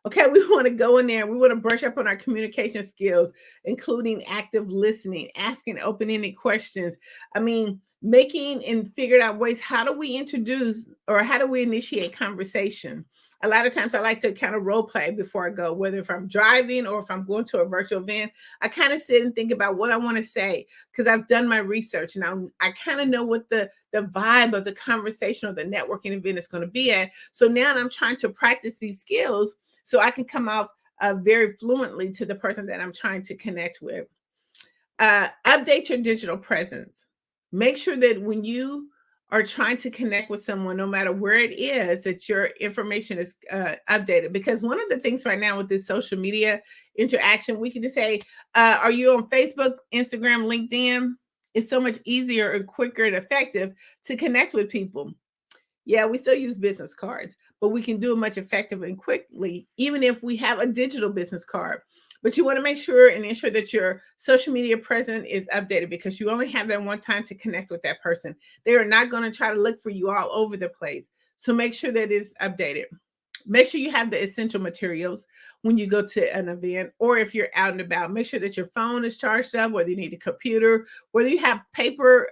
Okay, we want to go in there and we want to brush up on our communication skills, including active listening, asking open-ended questions. I mean, making and figured out ways, how do we introduce or how do we initiate conversation? A lot of times I like to kind of role play before I go, whether if I'm driving or if I'm going to a virtual event. I kind of sit and think about what I want to say because I've done my research and I kind of know what the vibe of the conversation or the networking event is going to be at. So now I'm trying to practice these skills so I can come off very fluently to the person that I'm trying to connect with. Update your digital presence. Make sure that when you are trying to connect with someone, no matter where it is, that your information is updated. Because one of the things right now with this social media interaction, we can just say, are you on Facebook, Instagram, LinkedIn? It's so much easier and quicker and effective to connect with people. Yeah, we still use business cards, but we can do it much effectively and quickly, even if we have a digital business card. But you want to make sure and ensure that your social media presence is updated because you only have that one time to connect with that person. They are not going to try to look for you all over the place. So make sure that it's updated. Make sure you have the essential materials when you go to an event, or if you're out and about, make sure that your phone is charged up, whether you need a computer, whether you have paper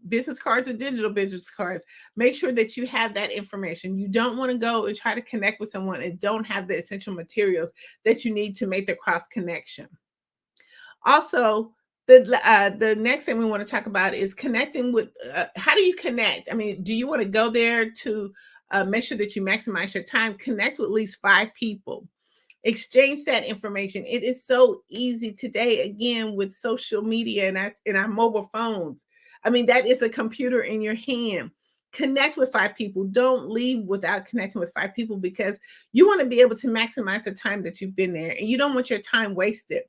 business cards or digital business cards. Make sure that you have that information. You don't want to go and try to connect with someone and don't have the essential materials that you need to make the cross connection. Also, the next thing we want to talk about is connecting with, how do you connect? I mean, do you want to go there to make sure that you maximize your time? Connect with at least 5 people. Exchange that information. It is so easy today, again, with social media and our mobile phones. I mean, that is a computer in your hand. Connect with 5 people. Don't leave without connecting with 5 people because you want to be able to maximize the time that you've been there and you don't want your time wasted.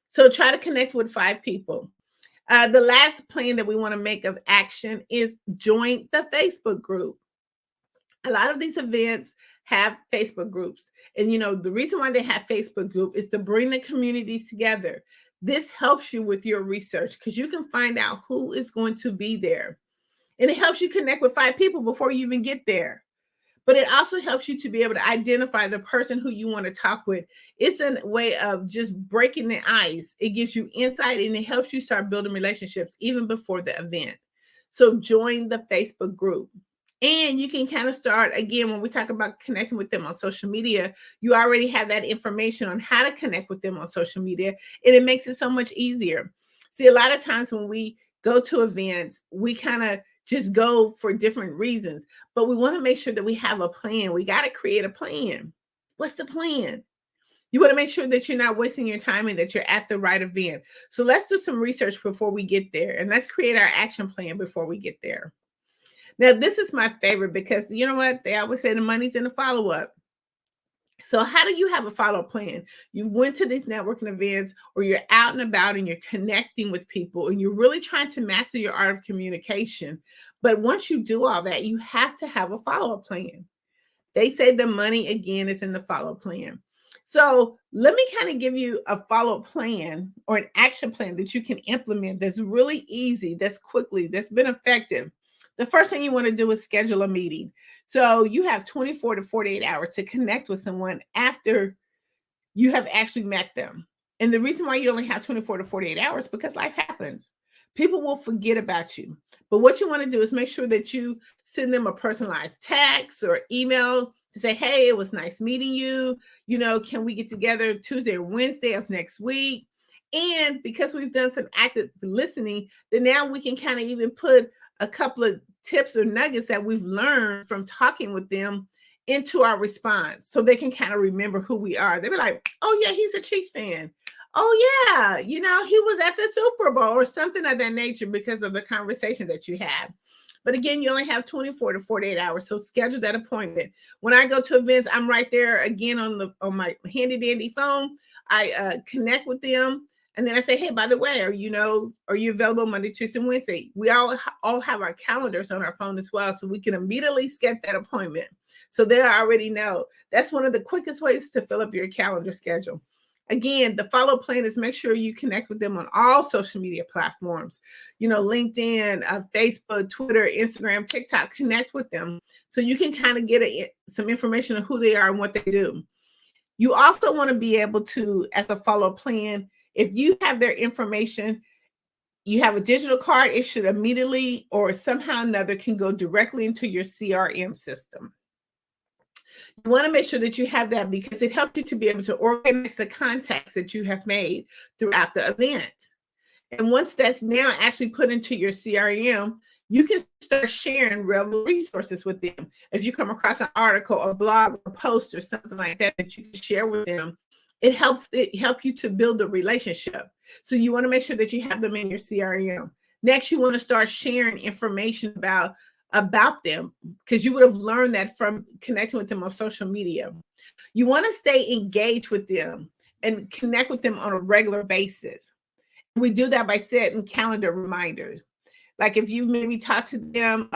So try to connect with 5 people. The last plan that we want to make of action is join the Facebook group. A lot of these events have Facebook groups. And the reason why they have Facebook group is to bring the communities together. This helps you with your research because you can find out who is going to be there. And it helps you connect with 5 people before you even get there. But it also helps you to be able to identify the person who you want to talk with. It's a way of just breaking the ice. It gives you insight and it helps you start building relationships even before the event. So join the Facebook group. And you can kind of start, again, when we talk about connecting with them on social media, you already have that information on how to connect with them on social media, and it makes it so much easier. See, a lot of times when we go to events, we kind of just go for different reasons, but we want to make sure that we have a plan. We got to create a plan. What's the plan? You want to make sure that you're not wasting your time and that you're at the right event. So let's do some research before we get there, and let's create our action plan before we get there. Now, this is my favorite because you know what? They always say the money's in the follow-up. So how do you have a follow-up plan? You went to these networking events or you're out and about and you're connecting with people and you're really trying to master your art of communication. But once you do all that, you have to have a follow-up plan. They say the money, again, is in the follow-up plan. So let me kind of give you a follow-up plan or an action plan that you can implement that's really easy, that's quickly, that's been effective. The first thing you want to do is schedule a meeting. So you have 24 to 48 hours to connect with someone after you have actually met them. And the reason why you only have 24 to 48 hours because life happens. People will forget about you. But what you want to do is make sure that you send them a personalized text or email to say, hey, it was nice meeting you. Can we get together Tuesday or Wednesday of next week? And because we've done some active listening, then now we can kind of even put a couple of tips or nuggets that we've learned from talking with them into our response so they can kind of remember who we are. They'll be like, oh yeah, he's a Chiefs fan. Oh yeah, he was at the Super Bowl or something of that nature because of the conversation that you have. But again, you only have 24 to 48 hours. So schedule that appointment. When I go to events, I'm right there again on my handy dandy phone. I connect with them. And then I say, hey, by the way, are you available Monday, Tuesday, and Wednesday? We all have our calendars on our phone as well, so we can immediately schedule that appointment. So they already know. That's one of the quickest ways to fill up your calendar schedule. Again, the follow plan is make sure you connect with them on all social media platforms, LinkedIn, Facebook, Twitter, Instagram, TikTok, connect with them so you can kind of get some information on who they are and what they do. You also want to be able to, as a follow plan, if you have their information, you have a digital card, it should immediately or somehow or another can go directly into your CRM system. You want to make sure that you have that because it helps you to be able to organize the contacts that you have made throughout the event. And once that's now actually put into your CRM, you can start sharing relevant resources with them. If you come across an article, a blog, a post, or something like that that you can share with them, it helps you to build a relationship. So you want to make sure that you have them in your CRM. Next, you want to start sharing information about them because you would have learned that from connecting with them on social media. You want to stay engaged with them and connect with them on a regular basis. We do that by setting calendar reminders. Like if you maybe talk to them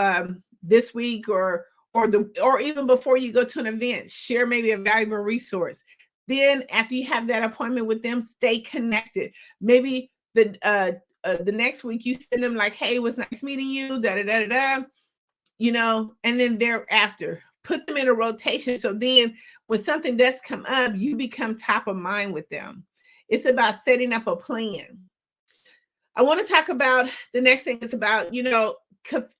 this week or even before you go to an event, share maybe a valuable resource. Then after you have that appointment with them, stay connected. Maybe the next week you send them like, hey, it was nice meeting you, and then thereafter, put them in a rotation. So then when something does come up, you become top of mind with them. It's about setting up a plan. I want to talk about the next thing is about,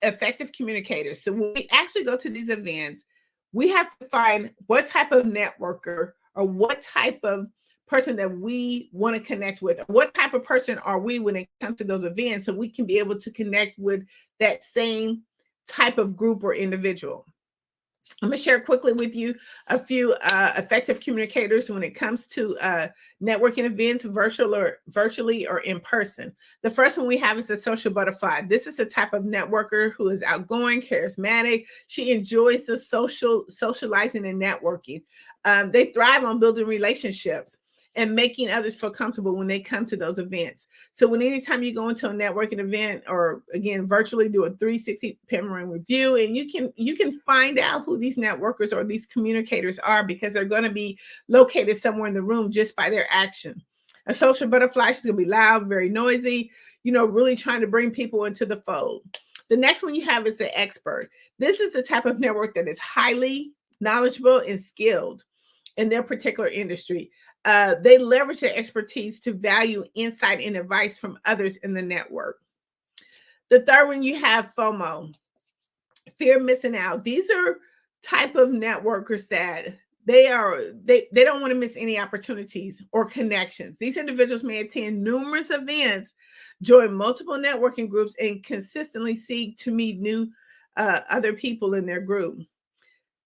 effective communicators. So when we actually go to these events, we have to find what type of networker or what type of person that we want to connect with. What type of person are we when it comes to those events so we can be able to connect with that same type of group or individual. I'm going to share quickly with you a few effective communicators when it comes to networking events, virtually or in person. The first one we have is the social butterfly. This is the type of networker who is outgoing, charismatic. She enjoys the socializing and networking. They thrive on building relationships. and making others feel comfortable when they come to those events. So when anytime you go into a networking event, or again, virtually do a 360 Pimmerine review, and you can find out who these networkers or these communicators are, because they're going to be located somewhere in the room just by their action. A social butterfly is going to be loud, very noisy, really trying to bring people into the fold. The next one you have is the expert. This is the type of network that is highly knowledgeable and skilled in their particular industry. They leverage their expertise to value insight and advice from others in the network. The third one, you have FOMO, fear of missing out. These are type of networkers that they don't want to miss any opportunities or connections. These individuals may attend numerous events, join multiple networking groups, and consistently seek to meet new other people in their group.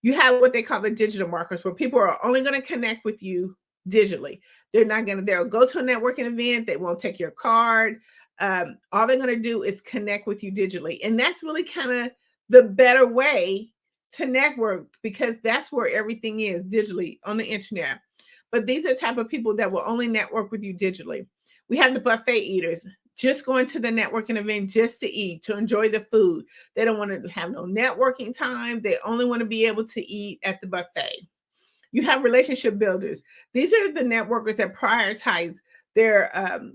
You have what they call the digital markers, where people are only going to connect with you digitally. They'll go to a networking event. They won't take your card. All they're going to do is connect with you digitally. And that's really kind of the better way to network, because that's where everything is, digitally on the internet. But these are the type of people that will only network with you digitally. We have the buffet eaters, just going to the networking event just to eat, to enjoy the food. They don't want to have no networking time. They only want to be able to eat at the buffet. You have relationship builders. These are the networkers that prioritize their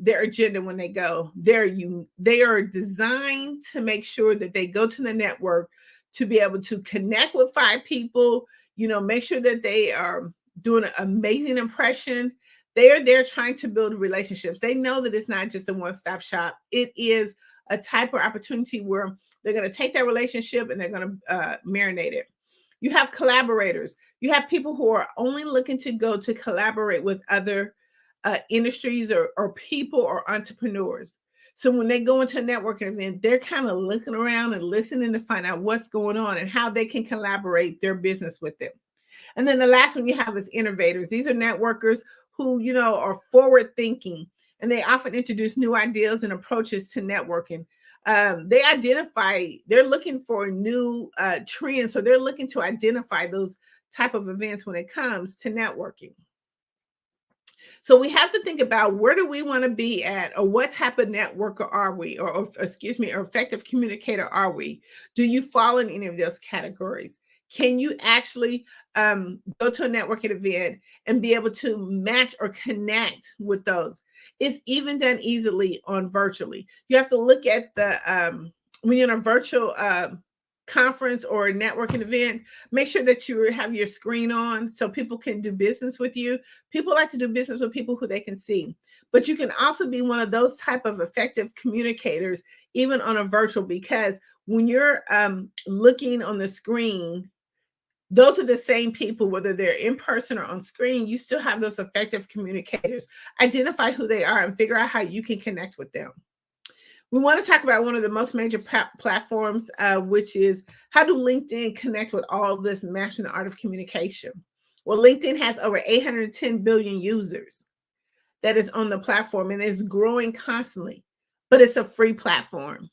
agenda when they go. They are designed to make sure that they go to the network to be able to connect with 5 people, make sure that they are doing an amazing impression. They are there trying to build relationships. They know that it's not just a one-stop shop. It is a type of opportunity where they're going to take that relationship and they're going to marinate it. You have collaborators. You have people who are only looking to go to collaborate with other industries or people or entrepreneurs. So when they go into a networking event, they're kind of looking around and listening to find out what's going on and how they can collaborate their business with them. And then the last one you have is innovators. These are networkers who, are forward thinking, and they often introduce new ideas and approaches to networking. They're looking for new trends. So they're looking to identify those type of events when it comes to networking. So we have to think about, where do we want to be at, or what type of networker are we, or effective communicator are we? Do you fall in any of those categories? Can you actually go to a networking event and be able to match or connect with those? It's even done easily on virtually. You have to look at when you're in a virtual conference or a networking event, make sure that you have your screen on so people can do business with you. People like to do business with people who they can see. But you can also be one of those type of effective communicators, even on a virtual, because when you're looking on the screen, those are the same people, whether they're in person or on screen. You still have those effective communicators. Identify who they are and figure out how you can connect with them. We want to talk about one of the most major platforms, which is, how do LinkedIn connect with all this mastering the art of communication? Well, LinkedIn has over 810 billion users that is on the platform, and it's growing constantly, but it's a free platform.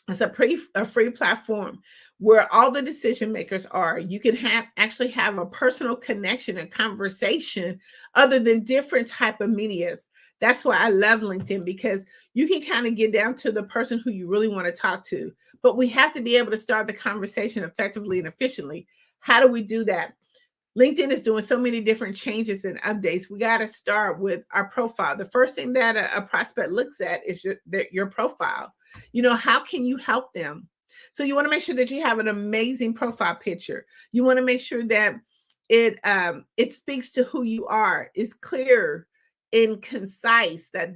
It's a free platform where all the decision makers are. You can actually have a personal connection and conversation other than different type of medias. That's why I love LinkedIn, because you can kind of get down to the person who you really want to talk to. But we have to be able to start the conversation effectively and efficiently. How do we do that? LinkedIn is doing so many different changes and updates. We got to start with our profile. The first thing that a prospect looks at is your profile. How can you help them? So you want to make sure that you have an amazing profile picture. You want to make sure that it speaks to who you are, is clear and concise, that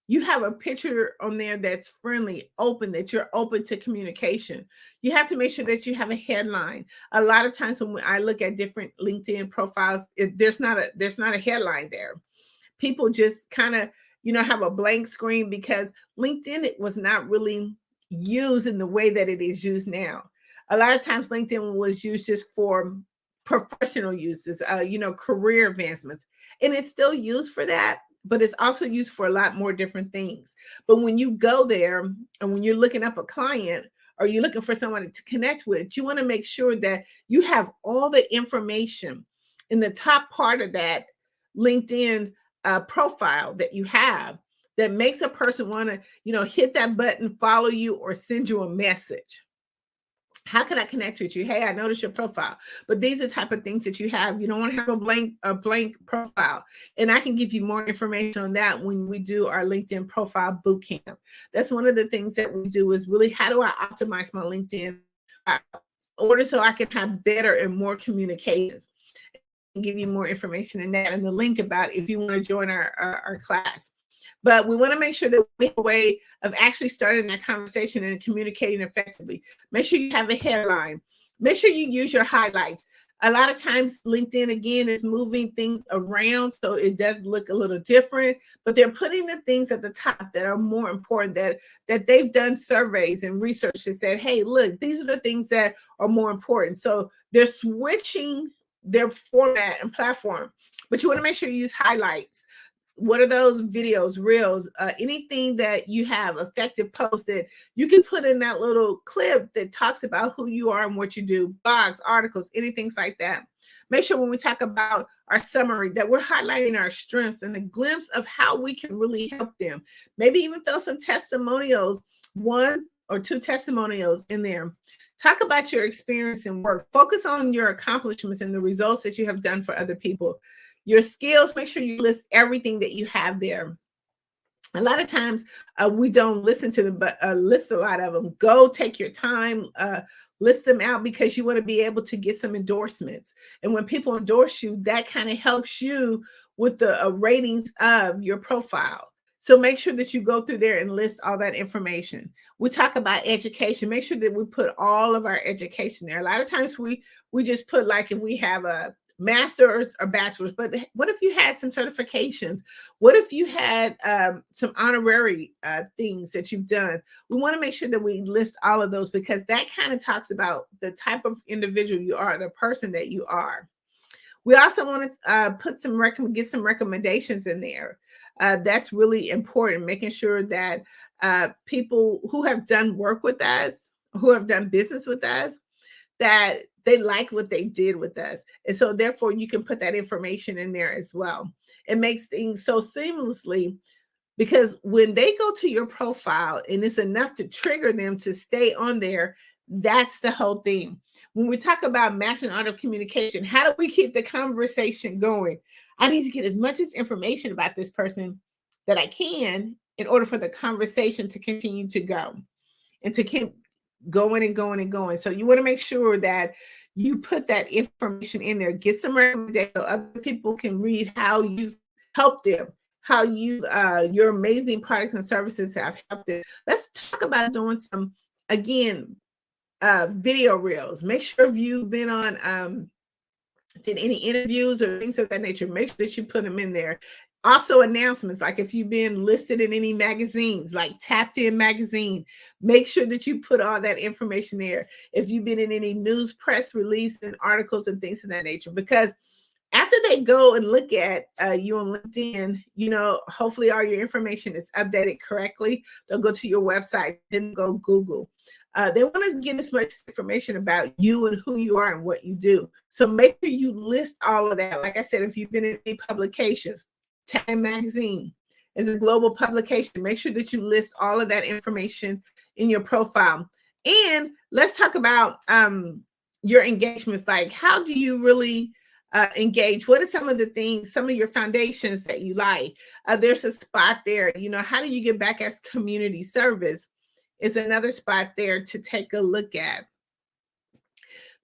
you have a picture on there that's friendly, open, that you're open to communication. You have to make sure that you have a headline. A lot of times when I look at different LinkedIn profiles, there's not a headline there. People just kind of, have a blank screen, because LinkedIn was not really used in the way that it is used now. A lot of times LinkedIn was used just for professional uses, career advancements, and it's still used for that, but it's also used for a lot more different things. But when you go there and when you're looking up a client, or you're looking for someone to connect with, you want to make sure that you have all the information in the top part of that LinkedIn profile that you have that makes a person want to, hit that button, follow you, or send you a message? How can I connect with you? Hey, I noticed your profile, but these are the type of things that you have. You don't want to have a blank profile. And I can give you more information on that when we do our LinkedIn profile bootcamp. That's one of the things that we do is really, how do I optimize my LinkedIn in order so I can have better and more communications? And give you more information in that and the link about if you want to join our class. But we want to make sure that we have a way of actually starting that conversation and communicating effectively. Make sure you have a headline. Make sure you use your highlights. A lot of times LinkedIn, again, is moving things around, so it does look a little different, but they're putting the things at the top that are more important, that they've done surveys and research that said, hey, look, these are the things that are more important. So they're switching their format and platform, but you want to make sure you use highlights. What are those videos, reels, anything that you have effective posts that you can put in that little clip that talks about who you are and what you do, blogs, articles, anything like that. Make sure when we talk about our summary that we're highlighting our strengths and a glimpse of how we can really help them. Maybe even throw some testimonials, 1 or 2 testimonials in there. Talk about your experience and work. Focus on your accomplishments and the results that you have done for other people. Your skills, make sure you list everything that you have there. A lot of times we don't listen to them, but list a lot of them. Go take your time, list them out, because you want to be able to get some endorsements. And when people endorse you, that kind of helps you with the ratings of your profile. So make sure that you go through there and list all that information. We talk about education. Make sure that we put all of our education there. A lot of times we just put, like, if we have a master's or bachelor's, but what if you had some certifications? What if you had some honorary things that you've done? We want to make sure that we list all of those, because that kind of talks about the type of individual you are, the person that you are. We also want to get some recommendations in there. That's really important, making sure that people who have done work with us, who have done business with us, that they like what they did with us. And so therefore you can put that information in there as well. It makes things so seamlessly, because when they go to your profile and it's enough to trigger them to stay on there, that's the whole thing. When we talk about matching art of communication, how do we keep the conversation going? I need to get as much information about this person that I can in order for the conversation to continue to go and to keep going and going and going. So you want to make sure that you put that information in there. Get some recommendations so other people can read how you've helped them, how your amazing products and services have helped them. Let's talk about doing some, again, video reels. Make sure if you've been on did any interviews or things of that nature, make sure that you put them in there. Also announcements, like if you've been listed in any magazines, like Tapped In magazine, make sure that you put all that information there. If you've been in any news, press release, and articles and things of that nature, because after they go and look at you on LinkedIn, hopefully all your information is updated correctly. They'll go to your website, then go Google. They want to get as much information about you and who you are and what you do. So make sure you list all of that. Like I said, if you've been in any publications, Time Magazine is a global publication. Make sure that you list all of that information in your profile. And let's talk about your engagements. Like, how do you really engage? What are some of the things, some of your foundations that you like? There's a spot there. How do you get back as community service? Is another spot there to take a look at.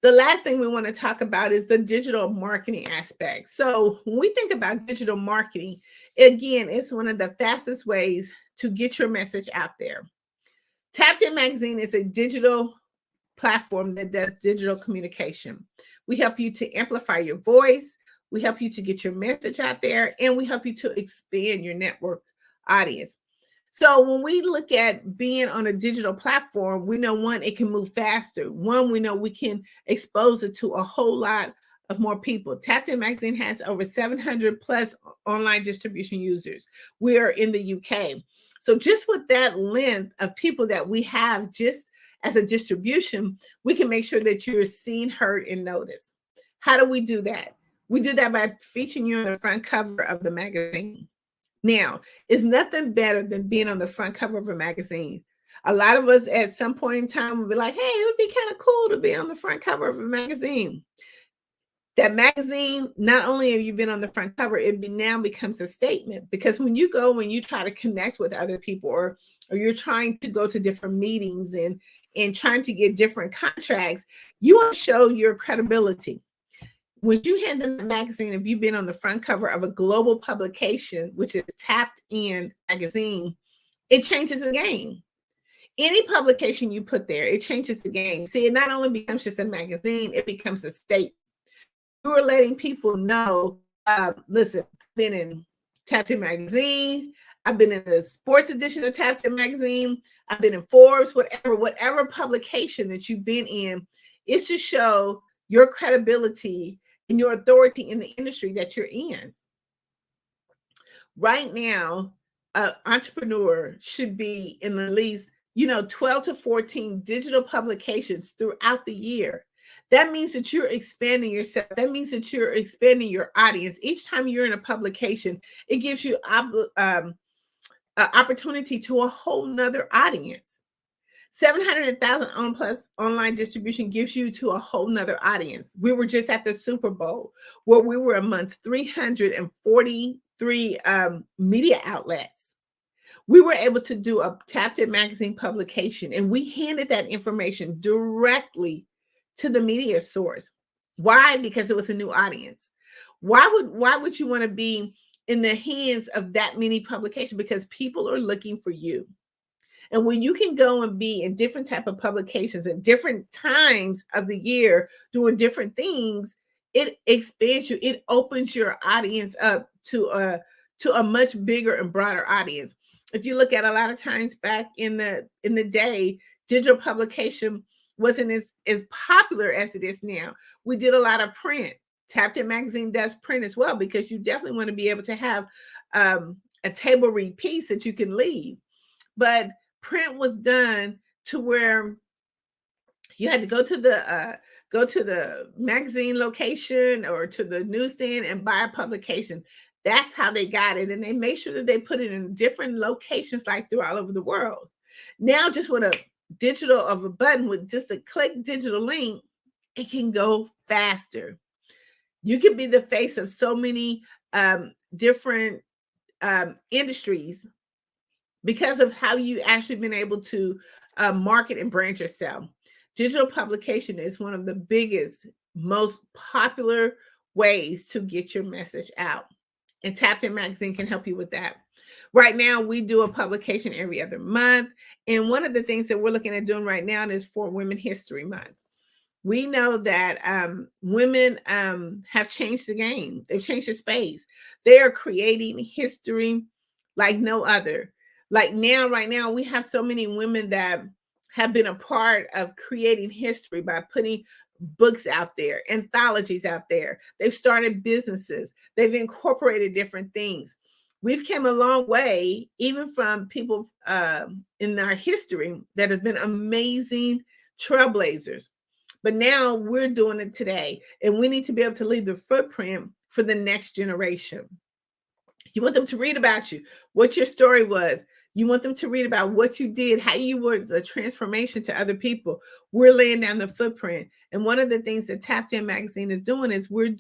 The last thing we want to talk about is the digital marketing aspect. So when we think about digital marketing, again, it's one of the fastest ways to get your message out there. Tapped In Magazine is a digital platform that does digital communication. We help you to amplify your voice. We help you to get your message out there, and we help you to expand your network audience. So when we look at being on a digital platform, we know, one, it can move faster. One, we know we can expose it to a whole lot of more people. Tapped In Magazine has over 700 plus online distribution users. We are in the UK. So just with that length of people that we have just as a distribution, we can make sure that you're seen, heard, and noticed. How do we do that? We do that by featuring you on the front cover of the magazine. Now, it's nothing better than being on the front cover of a magazine. A lot of us at some point in time will be like, hey, it would be kind of cool to be on the front cover of a magazine. That magazine, not only have you been on the front cover, now becomes a statement, because when you go and you try to connect with other people, or you're trying to go to different meetings and trying to get different contracts, you want to show your credibility. When you hand them the magazine, if you've been on the front cover of a global publication, which is Tapped In magazine, it changes the game. Any publication you put there, it changes the game. See, it not only becomes just a magazine, it becomes a statement. You are letting people know, listen, I've been in Tapped In magazine, I've been in the sports edition of Tapped In magazine, I've been in Forbes, whatever publication that you've been in, it's to show your credibility and your authority in the industry that you're in. Right now, an entrepreneur should be in at least 12 to 14 digital publications throughout the year. That means that you're expanding yourself. That means that you're expanding your audience. Each time you're in a publication, it gives you opportunity to a whole nother audience. 700,000 on plus online distribution gives you to a whole nother audience. We were just at the Super Bowl, where we were amongst 343 media outlets. We were able to do a Tapped In magazine publication, and we handed that information directly to the media source. Why? Because it was a new audience. Why would you want to be in the hands of that many publications? Because people are looking for you. And when you can go and be in different type of publications at different times of the year doing different things, it expands you. It opens your audience up to a much bigger and broader audience. If you look at a lot of times back in the day, digital publication wasn't as popular as it is now. We did a lot of print. Tapped In magazine does print as well, because you definitely want to be able to have a table read piece that you can leave. But print was done to where you had to go to the magazine location or to the newsstand and buy a publication. That's how they got it. And they made sure that they put it in different locations, like all over the world. Now, just with a digital of a button, with just a click digital link, it can go faster. You can be the face of so many different industries because of how you actually been able to market and brand yourself. Digital publication is one of the biggest, most popular ways to get your message out. And Tapped In magazine can help you with that. Right now, we do a publication every other month. And one of the things that we're looking at doing right now is for Women History Month. We know that women have changed the game. They've changed the space. They are creating history like no other. Like now, right now, we have so many women that have been a part of creating history by putting books out there, anthologies out there. They've started businesses. They've incorporated different things. We've come a long way, even from people in our history that have been amazing trailblazers. But now we're doing it today, and we need to be able to leave the footprint for the next generation. You want them to read about you, what your story was. You want them to read about what you did, how you were a transformation to other people. We're laying down the footprint. And one of the things that Tapped In magazine is doing is we're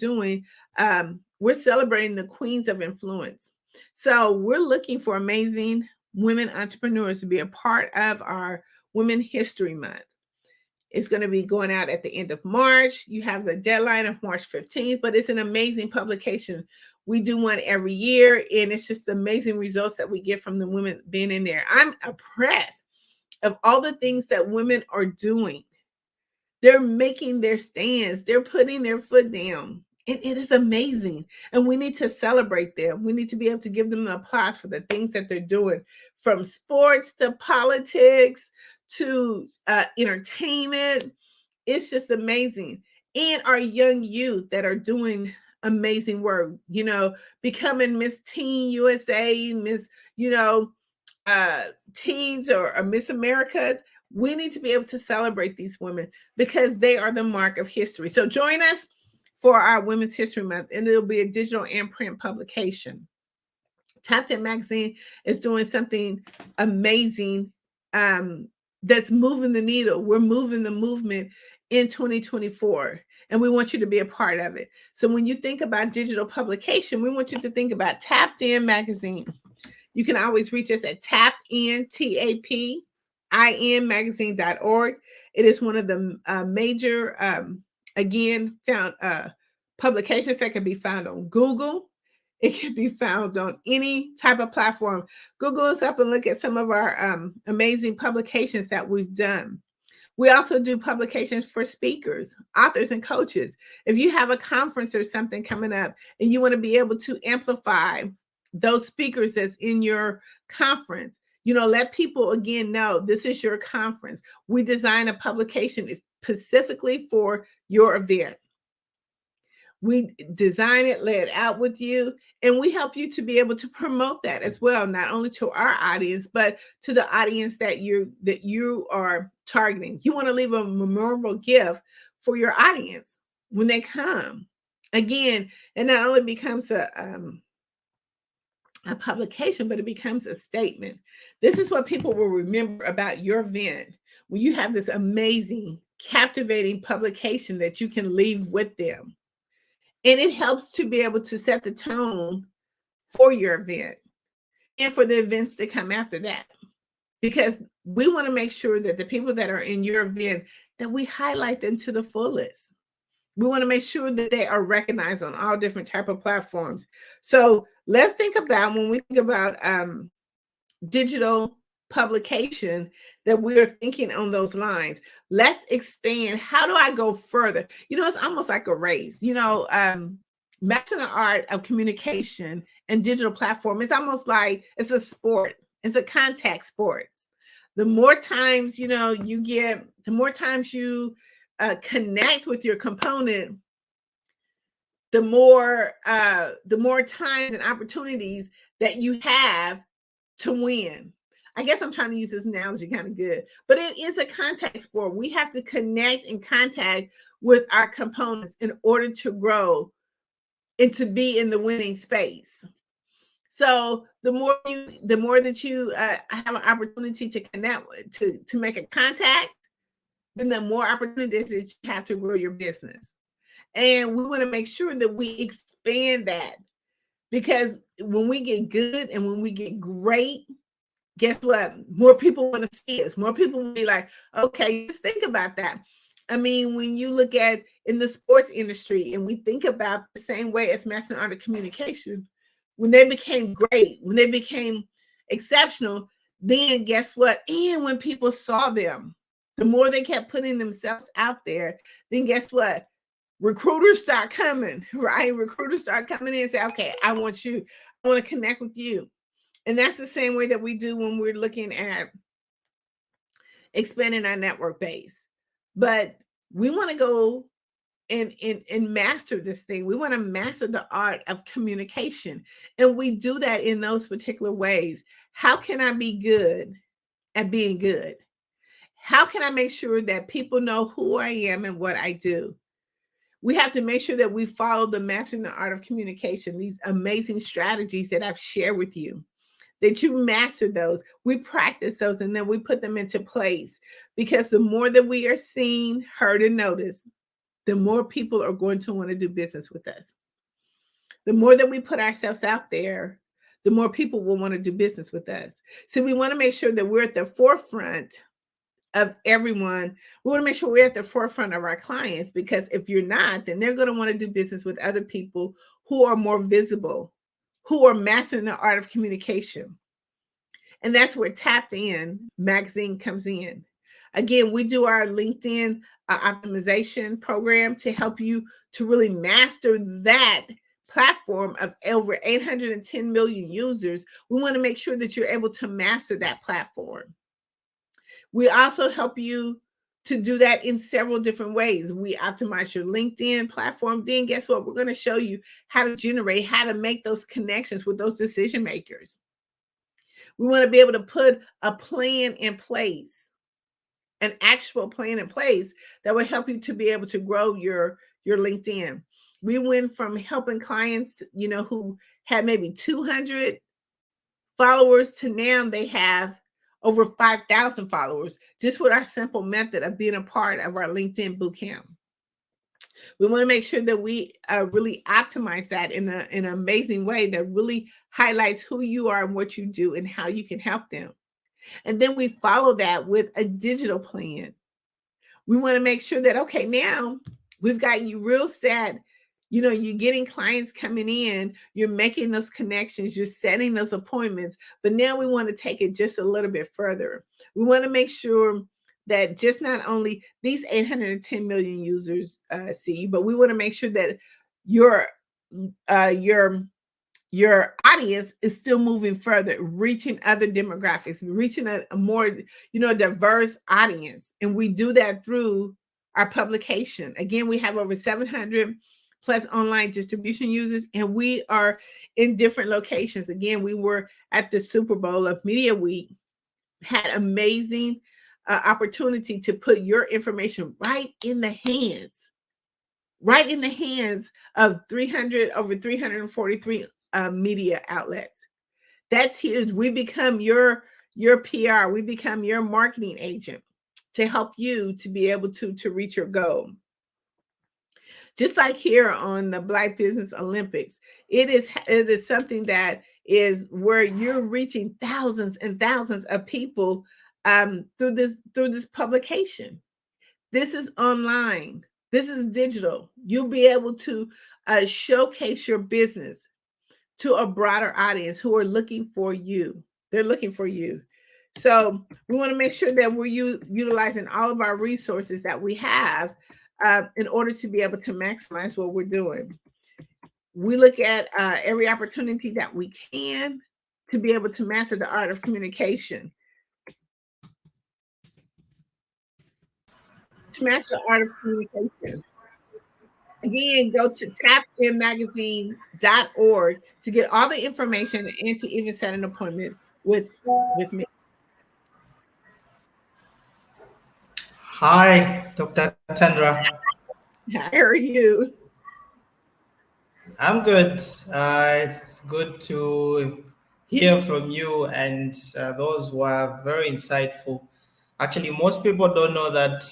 celebrating the queens of influence. So we're looking for amazing women entrepreneurs to be a part of our Women History Month. It's going to be going out at the end of March. You have the deadline of March 15th, but it's an amazing publication. We do one every year, and it's just amazing results that we get from the women being in there. I'm impressed of all the things that women are doing. They're making their stands. They're putting their foot down. It is amazing. And we need to celebrate them. We need to be able to give them the applause for the things that they're doing, from sports to politics to entertainment. It's just amazing. And our young youth that are doing amazing work, becoming Miss Teen USA, Miss, Teens or Miss Americas. We need to be able to celebrate these women because they are the mark of history. So join us for our Women's History Month, and it'll be a digital and print publication. Tap In Magazine is doing something amazing that's moving the needle. We're moving the movement in 2024, and we want you to be a part of it. So when you think about digital publication, we want you to think about Tapped In Magazine. You can always reach us at tapinmagazine.org. It is one of the major, publications that can be found on Google. It can be found on any type of platform. Google us up and look at some of our amazing publications that we've done. We also do publications for speakers, authors, and coaches. If you have a conference or something coming up and you want to be able to amplify those speakers that's in your conference, let people again know this is your conference. We design a publication specifically for your event. We design it, lay it out with you, and we help you to be able to promote that as well, not only to our audience, but to the audience that you are targeting. You want to leave a memorable gift for your audience when they come. Again, it not only becomes a publication, but it becomes a statement. This is what people will remember about your event when you have this amazing, captivating publication that you can leave with them. And it helps to be able to set the tone for your event and for the events to come after that. Because we want to make sure that the people that are in your event, that we highlight them to the fullest. We want to make sure that they are recognized on all different type of platforms. So let's think about, when we think about digital publication, that we're thinking on those lines. Let's expand. How do I go further? It's almost like a race. Mastering the art of communication and digital platform, it's almost like it's a sport. It's a contact sport. The more times you get, the more times you connect with your component, the more times and opportunities that you have to win. I guess I'm trying to use this analogy kind of good, but it is a contact sport. We have to connect and contact with our components in order to grow and to be in the winning space. So the more that you have an opportunity to connect, to make a contact, then the more opportunities that you have to grow your business. And we want to make sure that we expand that, because when we get good and when we get great, guess what? More people want to see us. More people will be like, okay, just think about that. I mean, when you look at in the sports industry and we think about the same way as mastering art of communication, when they became great, when they became exceptional, then guess what? And when people saw them, the more they kept putting themselves out there, then guess what? Recruiters start coming, right? Recruiters start coming in and say, okay, I want to connect with you. And that's the same way that we do when we're looking at expanding our network base. But we want to go and master this thing. We want to master the art of communication. And we do that in those particular ways. How can I be good at being good? How can I make sure that people know who I am and what I do? We have to make sure that we follow the mastering the art of communication, these amazing strategies that I've shared with you, that you master those. We practice those and then we put them into place, because the more that we are seen, heard, and noticed, the more people are going to want to do business with us. The more that we put ourselves out there, the more people will want to do business with us. So we want to make sure that we're at the forefront of everyone. We want to make sure we're at the forefront of our clients, because if you're not, then they're going to want to do business with other people who are more visible, who are mastering the art of communication. And that's where Tapped In Magazine comes in. Again, we do our LinkedIn optimization program to help you to really master that platform of over 810 million users. We want to make sure that you're able to master that platform. We also help you to do that in several different ways. We optimize your LinkedIn platform. Then guess what? We're going to show you how to make those connections with those decision makers. We want to be able to put a plan in place, an actual plan in place that will help you to be able to grow your LinkedIn. We went from helping clients, who had maybe 200 followers to now they have over 5,000 followers, just with our simple method of being a part of our LinkedIn bootcamp. We want to make sure that we really optimize that in an amazing way that really highlights who you are and what you do and how you can help them. And then we follow that with a digital plan. We want to make sure that, okay, now we've got you real set. You're getting clients coming in, you're making those connections, you're setting those appointments. But now we want to take it just a little bit further. We want to make sure that just not only these 810 million users see you, but we want to make sure that your audience is still moving further, reaching other demographics, reaching a more, diverse audience. And we do that through our publication. Again, we have over 700 plus online distribution users, and we are in different locations. Again, we were at the Super Bowl of Media Week, had amazing opportunity to put your information right in the hands of over 343 media outlets. That's huge. We become your PR. We become your marketing agent to help you to be able to reach your goal. Just like here on the Black Business Olympics, it is something that is where you're reaching thousands and thousands of people through this publication. This is online. This is digital. You'll be able to showcase your business to a broader audience who are looking for you. They're looking for you. So we want to make sure that we're utilizing all of our resources that we have in order to be able to maximize what we're doing. We look at every opportunity that we can to be able to master the art of communication. To master the art of communication. Again, go to tapinmagazine.org to get all the information and to even set an appointment with me. Hi, Dr. Tendra. How are you? I'm good. It's good to hear from you and those who are very insightful. Actually, most people don't know that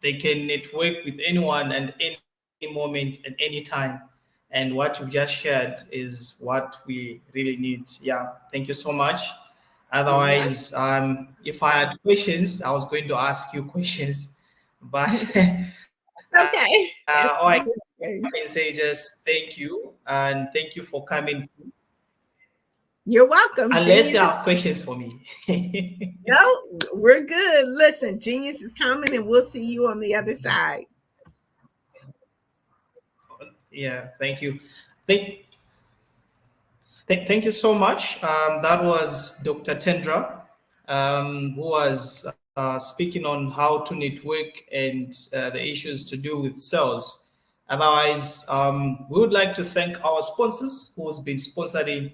they can network with anyone and any moment and any time. And what you've just shared is what we really need. Yeah, thank you so much. Otherwise, if I had questions, I was going to ask you questions, but okay. All I can say just thank you and thank you for coming. You're welcome. Unless you have questions for me. No, we're good. Listen, Genius is coming and we'll see you on the other side. Yeah, thank you. Thank you so much. That was Dr. Tendra, who was speaking on how to network and the issues to do with sales. Otherwise, we would like to thank our sponsors who's been sponsoring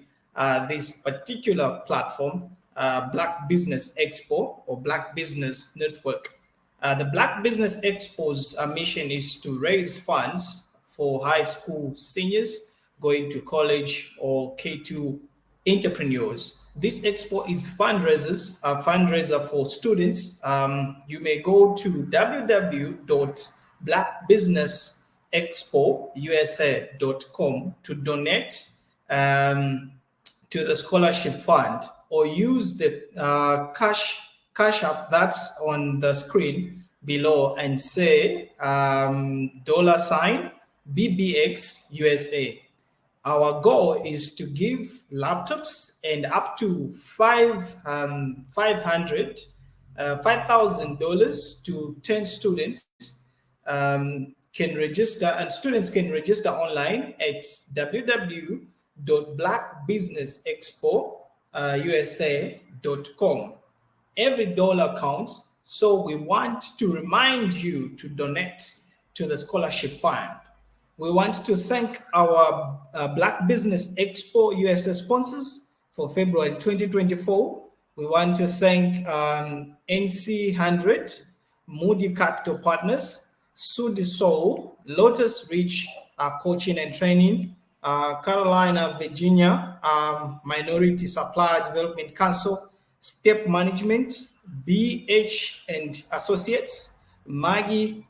this particular platform, Black Business Expo or Black Business Network. The Black Business Expo's mission is to raise funds for high school seniors going to college or K2 entrepreneurs. This expo is a fundraiser for students. You may go to www.blackbusinessexpousa.com to donate to the scholarship fund, or use the cash app that's on the screen below and say $BBX USA. Our goal is to give laptops and up to $5,000 to 10 students can register, and students can register online at www.blackbusinessexpousa.com. Every dollar counts, so we want to remind you to donate to the scholarship fund. We want to thank our Black Business Expo USA sponsors for February 2024. We want to thank NC100, Moody Capital Partners, Sudi Soul, Lotus Reach, coaching and training. Carolina, Virginia, Minority Supplier Development Council, Step Management, BH and Associates, Maggie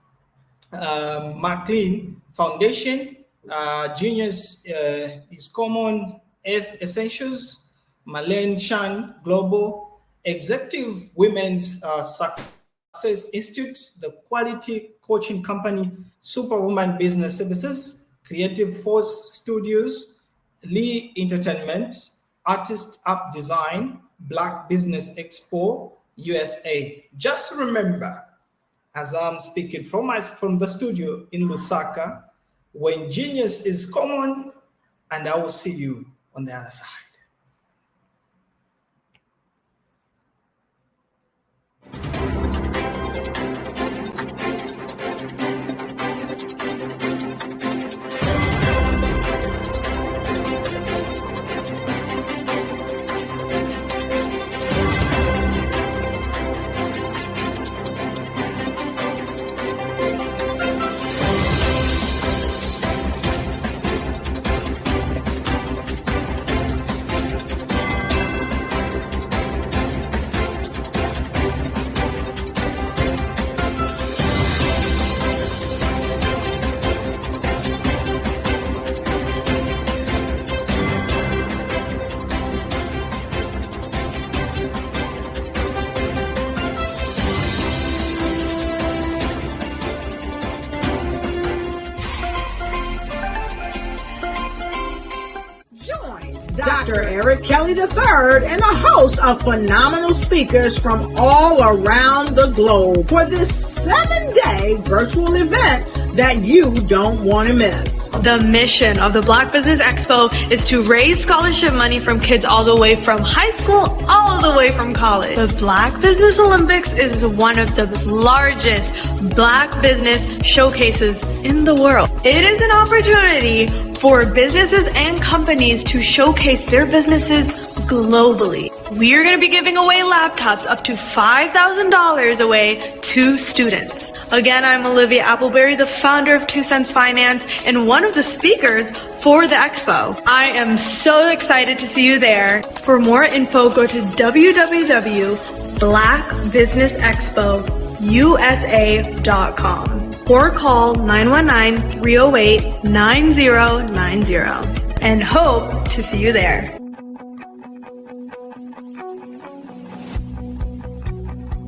McLean Foundation, Genius is Common, Earth Essentials, Marlene Chan Global, Executive Women's Success Institute, the Quality Coaching Company, Superwoman Business Services, Creative Force Studios, Lee Entertainment, Artist App Design, Black Business Expo USA. Just remember, as I'm speaking from the studio in Lusaka, when genius is common, and I will see you on the other side. Dr. Eric Kelly III and a host of phenomenal speakers from all around the globe for this 7-day virtual event that you don't want to miss. The mission of the Black Business Expo is to raise scholarship money from kids all the way from high school, all the way from college. The Black Business Olympics is one of the largest Black business showcases in the world. It is an opportunity for businesses and companies to showcase their businesses globally. We are going to be giving away laptops up to $5,000 away to students. Again, I'm Olivia Appleberry, the founder of 2 Cents Finance and one of the speakers for the expo. I am so excited to see you there. For more info, go to www.blackbusinessexpousa.com or call 919-308-9090 and hope to see you there.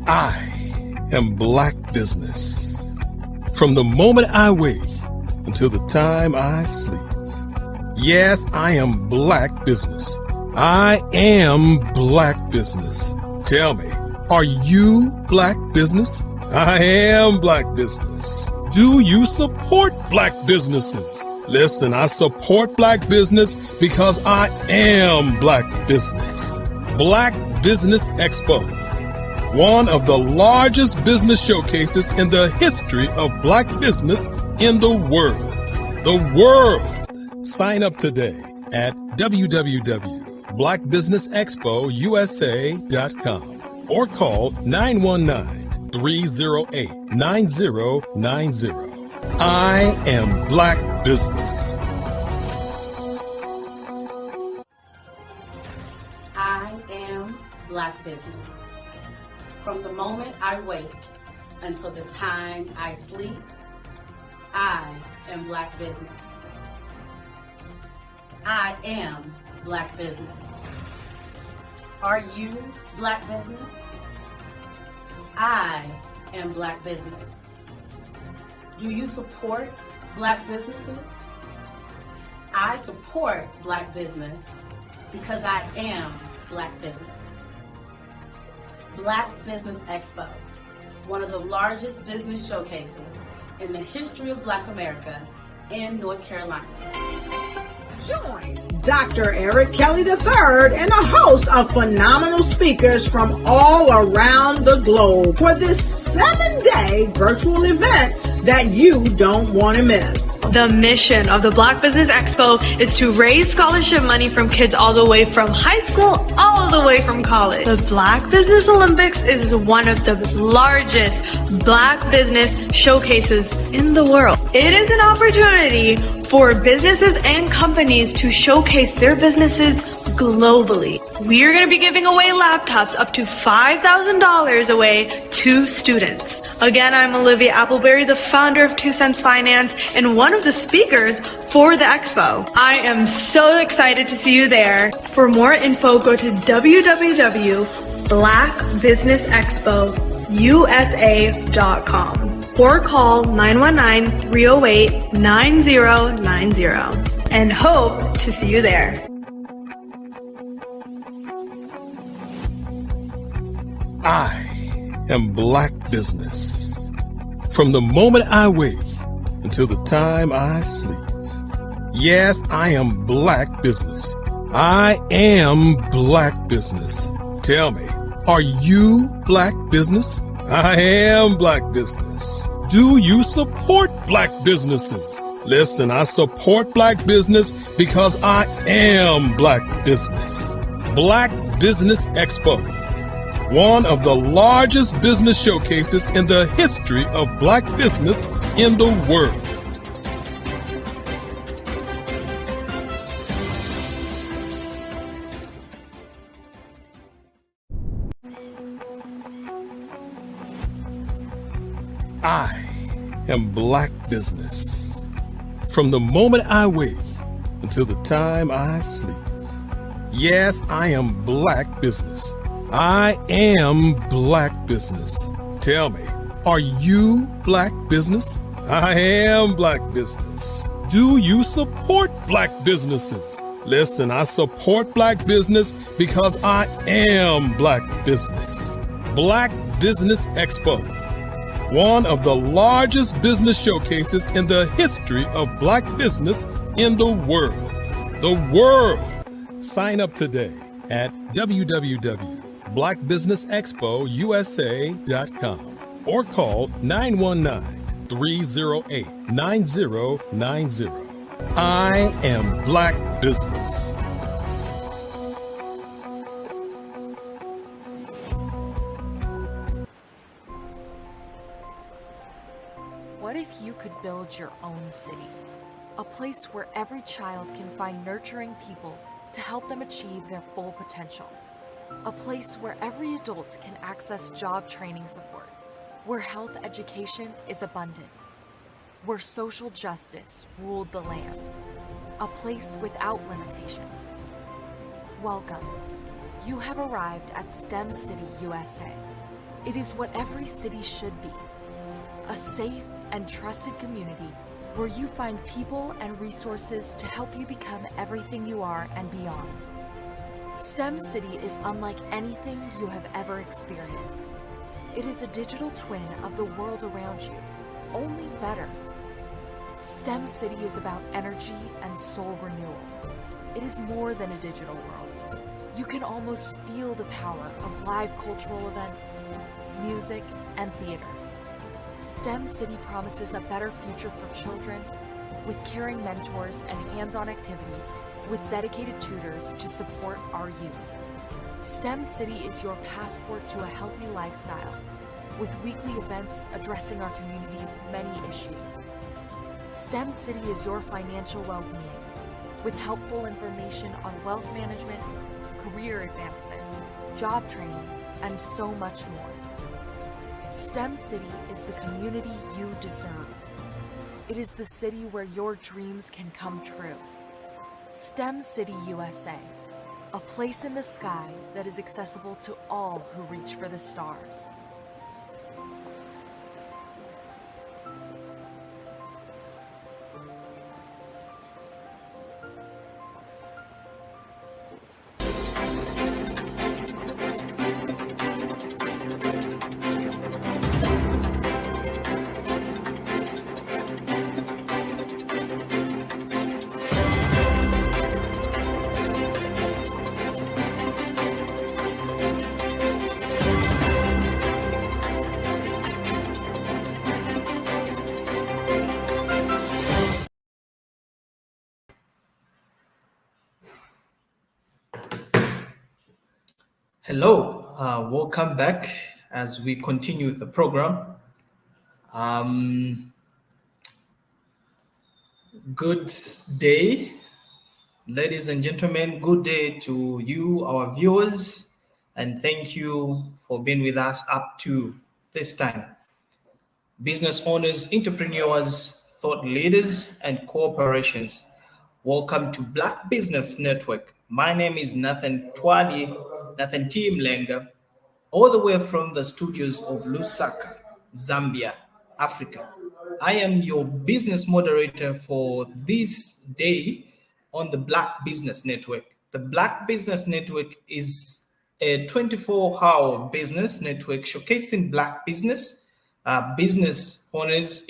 I am Black Business. From the moment I wake until the time I sleep. Yes, I am Black Business. I am Black Business. Tell me, are you Black Business? I am Black Business. Do you support Black businesses? Listen, I support Black business because I am Black Business. Black Business Expo, one of the largest business showcases in the history of Black business in the world. The world! Sign up today at www.blackbusinessexpousa.com or call 919-308-9090. I am Black Business. I am Black Business. From the moment I wake until the time I sleep, I am Black Business. I am Black Business. Are you Black Business? I am Black Business. Do you support Black businesses? I support Black business because I am Black Business. Black Business Expo, one of the largest business showcases in the history of Black America in North Carolina. Join Dr. Eric Kelly III and a host of phenomenal speakers from all around the globe for this 7-day virtual event that you don't want to miss. The mission of the Black Business Expo is to raise scholarship money from kids all the way from high school, all the way from college. The Black Business Olympics is one of the largest Black business showcases in the world. It is an opportunity for businesses and companies to showcase their businesses globally. We are going to be giving away laptops up to $5,000 away to students. Again, I'm Olivia Appleberry, the founder of 2 Cents Finance and one of the speakers for the expo. I am so excited to see you there. For more info, go to www.blackbusinessexpousa.com or call 919-308-9090 and hope to see you there. I am Black Business. From the moment I wake until the time I sleep. Yes, I am Black Business. I am Black Business. Tell me, are you Black Business? I am Black Business. Do you support Black businesses? Listen, I support Black business because I am Black Business. Black Business Expo, one of the largest business showcases in the history of Black business in the world. I am Black Business. From the moment I wake until the time I sleep. Yes, I am Black Business. I am Black Business. Tell me, are you Black Business? I am Black Business. Do you support Black businesses? Listen, I support Black business because I am Black Business. Black Business Expo, one of the largest business showcases in the history of Black business in the world. The world. Sign up today at www.blackbusinessexpousa.com or call 919-308-9090. I am Black Business. What if you could build your own city? A place where every child can find nurturing people to help them achieve their full potential. A place where every adult can access job training support, where health education is abundant, where social justice ruled the land. A place without limitations. Welcome. You have arrived at STEM City USA. It is what every city should be. A safe and trusted community where you find people and resources to help you become everything you are and beyond. STEM City is unlike anything you have ever experienced. It is a digital twin of the world around you, only better. STEM City is about energy and soul renewal. It is more than a digital world. You can almost feel the power of live cultural events, music, and theater. STEM City promises a better future for children with caring mentors and hands-on activities with dedicated tutors to support our youth. STEM City is your passport to a healthy lifestyle with weekly events addressing our community's many issues. STEM City is your financial well-being with helpful information on wealth management, career advancement, job training, and so much more. STEM City is the community you deserve. It is the city where your dreams can come true. STEM City USA, a place in the sky that is accessible to all who reach for the stars. Hello, welcome back as we continue the program. Good day, ladies and gentlemen. Good day to you, our viewers, and thank you for being with us up to this time. Business owners, entrepreneurs, thought leaders, and corporations. Welcome to Black Business Network. My name is Nathan T. Mlenga, all the way from the studios of Lusaka, Zambia, Africa. I am your business moderator for this day on the Black Business Network. The Black Business Network is a 24-hour business network showcasing Black business owners,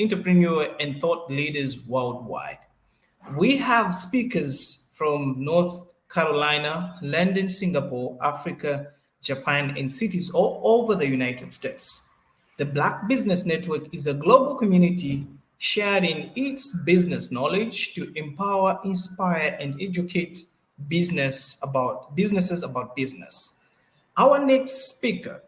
entrepreneurs, and thought leaders worldwide. We have speakers from North Carolina, London, Singapore, Africa, Japan, and cities all over the United States. The Black Business Network is a global community sharing its business knowledge to empower, inspire, and educate businesses about business. Our next speaker,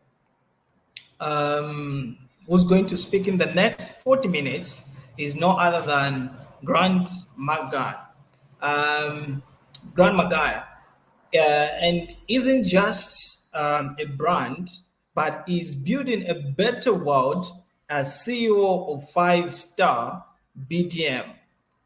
who's going to speak in the next 40 minutes, is no other than Grant McGuire. Grant McGuire, and isn't just a brand, but is building a better world as CEO of 5-Star BDM.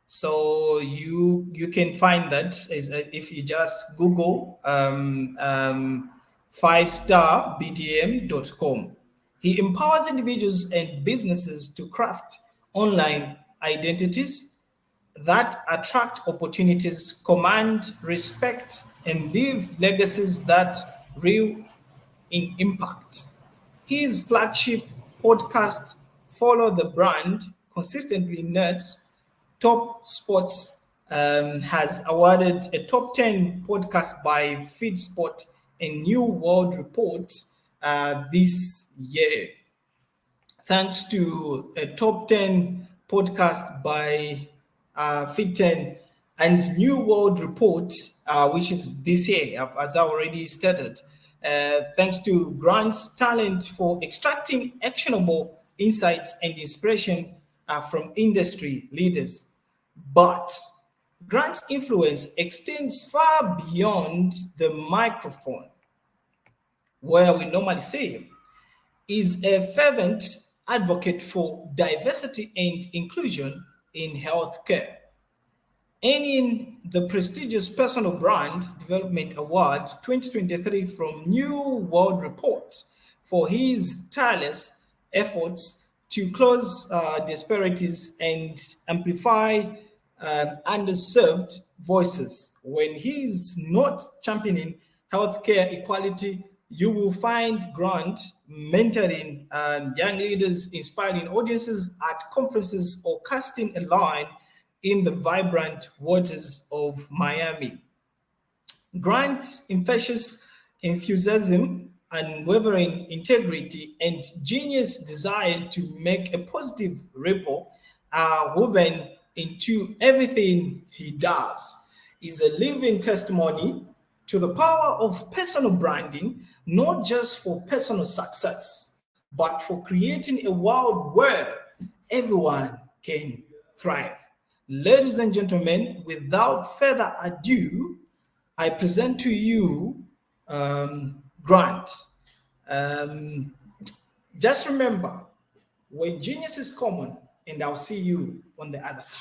So you can find that if you just Google 5starbdm.com. He empowers individuals and businesses to craft online identities that attract opportunities, command respect, and leave legacies that real in impact. His flagship podcast, Follow the Brand, consistently nerds top sports, has awarded a top 10 podcast by FeedSpot and New World Report this year. Thanks to a top 10 podcast by Fit10 and New World Report, which is this year, as I already stated. Thanks to Grant's talent for extracting actionable insights and inspiration from industry leaders. But Grant's influence extends far beyond the microphone, where we normally see him. Is a fervent advocate for diversity and inclusion in healthcare, earning the prestigious Personal Brand Development Award 2023 from New World Report for his tireless efforts to close disparities and amplify underserved voices. When he's not championing healthcare equality, you will find Grant mentoring young leaders, inspiring audiences at conferences, or casting a line in the vibrant waters of Miami. Grant's infectious enthusiasm, unwavering integrity, and genius desire to make a positive ripple are woven into everything he does. Is a living testimony to the power of personal branding, not just for personal success, but for creating a world where everyone can thrive. Ladies and gentlemen, without further ado, I present to you Grant. Just remember, when genius is common, and I'll see you on the other side.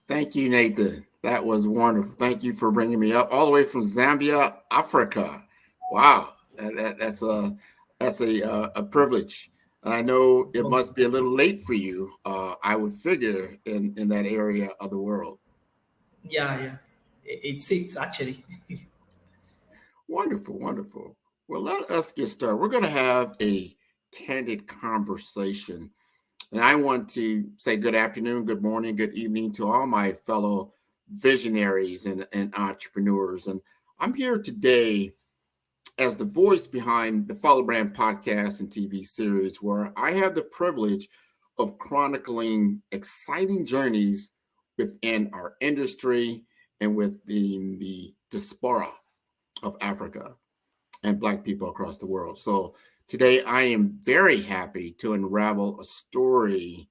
Thank you, Nathan. That was wonderful. Thank you for bringing me up all the way from Zambia, Africa. Wow, that's a privilege. I know it must be a little late for you. I would figure in that area of the world. Yeah, it's 6 actually. Wonderful, wonderful. Well, let us get started. We're going to have a candid conversation. And I want to say good afternoon, good morning, good evening to all my fellow visionaries and entrepreneurs. And I'm here today as the voice behind the Follow Brand podcast and TV series, where I have the privilege of chronicling exciting journeys within our industry and within the diaspora of Africa and Black people across the world. So today, I am very happy to unravel a story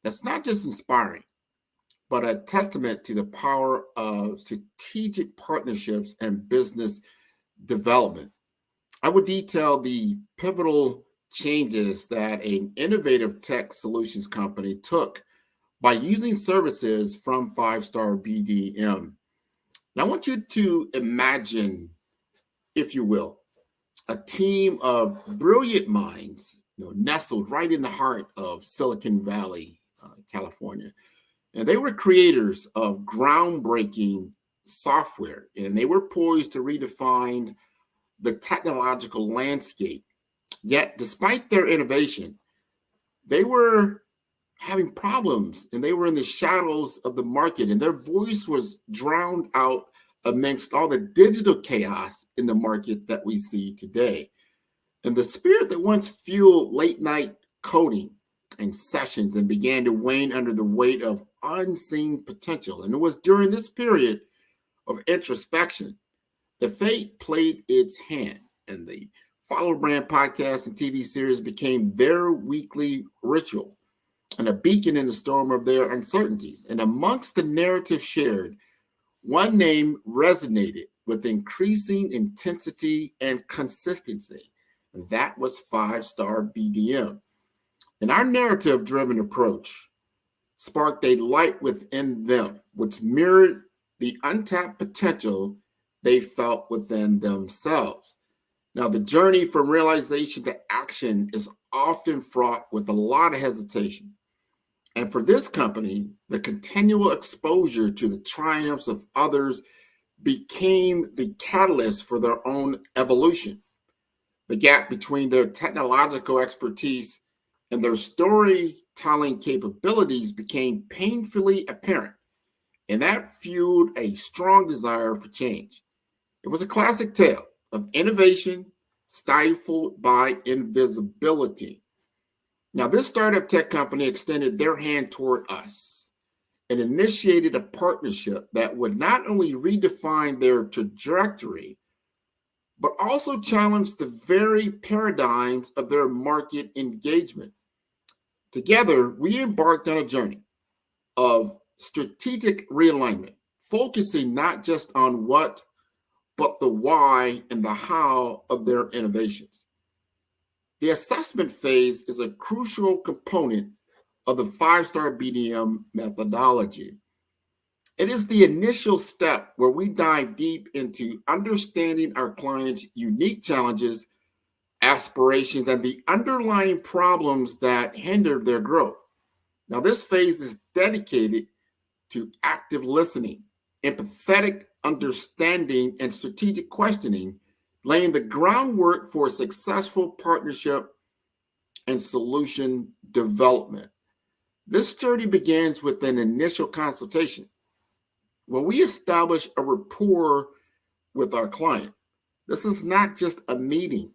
that's not just inspiring, but a testament to the power of strategic partnerships and business development. I would detail the pivotal changes that an innovative tech solutions company took by using services from 5-Star BDM. And I want you to imagine, if you will, a team of brilliant minds, nestled right in the heart of Silicon Valley, California. And they were creators of groundbreaking software, and they were poised to redefine the technological landscape. Yet, despite their innovation, they were having problems, and they were in the shadows of the market, and their voice was drowned out amongst all the digital chaos in the market that we see today. And the spirit that once fueled late night coding and sessions and began to wane under the weight of unseen potential. And it was during this period of introspection that fate played its hand, and the Follow Brand podcast and TV series became their weekly ritual and a beacon in the storm of their uncertainties. And amongst the narrative shared, one name resonated with increasing intensity and consistency, and that was 5-Star BDM. And our narrative-driven approach sparked a light within them, which mirrored the untapped potential they felt within themselves. Now, the journey from realization to action is often fraught with a lot of hesitation. And for this company, the continual exposure to the triumphs of others became the catalyst for their own evolution. The gap between their technological expertise and their storytelling capabilities became painfully apparent, and that fueled a strong desire for change. It was a classic tale of innovation stifled by invisibility. Now, this startup tech company extended their hand toward us and initiated a partnership that would not only redefine their trajectory, but also challenge the very paradigms of their market engagement. Together, we embarked on a journey of strategic realignment, focusing not just on what, but the why and the how of their innovations. The assessment phase is a crucial component of the 5-Star BDM methodology. It is the initial step where we dive deep into understanding our clients' unique challenges, aspirations, and the underlying problems that hinder their growth. Now, this phase is dedicated to active listening, empathetic understanding, and strategic questioning, laying the groundwork for successful partnership and solution development. This journey begins with an initial consultation where we establish a rapport with our client. This is not just a meeting.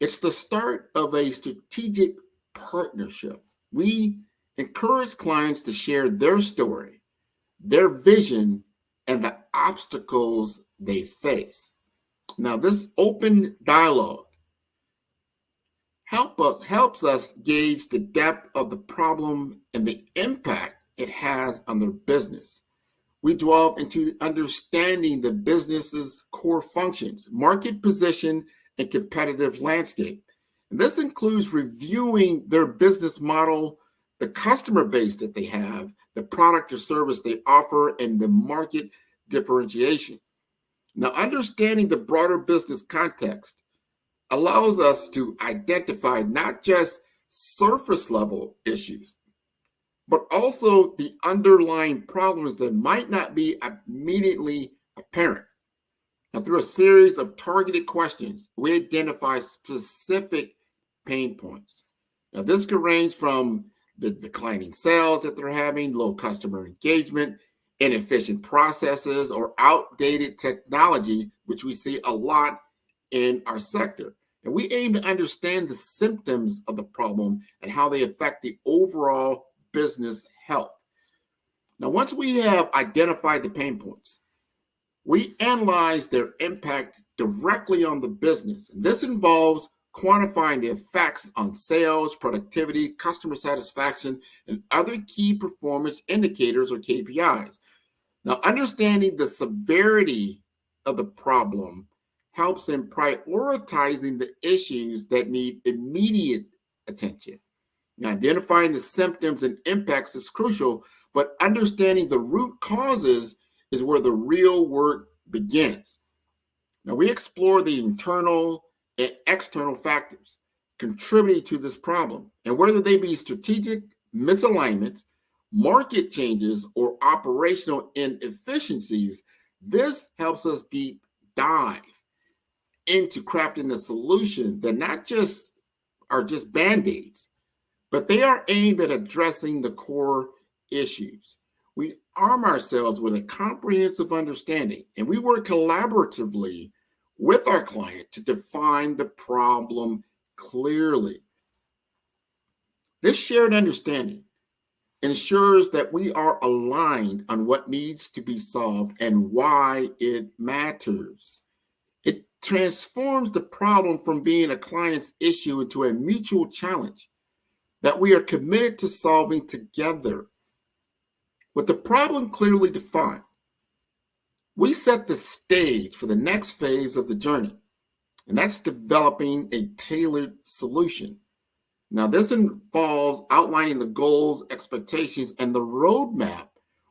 It's the start of a strategic partnership. We encourage clients to share their story, their vision, and the obstacles they face. Now, this open dialogue helps us gauge the depth of the problem and the impact it has on their business. We delve into understanding the business's core functions, market position, and competitive landscape. And this includes reviewing their business model, the customer base that they have, the product or service they offer, and the market differentiation. Now, understanding the broader business context allows us to identify not just surface level issues, but also the underlying problems that might not be immediately apparent. Now, through a series of targeted questions, we identify specific pain points. Now, this could range from the declining sales that they're having, low customer engagement, inefficient processes, or outdated technology, which we see a lot in our sector. And we aim to understand the symptoms of the problem and how they affect the overall business health. Now, once we have identified the pain points, we analyze their impact directly on the business. And this involves quantifying the effects on sales, productivity, customer satisfaction, and other key performance indicators or KPIs. Now, understanding the severity of the problem helps in prioritizing the issues that need immediate attention. Now, identifying the symptoms and impacts is crucial, but understanding the root causes is where the real work begins. Now, we explore the internal and external factors contributing to this problem, and whether they be strategic misalignments, market changes, or operational inefficiencies, this helps us deep dive into crafting a solution that not just are just band-aids, but they are aimed at addressing the core issues. We arm ourselves with a comprehensive understanding, and we work collaboratively with our client to define the problem clearly. This shared understanding ensures that we are aligned on what needs to be solved and why it matters. It transforms the problem from being a client's issue into a mutual challenge that we are committed to solving together. With the problem clearly defined, we set the stage for the next phase of the journey, and that's developing a tailored solution. Now, this involves outlining the goals, expectations, and the roadmap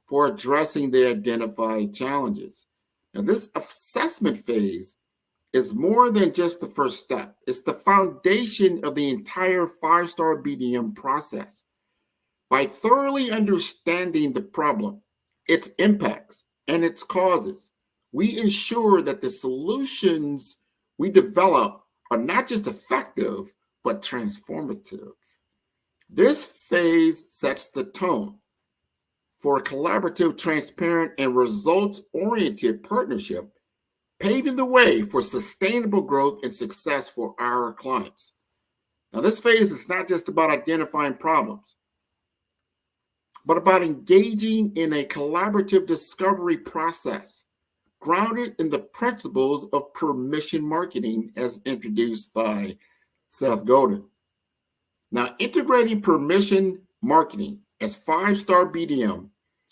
for addressing the identified challenges. Now, this assessment phase is more than just the first step. It's the foundation of the entire 5-star BDM process. By thoroughly understanding the problem, its impacts, and its causes, we ensure that the solutions we develop are not just effective, but transformative. This phase sets the tone for a collaborative, transparent, and results-oriented partnership, paving the way for sustainable growth and success for our clients. Now, this phase is not just about identifying problems, but about engaging in a collaborative discovery process grounded in the principles of permission marketing as introduced by Seth Godin. Now, integrating permission marketing as 5-star BDM,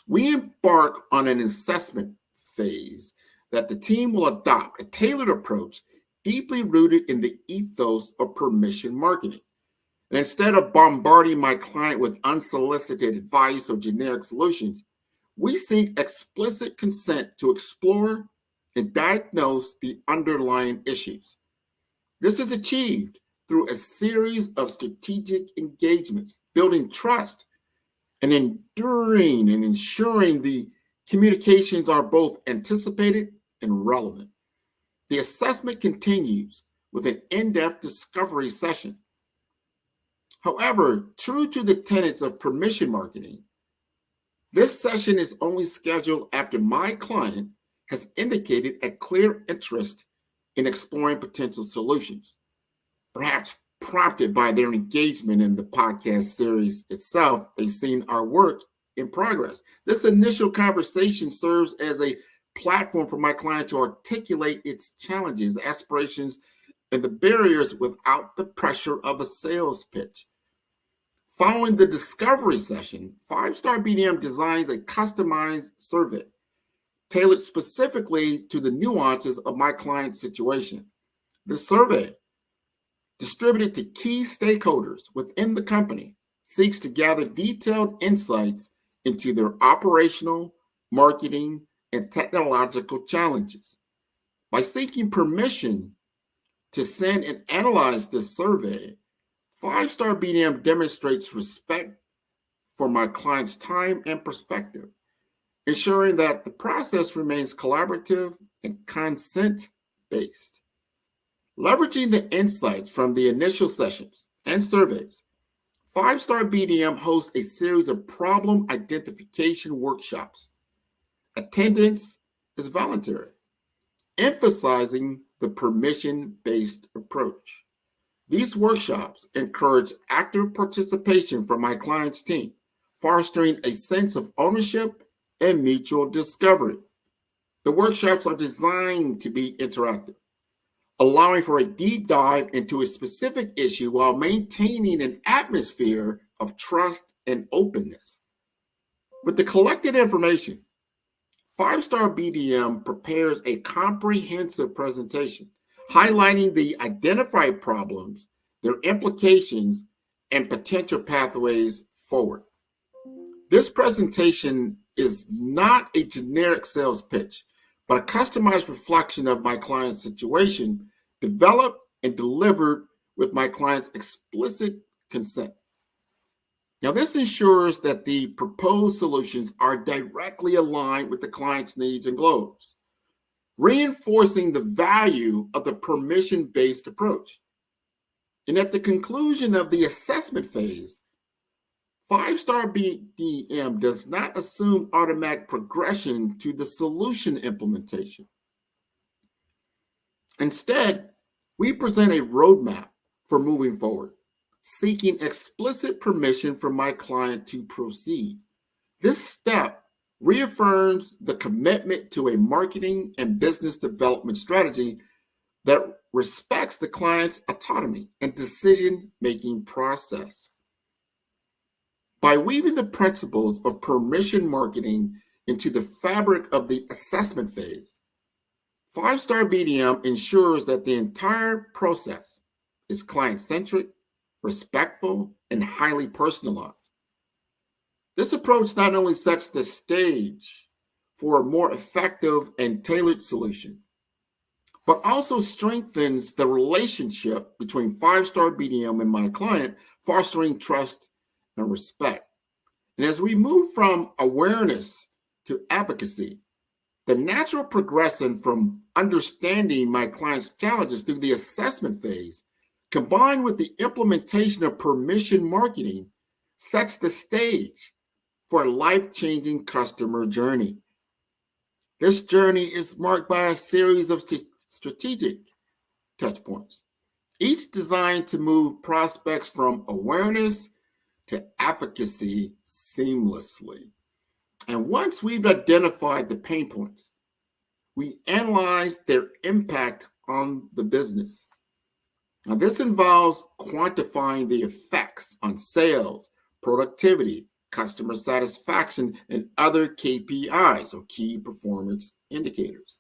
we embark on an assessment phase that the team will adopt a tailored approach deeply rooted in the ethos of permission marketing. And instead of bombarding my client with unsolicited advice or generic solutions, we seek explicit consent to explore and diagnose the underlying issues. This is achieved through a series of strategic engagements, building trust and enduring and ensuring the communications are both anticipated and relevant. The assessment continues with an in-depth discovery session. However, true to the tenets of permission marketing, this session is only scheduled after my client has indicated a clear interest in exploring potential solutions, perhaps prompted by their engagement in the podcast series itself. They've seen our work in progress. This initial conversation serves as a platform for my client to articulate its challenges, aspirations, and the barriers without the pressure of a sales pitch. Following the discovery session, 5-star BDM designs a customized survey tailored specifically to the nuances of my client's situation. The survey, distributed to key stakeholders within the company, seeks to gather detailed insights into their operational, marketing, and technological challenges. By seeking permission to send and analyze this survey, 5-star BDM demonstrates respect for my client's time and perspective, ensuring that the process remains collaborative and consent-based. Leveraging the insights from the initial sessions and surveys, 5-star BDM hosts a series of problem identification workshops. Attendance is voluntary, emphasizing the permission-based approach. These workshops encourage active participation from my client's team, fostering a sense of ownership and mutual discovery. The workshops are designed to be interactive, allowing for a deep dive into a specific issue while maintaining an atmosphere of trust and openness. With the collected information, 5-Star BDM prepares a comprehensive presentation highlighting the identified problems, their implications, and potential pathways forward. This presentation is not a generic sales pitch, but a customized reflection of my client's situation, developed and delivered with my client's explicit consent. Now, this ensures that the proposed solutions are directly aligned with the client's needs and goals, reinforcing the value of the permission-based approach. And at the conclusion of the assessment phase, 5-Star BDM does not assume automatic progression to the solution implementation. Instead, we present a roadmap for moving forward, seeking explicit permission from my client to proceed. This step reaffirms the commitment to a marketing and business development strategy that respects the client's autonomy and decision-making process. By weaving the principles of permission marketing into the fabric of the assessment phase, 5-Star BDM ensures that the entire process is client-centric, respectful, and highly personalized. This approach not only sets the stage for a more effective and tailored solution, but also strengthens the relationship between 5-Star BDM and my client, fostering trust and respect. And as we move from awareness to advocacy, the natural progression from understanding my client's challenges through the assessment phase, combined with the implementation of permission marketing, sets the stage for a life-changing customer journey. This journey is marked by a series of strategic touchpoints, each designed to move prospects from awareness to advocacy seamlessly. And once we've identified the pain points, we analyze their impact on the business. Now, this involves quantifying the effects on sales, productivity, customer satisfaction, and other KPIs, or key performance indicators.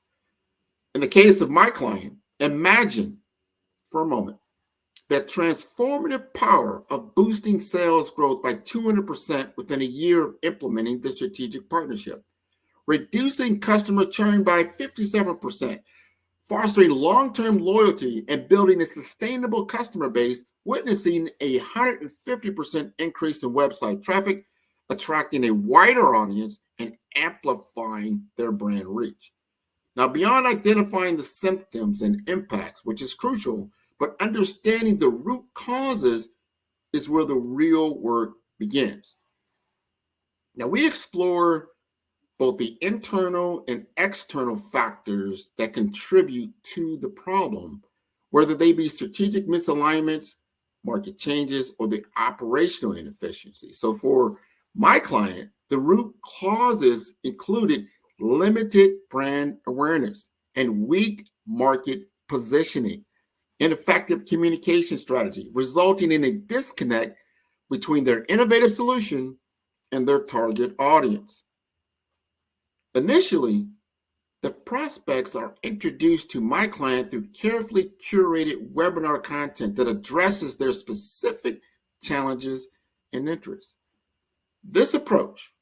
In the case of my client, imagine for a moment that transformative power of boosting sales growth by 200% within a year of implementing the strategic partnership, reducing customer churn by 57%, fostering long-term loyalty, and building a sustainable customer base, witnessing a 150% increase in website traffic, attracting a wider audience, and amplifying their brand reach. Now, beyond identifying the symptoms and impacts, which is crucial, but understanding the root causes is where the real work begins. Now, we explore both the internal and external factors that contribute to the problem, whether they be strategic misalignments, market changes, or the operational inefficiency. So for my client, the root causes included limited brand awareness and weak market positioning, ineffective communication strategy, resulting in a disconnect between their innovative solution and their target audience. Initially, the prospects are introduced to my client through carefully curated webinar content that addresses their specific challenges and interests. This approach,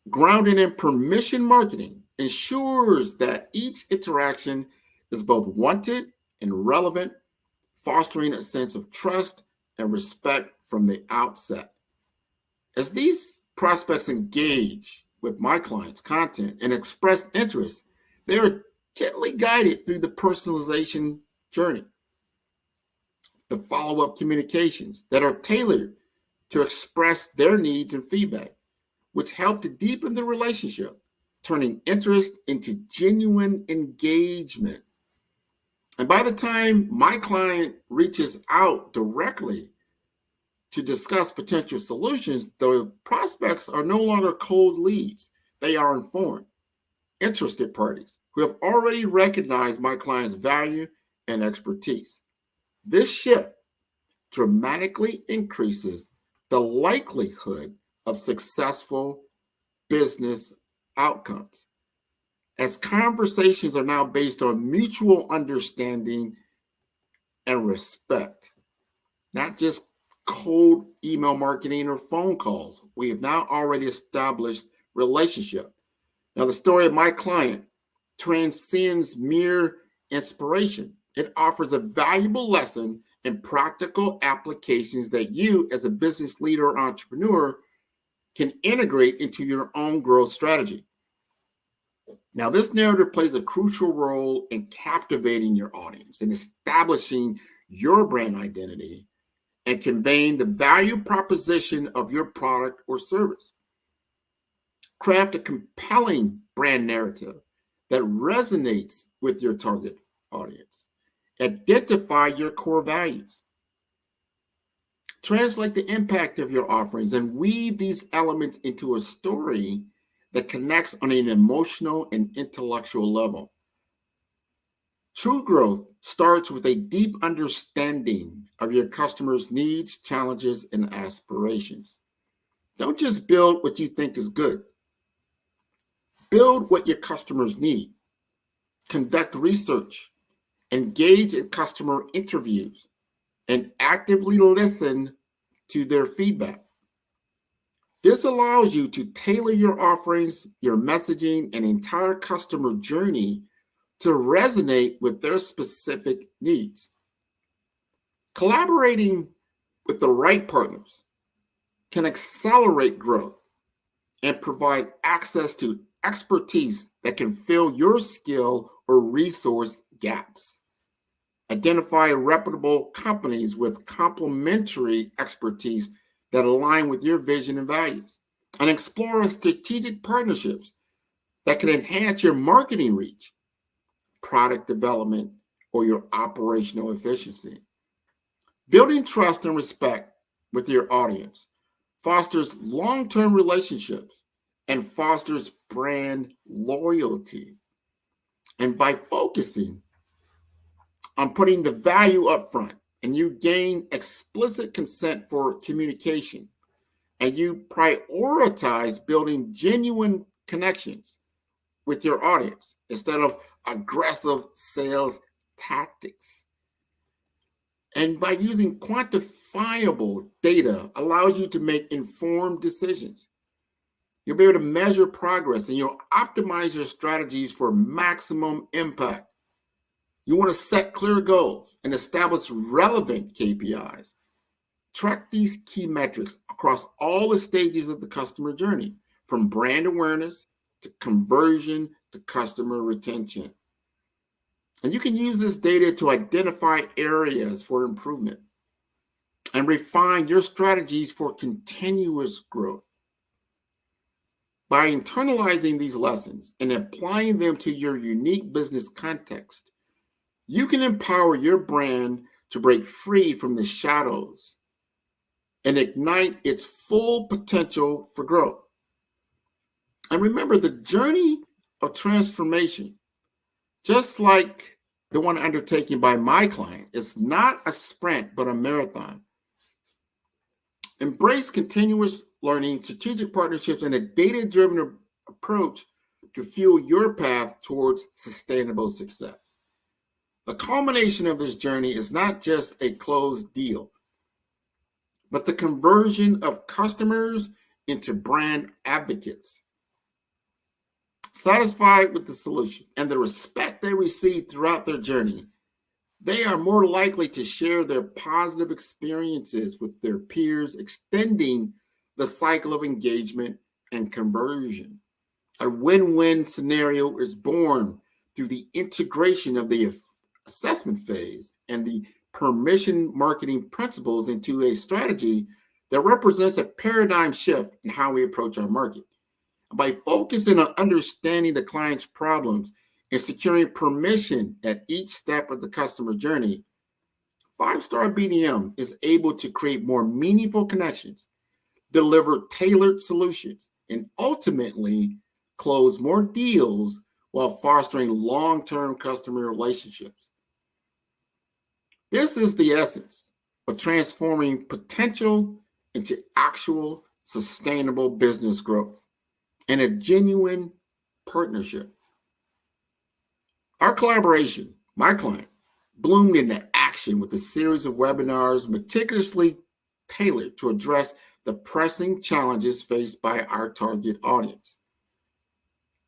grounded in permission marketing, ensures that each interaction is both wanted and relevant, fostering a sense of trust and respect from the outset. As these prospects engage with my client's content and express interest, they are gently guided through the personalization journey, the follow-up communications that are tailored to express their needs and feedback, which help to deepen the relationship, turning interest into genuine engagement. And by the time my client reaches out directly to discuss potential solutions, the prospects are no longer cold leads. They are informed, interested parties who have already recognized my client's value and expertise. This shift dramatically increases the likelihood of successful business outcomes, as conversations are now based on mutual understanding and respect, not just cold email marketing or phone calls. We have now already established relationship. Now, the story of my client transcends mere inspiration. It offers a valuable lesson and practical applications that you, as a business leader or entrepreneur, can integrate into your own growth strategy. Now, this narrative plays a crucial role in captivating your audience and establishing your brand identity and conveying the value proposition of your product or service. Craft a compelling brand narrative that resonates with your target audience. Identify your core values. Translate the impact of your offerings and weave these elements into a story that connects on an emotional and intellectual level. True growth starts with a deep understanding of your customers' needs, challenges, and aspirations. Don't just build what you think is good. Build what your customers need. Conduct research, engage in customer interviews, and actively listen to their feedback. This allows you to tailor your offerings, your messaging, and entire customer journey to resonate with their specific needs. Collaborating with the right partners can accelerate growth and provide access to expertise that can fill your skill or resource gaps. Identify reputable companies with complementary expertise that align with your vision and values, and explore strategic partnerships that can enhance your marketing reach, product development, or your operational efficiency. Building trust and respect with your audience fosters long-term relationships and fosters brand loyalty. And by focusing on putting the value up front, and you gain explicit consent for communication, and you prioritize building genuine connections with your audience instead of aggressive sales tactics. And by using quantifiable data allows you to make informed decisions. You'll be able to measure progress and you'll optimize your strategies for maximum impact. You want to set clear goals and establish relevant KPIs. Track these key metrics across all the stages of the customer journey, from brand awareness to conversion to customer retention. And you can use this data to identify areas for improvement and refine your strategies for continuous growth. By internalizing these lessons and applying them to your unique business context, you can empower your brand to break free from the shadows and ignite its full potential for growth. And remember, the journey of transformation, just like the one undertaken by my client, is not a sprint, but a marathon. Embrace continuous learning, strategic partnerships, and a data-driven approach to fuel your path towards sustainable success. The culmination of this journey is not just a closed deal, but the conversion of customers into brand advocates. Satisfied with the solution and the respect they receive throughout their journey, they are more likely to share their positive experiences with their peers, extending the cycle of engagement and conversion. A win-win scenario is born through the integration of the assessment phase and the permission marketing principles into a strategy that represents a paradigm shift in how we approach our market. By focusing on understanding the client's problems and securing permission at each step of the customer journey, 5-Star BDM is able to create more meaningful connections, deliver tailored solutions, and ultimately close more deals while fostering long-term customer relationships. This is the essence of transforming potential into actual sustainable business growth and a genuine partnership. Our collaboration, my client, bloomed into action with a series of webinars meticulously tailored to address the pressing challenges faced by our target audience.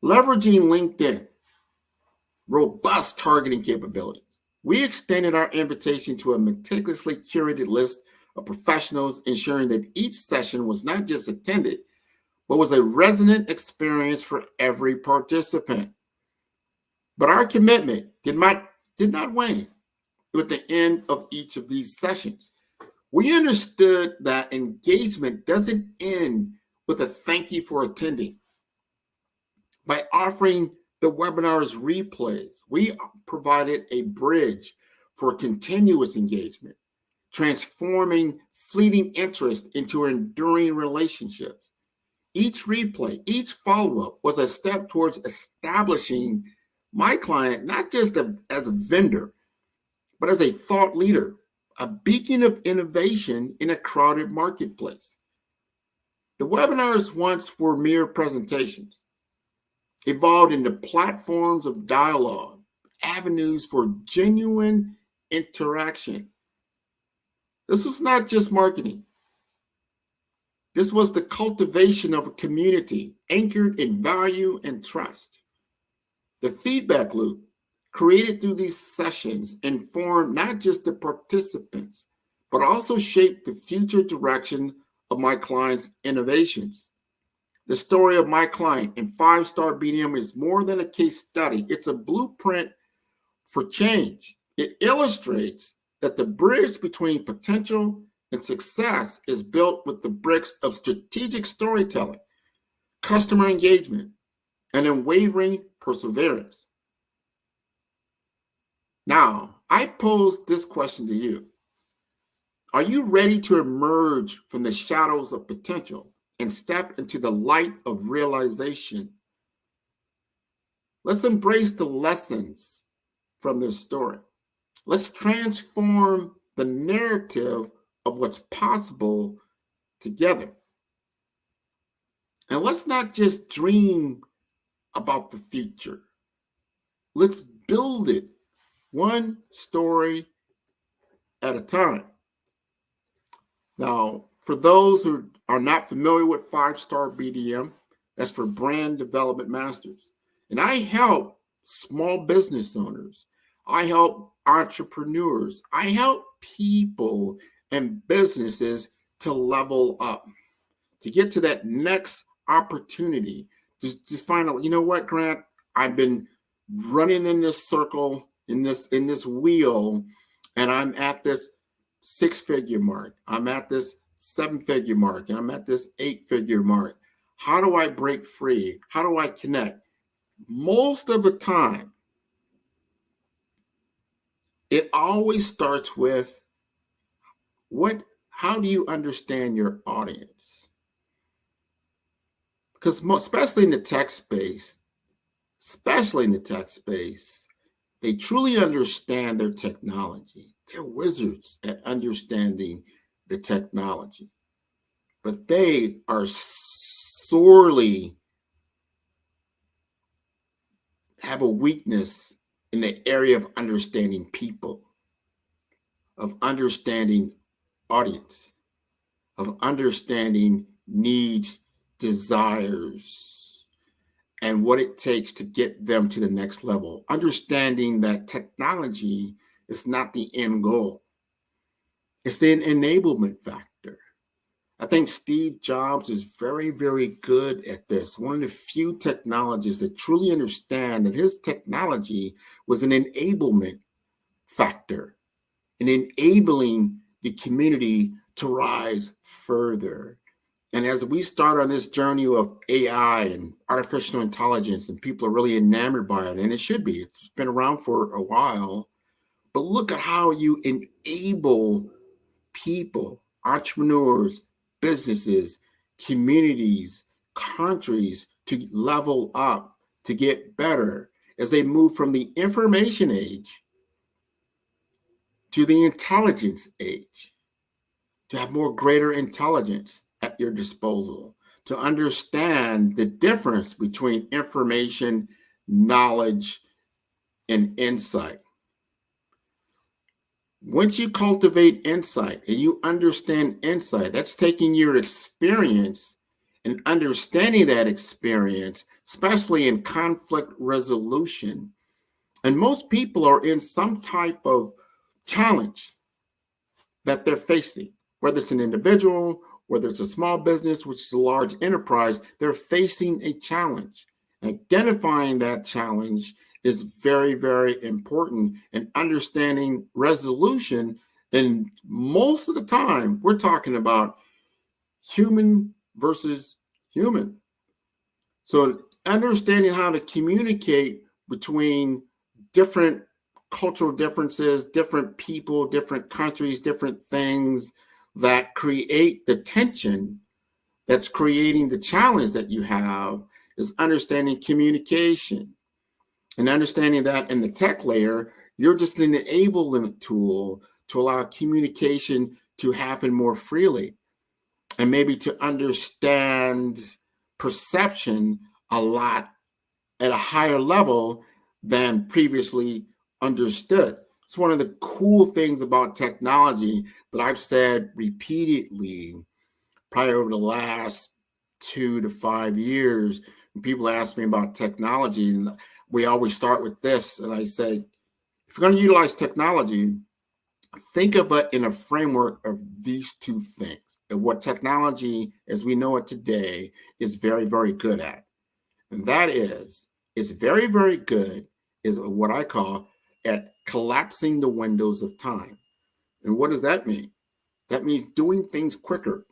Leveraging LinkedIn, robust targeting capabilities, we extended our invitation to a meticulously curated list of professionals, ensuring that each session was not just attended, but was a resonant experience for every participant. But our commitment did not wane with the end of each of these sessions. We understood that engagement doesn't end with a thank you for attending. By offering the webinar's replays, we provided a bridge for continuous engagement, transforming fleeting interest into enduring relationships. Each replay, each follow-up was a step towards establishing my client not just as a vendor, but as a thought leader, a beacon of innovation in a crowded marketplace. The webinars once were mere presentations, evolved into platforms of dialogue, avenues for genuine interaction. This was not just marketing. This was the cultivation of a community anchored in value and trust. The feedback loop created through these sessions informed not just the participants, but also shaped the future direction of my client's innovations. The story of my client in 5-Star BDM is more than a case study. It's a blueprint for change. It illustrates that the bridge between potential and success is built with the bricks of strategic storytelling, customer engagement, and unwavering perseverance. Now, I pose this question to you. Are you ready to emerge from the shadows of potential and step into the light of realization? Let's embrace the lessons from this story. Let's transform the narrative of what's possible together. And let's not just dream about the future. Let's build it one story at a time. Now, for those who are not familiar with 5-Star BDM, that's for Brand Development Masters. And I help small business owners. I help entrepreneurs. I help people and businesses to level up, to get to that next opportunity, to just find out, you know what, Grant, I've been running in this circle, in this wheel, and I'm at this 6-figure mark. I'm at this 7-figure mark, and I'm at this 8-figure mark. How do I break free? How do I connect? Most of the time, it always starts with how do you understand your audience? Because especially in the tech space, they truly understand their technology. They're wizards at understanding the technology, but they are sorely have a weakness in the area of understanding people, of understanding audience, of understanding needs, desires, and what it takes to get them to the next level. Understanding that technology is not the end goal. It's the enablement factor. I think Steve Jobs is very, very good at this. One of the few technologists that truly understand that his technology was an enablement factor, in enabling the community to rise further. And as we start on this journey of AI and artificial intelligence, and people are really enamored by it, and it should be, it's been around for a while, but look at how you enable people, entrepreneurs, businesses, communities, countries to level up, to get better as they move from the information age to the intelligence age, to have more greater intelligence at your disposal, to understand the difference between information, knowledge, and insight. Once you cultivate insight and you understand insight, that's taking your experience and understanding that experience, especially in conflict resolution. And most people are in some type of challenge that they're facing, whether it's an individual, whether it's a small business, which is a large enterprise, they're facing a challenge. Identifying that challenge is very, very important, and understanding resolution. And most of the time, we're talking about human versus human. So understanding how to communicate between different cultural differences, different people, different countries, different things that create the tension that's creating the challenge that you have is understanding communication. And understanding that in the tech layer, you're just an enablement tool to allow communication to happen more freely, and maybe to understand perception a lot at a higher level than previously understood. It's one of the cool things about technology that I've said repeatedly, probably over the last 2 to 5 years. When people ask me about technology, and we always start with this, and I say, if you're going to utilize technology, think of it in a framework of these two things, of what technology as we know it today is very, very good at. And that is, it's very, very good is what I call at collapsing the windows of time. And what does that mean? That means doing things quicker,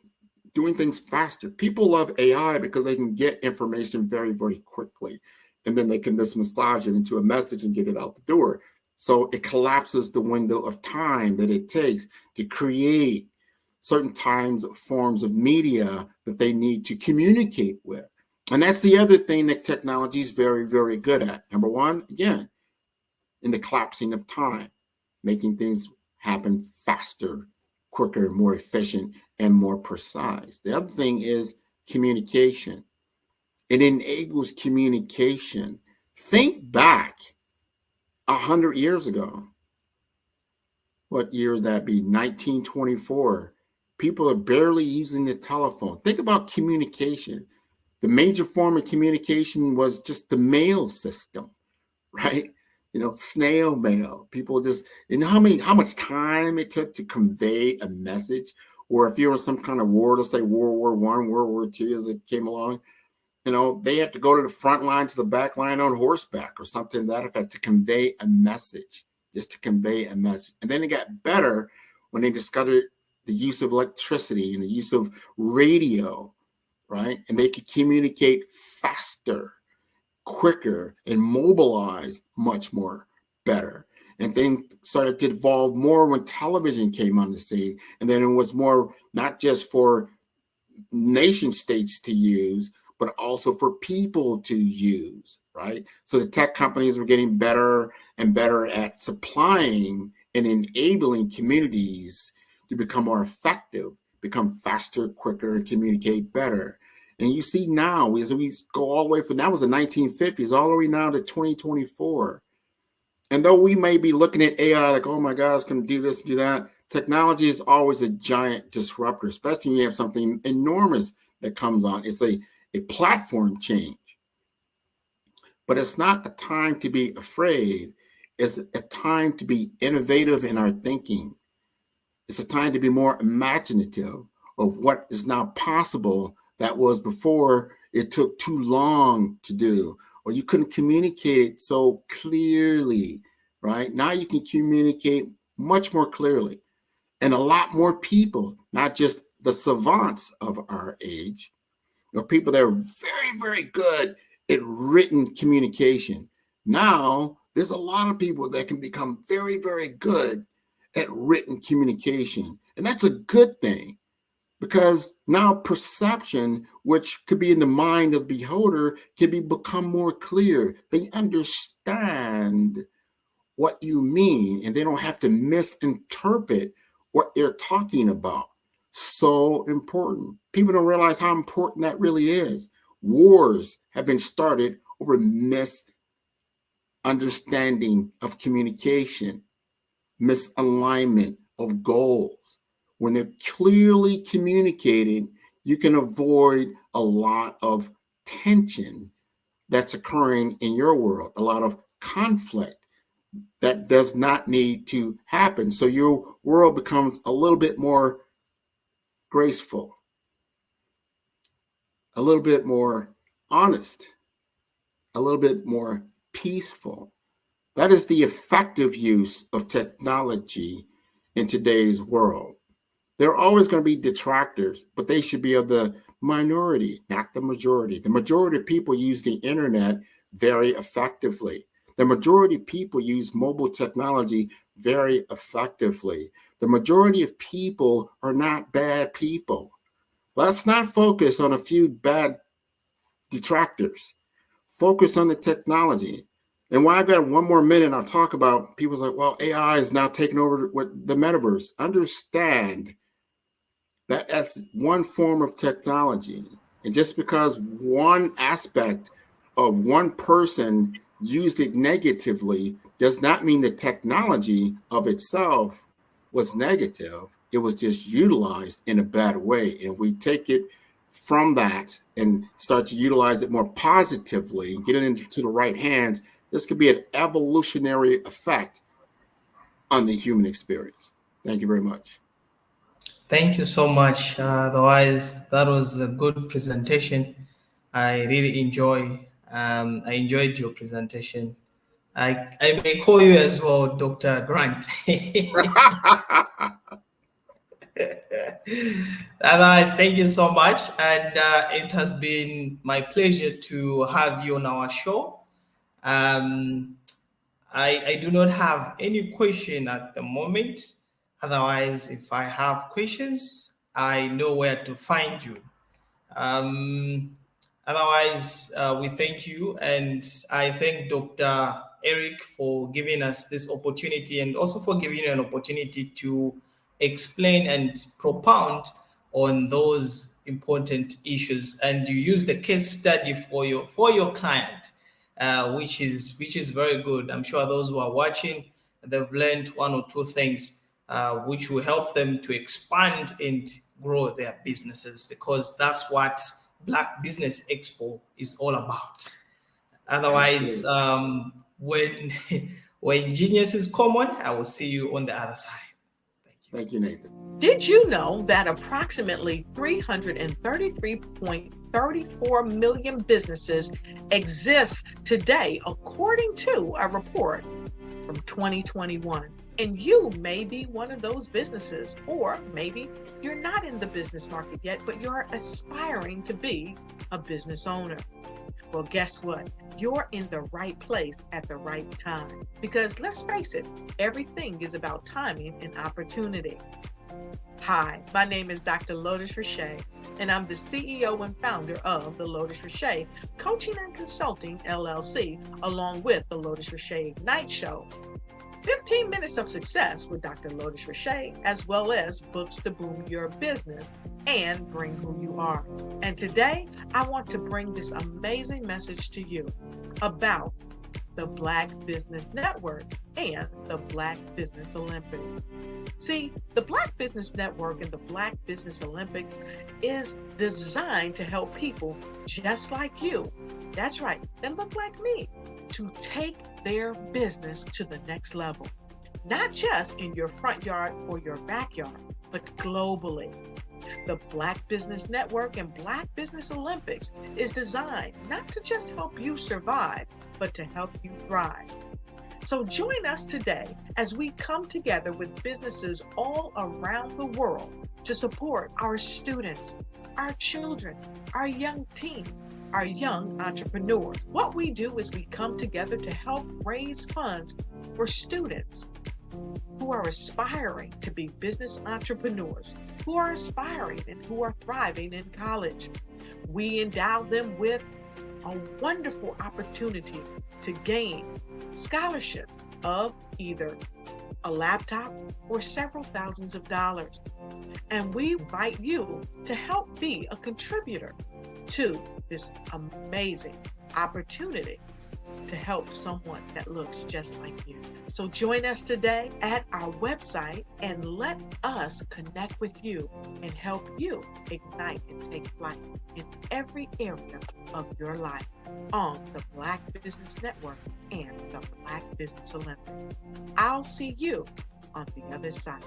doing things faster. People love AI because they can get information very, very quickly. And then they can just massage it into a message and get it out the door. So it collapses the window of time that it takes to create certain forms of media that they need to communicate with. And that's the other thing that technology is very, very good at. Number one, again, in the collapsing of time, making things happen faster, quicker, more efficient, and more precise. The other thing is communication. It enables communication. Think back 100 years ago. What year would that be? 1924. People are barely using the telephone. Think about communication. The major form of communication was just the mail system, right? Snail mail. People just, how much time it took to convey a message? Or if you were in some kind of war, let's say World War I, World War II as it came along, they had to go to the front line to the back line on horseback or something to that effect to convey a message, just to convey a message. And then it got better when they discovered the use of electricity and the use of radio, right? And they could communicate faster, quicker, and mobilize much more better. And things started to evolve more when television came on the scene. And then it was more not just for nation states to use, but also for people to use, right? So the tech companies were getting better and better at supplying and enabling communities to become more effective, become faster, quicker, and communicate better. And you see now, as we go all the way from, that was the 1950s, all the way now to 2024. And though we may be looking at AI like, oh my God, it's going to do this, do that, technology is always a giant disruptor, especially when you have something enormous that comes on. It's a platform change. But it's not a time to be afraid. It's a time to be innovative in our thinking. It's a time to be more imaginative of what is now possible that was before it took too long to do, or you couldn't communicate it so clearly, right? Now you can communicate much more clearly. And a lot more people, not just the savants of our age, or people that are very, very good at written communication. Now, there's a lot of people that can become very, very good at written communication. And that's a good thing, because now perception, which could be in the mind of the beholder, can become more clear. They understand what you mean, and they don't have to misinterpret what they're talking about. So important. People don't realize how important that really is. Wars have been started over misunderstanding of communication, misalignment of goals. When they're clearly communicated, you can avoid a lot of tension that's occurring in your world, a lot of conflict that does not need to happen. So your world becomes a little bit more graceful, a little bit more honest, a little bit more peaceful. That is the effective use of technology in today's world. There are always going to be detractors, but they should be of the minority, not the majority. The majority of people use the internet very effectively. The majority of people use mobile technology very effectively. The majority of people are not bad people. Let's not focus on a few bad detractors. Focus on the technology. And why I've got 1 more minute, I'll talk about people like, well, AI is now taking over the metaverse. Understand that that's one form of technology. And just because one aspect of one person used it negatively does not mean the technology of itself was negative. It was just utilized in a bad way. And if we take it from that and start to utilize it more positively, get it into the right hands, this could be an evolutionary effect on the human experience. Thank you very much. Thank you so much. Otherwise, that was a good presentation. I really I enjoyed your presentation. I may call you as well, Dr. Grant. Otherwise, thank you so much. And it has been my pleasure to have you on our show. I do not have any question at the moment. Otherwise, if I have questions, I know where to find you. Otherwise, we thank you. And I thank Dr. Eric for giving us this opportunity and also for giving you an opportunity to explain and propound on those important issues. And you use the case study for your client, which is very good. I'm sure those who are watching, they've learned 1 or 2 things which will help them to expand and grow their businesses, because that's what Black Business Expo is all about. Otherwise, when genius is common, I will see you on the other side. Thank you, Nathan. Did you know that approximately 333.34 million businesses exist today, according to a report from 2021? And you may be one of those businesses, or maybe you're not in the business market yet, but you're aspiring to be a business owner. Well, guess what? You're in the right place at the right time. Because let's face it, everything is about timing and opportunity. Hi, my name is Dr. Lotus Richey, and I'm the CEO and founder of the Lotus Richey Coaching and Consulting LLC, along with the Lotus Richey Ignite Show. 15 minutes of success with Dr. Lotus Richey, as well as books to boom your business and bring who you are. And today, I want to bring this amazing message to you about the Black Business Network and the Black Business Olympics. See, the Black Business Network and the Black Business Olympic is designed to help people just like you, that's right, that look like me, to take their business to the next level. Not just in your front yard or your backyard, but globally. The Black Business Network and Black Business Olympics is designed not to just help you survive, but to help you thrive. So join us today as we come together with businesses all around the world to support our students, our children, our young teens, our young entrepreneurs. What we do is we come together to help raise funds for students who are aspiring to be business entrepreneurs, who are aspiring and who are thriving in college. We endow them with a wonderful opportunity to gain scholarship of either a laptop or several thousands of dollars. And we invite you to help be a contributor to this amazing opportunity to help someone that looks just like you. So join us today at our website and let us connect with you and help you ignite and take flight in every area of your life on the Black Business Network and the Black Business Olympics. I'll see you on the other side.